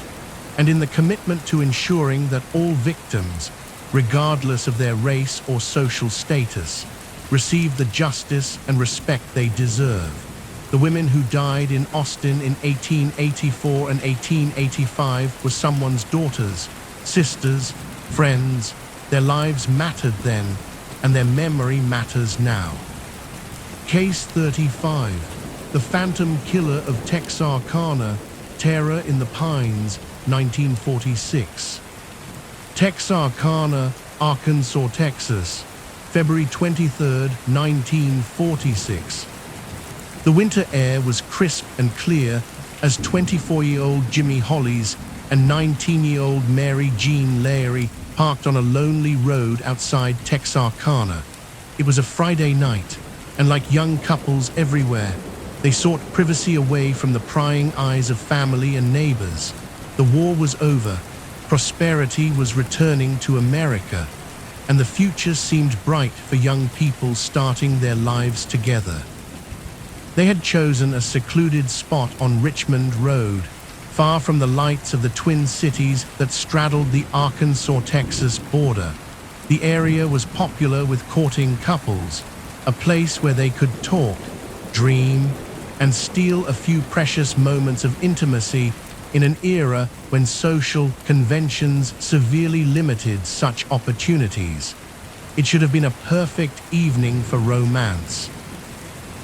and in the commitment to ensuring that all victims, regardless of their race or social status, receive the justice and respect they deserve. The women who died in Austin in 1884 and 1885 were someone's daughters, sisters, friends. Their lives mattered then, and their memory matters now. Case 35, The Phantom Killer of Texarkana, Terror in the Pines, 1946. Texarkana, Arkansas, Texas, February 23, 1946. The winter air was crisp and clear as 24-year-old Jimmy Hollies and 19-year-old Mary Jean Larey parked on a lonely road outside Texarkana. It was a Friday night, and like young couples everywhere, they sought privacy away from the prying eyes of family and neighbors. The war was over, prosperity was returning to America, and the future seemed bright for young people starting their lives together. They had chosen a secluded spot on Richmond Road, far from the lights of the Twin Cities that straddled the Arkansas-Texas border. The area was popular with courting couples, a place where they could talk, dream, and steal a few precious moments of intimacy in an era when social conventions severely limited such opportunities. It should have been a perfect evening for romance.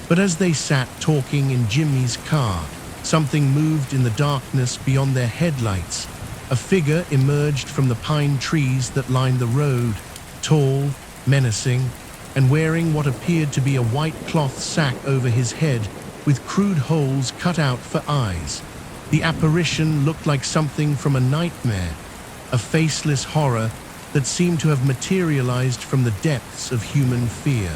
But as they sat talking in Jimmy's car, something moved in the darkness beyond their headlights. A figure emerged from the pine trees that lined the road, tall, menacing, and wearing what appeared to be a white cloth sack over his head with crude holes cut out for eyes. The apparition looked like something from a nightmare, a faceless horror that seemed to have materialized from the depths of human fear.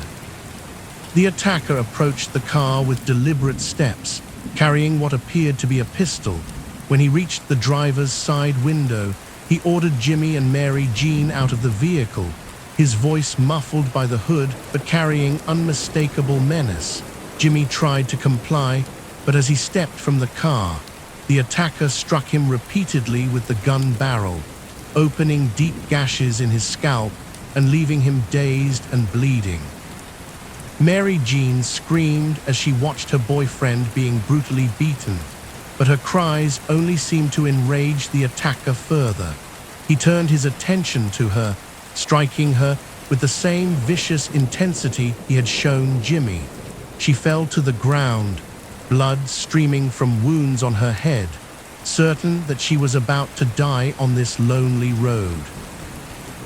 The attacker approached the car with deliberate steps, carrying what appeared to be a pistol. When he reached the driver's side window, he ordered Jimmy and Mary Jean out of the vehicle, his voice muffled by the hood but carrying unmistakable menace. Jimmy tried to comply, but as he stepped from the car, the attacker struck him repeatedly with the gun barrel, opening deep gashes in his scalp and leaving him dazed and bleeding. Mary Jean screamed as she watched her boyfriend being brutally beaten, but her cries only seemed to enrage the attacker further. He turned his attention to her, striking her with the same vicious intensity he had shown Jimmy. She fell to the ground, blood streaming from wounds on her head. certain that she was about to die on this lonely road.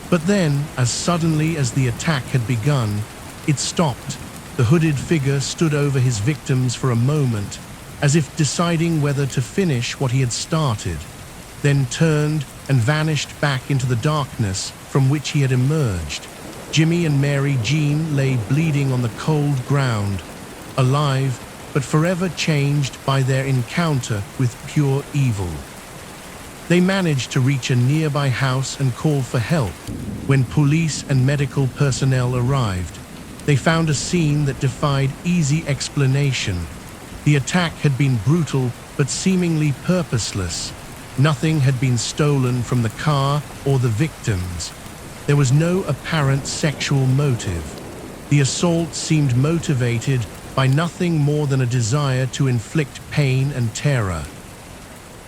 But then, as suddenly as the attack had begun, it stopped. The hooded figure stood over his victims for a moment, as if deciding whether to finish what he had started, then turned and vanished back into the darkness from which he had emerged. Jimmy and Mary Jean lay bleeding on the cold ground, alive but forever changed by their encounter with pure evil. They managed to reach a nearby house and call for help. When police and medical personnel arrived, they found a scene that defied easy explanation. The attack had been brutal but seemingly purposeless. Nothing had been stolen from the car or the victims. There was no apparent sexual motive. The assault seemed motivated by nothing more than a desire to inflict pain and terror.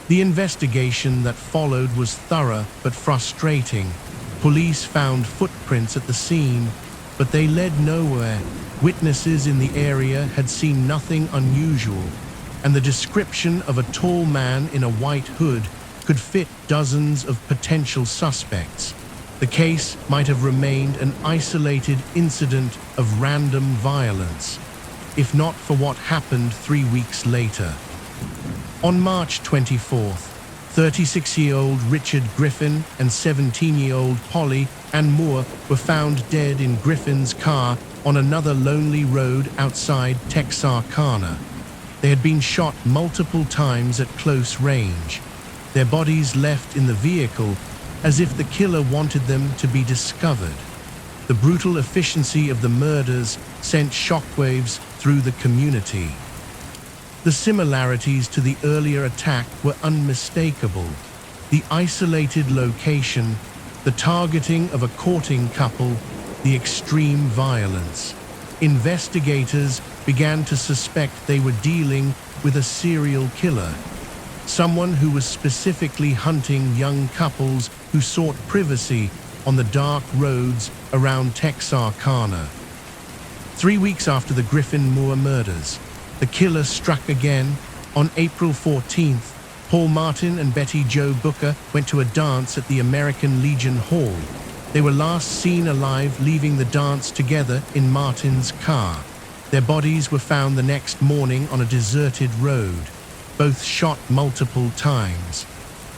The investigation that followed was thorough but frustrating. Police found footprints at the scene, but they led nowhere. Witnesses in the area had seen nothing unusual, and the description of a tall man in a white hood could fit dozens of potential suspects. The case might have remained an isolated incident of random violence, if not for what happened 3 weeks later. On March 24th, 36-year-old Richard Griffin and 17-year-old Polly Ann Moore were found dead in Griffin's car on another lonely road outside Texarkana. They had been shot multiple times at close range, their bodies left in the vehicle as if the killer wanted them to be discovered. The brutal efficiency of the murders sent shockwaves through the community. The similarities to the earlier attack were unmistakable. The isolated location, the targeting of a courting couple, the extreme violence. Investigators began to suspect they were dealing with a serial killer, someone who was specifically hunting young couples who sought privacy on the dark roads around Texarkana. 3 weeks after the Griffin Moore murders, the killer struck again. On April 14th, Paul Martin and Betty Jo Booker went to a dance at the American Legion Hall. They were last seen alive leaving the dance together in Martin's car. Their bodies were found the next morning on a deserted road, both shot multiple times.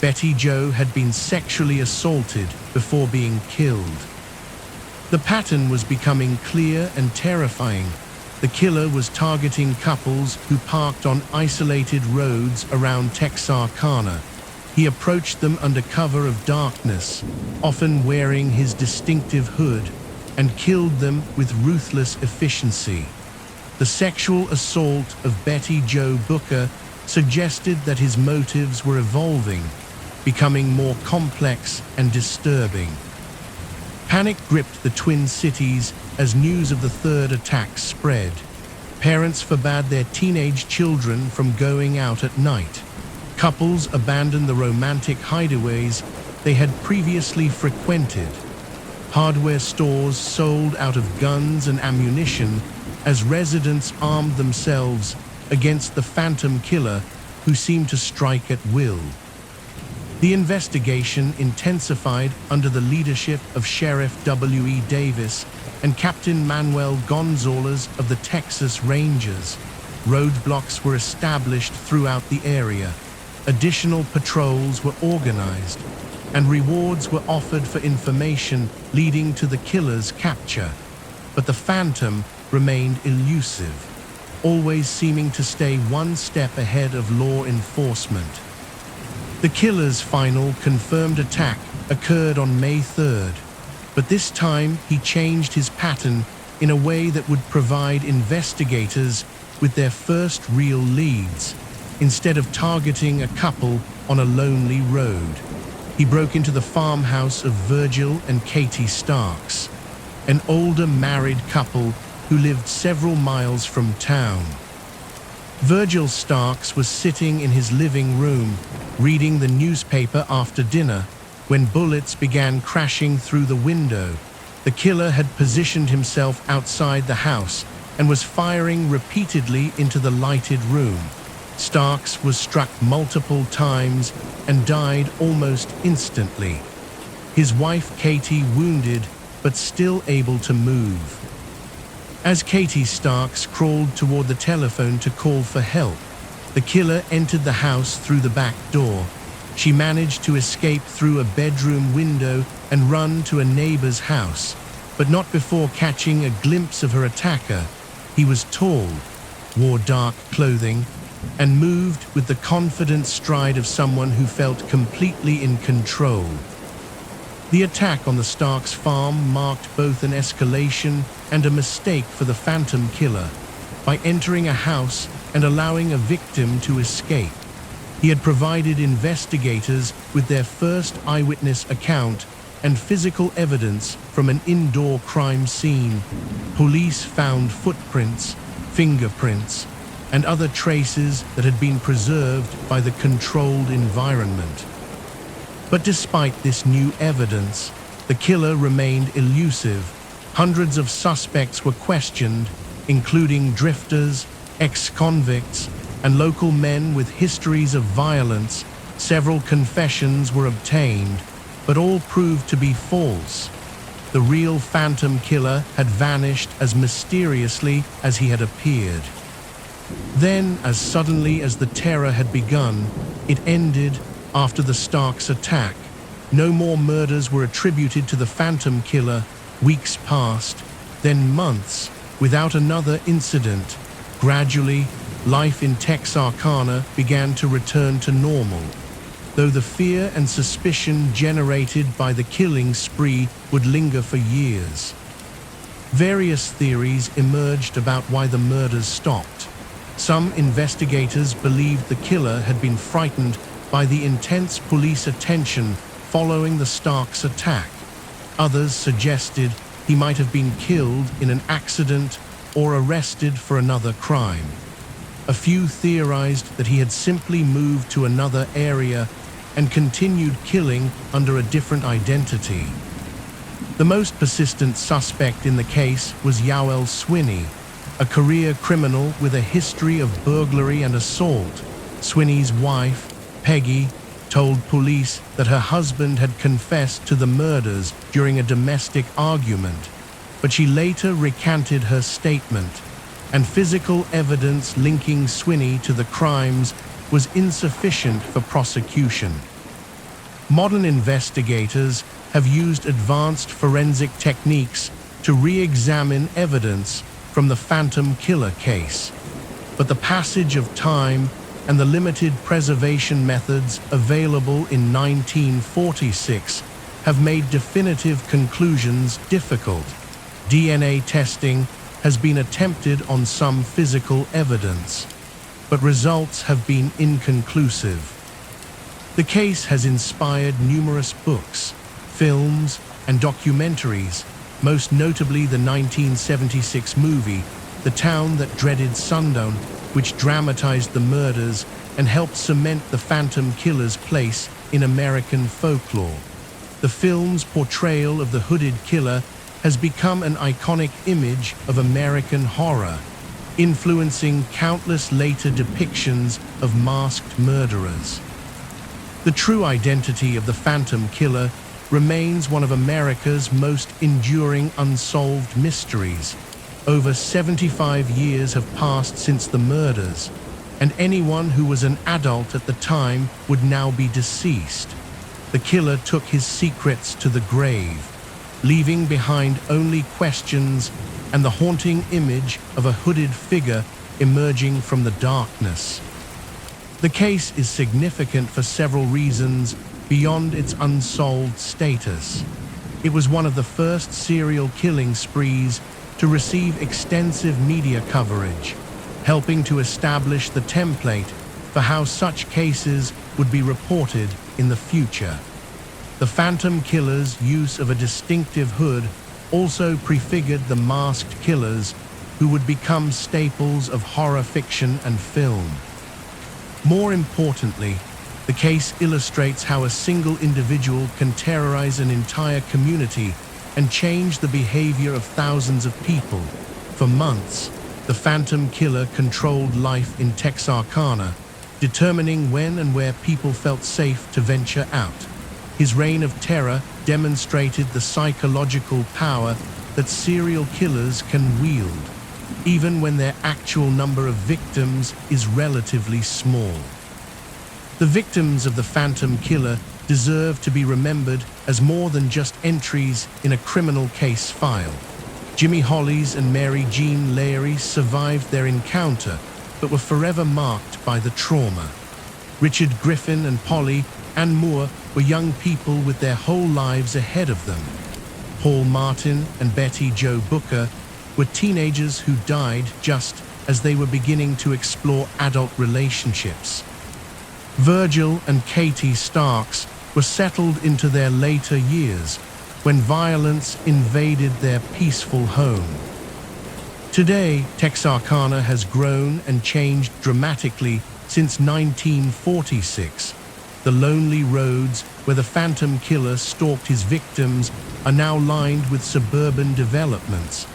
Betty Jo had been sexually assaulted before being killed. The pattern was becoming clear and terrifying. The killer was targeting couples who parked on isolated roads around Texarkana. He approached them under cover of darkness, often wearing his distinctive hood, and killed them with ruthless efficiency. The sexual assault of Betty Jo Booker suggested that his motives were evolving, becoming more complex and disturbing. Panic gripped the Twin Cities as news of the third attack spread. Parents forbade their teenage children from going out at night. Couples abandoned the romantic hideaways they had previously frequented. Hardware stores sold out of guns and ammunition as residents armed themselves against the phantom killer who seemed to strike at will. The investigation intensified under the leadership of Sheriff W.E. Davis and Captain Manuel Gonzalez of the Texas Rangers. Roadblocks were established throughout the area. Additional patrols were organized, and rewards were offered for information leading to the killer's capture. But the Phantom remained elusive, always seeming to stay one step ahead of law enforcement. The killer's final confirmed attack occurred on May 3rd, but this time he changed his pattern in a way that would provide investigators with their first real leads. Instead of targeting a couple on a lonely road, he broke into the farmhouse of Virgil and Katie Starks, an older married couple who lived several miles from town. Virgil Starks was sitting in his living room, reading the newspaper after dinner, when bullets began crashing through the window. The killer had positioned himself outside the house and was firing repeatedly into the lighted room. Starks was struck multiple times and died almost instantly. His wife Katie wounded, but still able to move. As Katie Starks crawled toward the telephone to call for help, the killer entered the house through the back door. She managed to escape through a bedroom window and run to a neighbor's house, but not before catching a glimpse of her attacker. He was tall, wore dark clothing, and moved with the confident stride of someone who felt completely in control. The attack on the Starks farm marked both an escalation and a mistake for the Phantom Killer. By entering a house and allowing a victim to escape, he had provided investigators with their first eyewitness account and physical evidence from an indoor crime scene. Police found footprints, fingerprints, and other traces that had been preserved by the controlled environment. But despite this new evidence, the killer remained elusive. Hundreds of suspects were questioned, including drifters, ex-convicts, and local men with histories of violence. Several confessions were obtained, but all proved to be false. The real Phantom Killer had vanished as mysteriously as he had appeared. Then, as suddenly as the terror had begun, it ended after the Starks attack. No more murders were attributed to the Phantom Killer. Weeks passed, then months, without another incident. Gradually, life in Texarkana began to return to normal, though the fear and suspicion generated by the killing spree would linger for years. Various theories emerged about why the murders stopped. Some investigators believed the killer had been frightened by the intense police attention following the Starks attack. Others suggested he might have been killed in an accident or arrested for another crime. A few theorized that he had simply moved to another area and continued killing under a different identity. The most persistent suspect in the case was Yoel Swinney, a career criminal with a history of burglary and assault. Swinney's wife, Peggy, told police that her husband had confessed to the murders during a domestic argument, but she later recanted her statement, and physical evidence linking Swinney to the crimes was insufficient for prosecution. Modern investigators have used advanced forensic techniques to re-examine evidence from the Phantom Killer case, but the passage of time and the limited preservation methods available in 1946 have made definitive conclusions difficult. DNA testing has been attempted on some physical evidence, but results have been inconclusive. The case has inspired numerous books, films, and documentaries, most notably the 1976 movie, The Town That Dreaded Sundown, which dramatized the murders and helped cement the Phantom Killer's place in American folklore. The film's portrayal of the hooded killer has become an iconic image of American horror, influencing countless later depictions of masked murderers. The true identity of the Phantom Killer remains one of America's most enduring unsolved mysteries. Over 75 years have passed since the murders, and anyone who was an adult at the time would now be deceased. The killer took his secrets to the grave, leaving behind only questions and the haunting image of a hooded figure emerging from the darkness. The case is significant for several reasons beyond its unsolved status. It was one of the first serial killing sprees to receive extensive media coverage, helping to establish the template for how such cases would be reported in the future. The Phantom Killer's use of a distinctive hood also prefigured the masked killers who would become staples of horror fiction and film. More importantly, the case illustrates how a single individual can terrorize an entire community and change the behavior of thousands of people. For months, the Phantom Killer controlled life in Texarkana, determining when and where people felt safe to venture out. His reign of terror demonstrated the psychological power that serial killers can wield, even when their actual number of victims is relatively small. The victims of the Phantom Killer deserve to be remembered as more than just entries in a criminal case file. Jimmy Hollis and Mary Jean Larey survived their encounter, but were forever marked by the trauma. Richard Griffin and Polly Ann Moore were young people with their whole lives ahead of them. Paul Martin and Betty Jo Booker were teenagers who died just as they were beginning to explore adult relationships. Virgil and Katie Starks were settled into their later years when violence invaded their peaceful home. Today, Texarkana has grown and changed dramatically since 1946. The lonely roads where the Phantom Killer stalked his victims are now lined with suburban developments.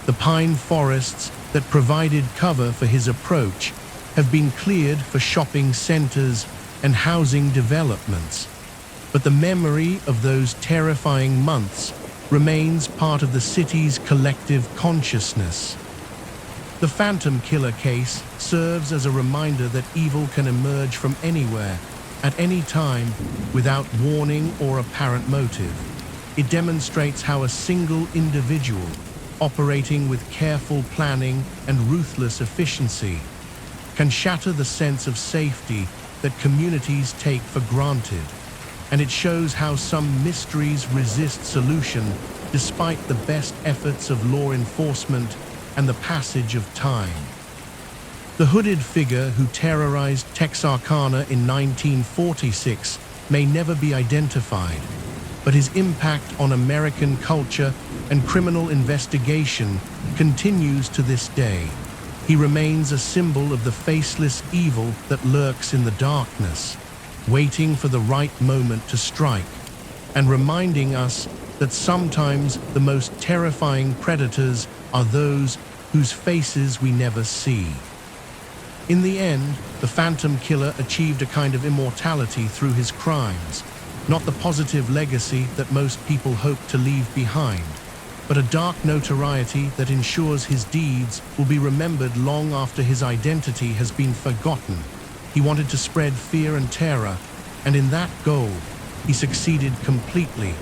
The pine forests that provided cover for his approach have been cleared for shopping centers and housing developments. But the memory of those terrifying months remains part of the city's collective consciousness. The Phantom Killer case serves as a reminder that evil can emerge from anywhere, at any time, without warning or apparent motive. It demonstrates how a single individual, operating with careful planning and ruthless efficiency, can shatter the sense of safety that communities take for granted. And it shows how some mysteries resist solution despite the best efforts of law enforcement and the passage of time. The hooded figure who terrorized Texarkana in 1946 may never be identified, but his impact on American culture and criminal investigation continues to this day. He remains a symbol of the faceless evil that lurks in the darkness, waiting for the right moment to strike, and reminding us that sometimes the most terrifying predators are those whose faces we never see. In the end, the Phantom Killer achieved a kind of immortality through his crimes, not the positive legacy that most people hope to leave behind, but a dark notoriety that ensures his deeds will be remembered long after his identity has been forgotten. He wanted to spread fear and terror, and in that goal, he succeeded completely.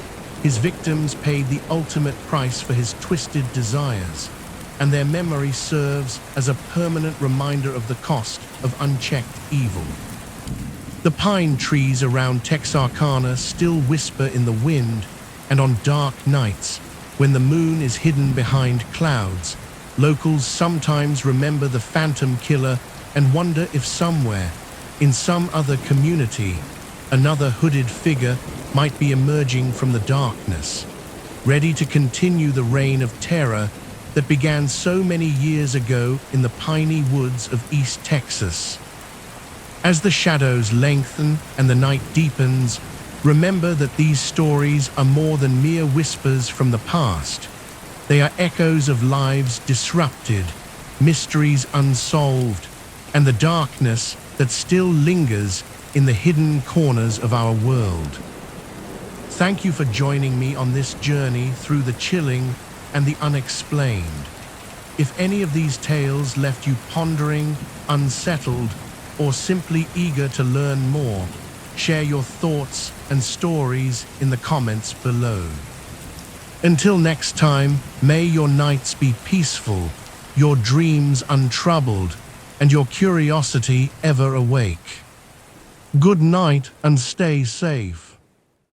His victims paid the ultimate price for his twisted desires, and their memory serves as a permanent reminder of the cost of unchecked evil. The pine trees around Texarkana still whisper in the wind, and on dark nights, when the moon is hidden behind clouds, locals sometimes remember the Phantom Killer and wonder if somewhere, in some other community, another hooded figure might be emerging from the darkness, ready to continue the reign of terror that began so many years ago in the piney woods of East Texas. As the shadows lengthen and the night deepens, remember that these stories are more than mere whispers from the past. They are echoes of lives disrupted, mysteries unsolved, and the darkness that still lingers in the hidden corners of our world. Thank you for joining me on this journey through the chilling and the unexplained. If any of these tales left you pondering, unsettled, or simply eager to learn more, share your thoughts and stories in the comments below. Until next time, may your nights be peaceful, your dreams untroubled, and your curiosity ever awake. Good night and stay safe.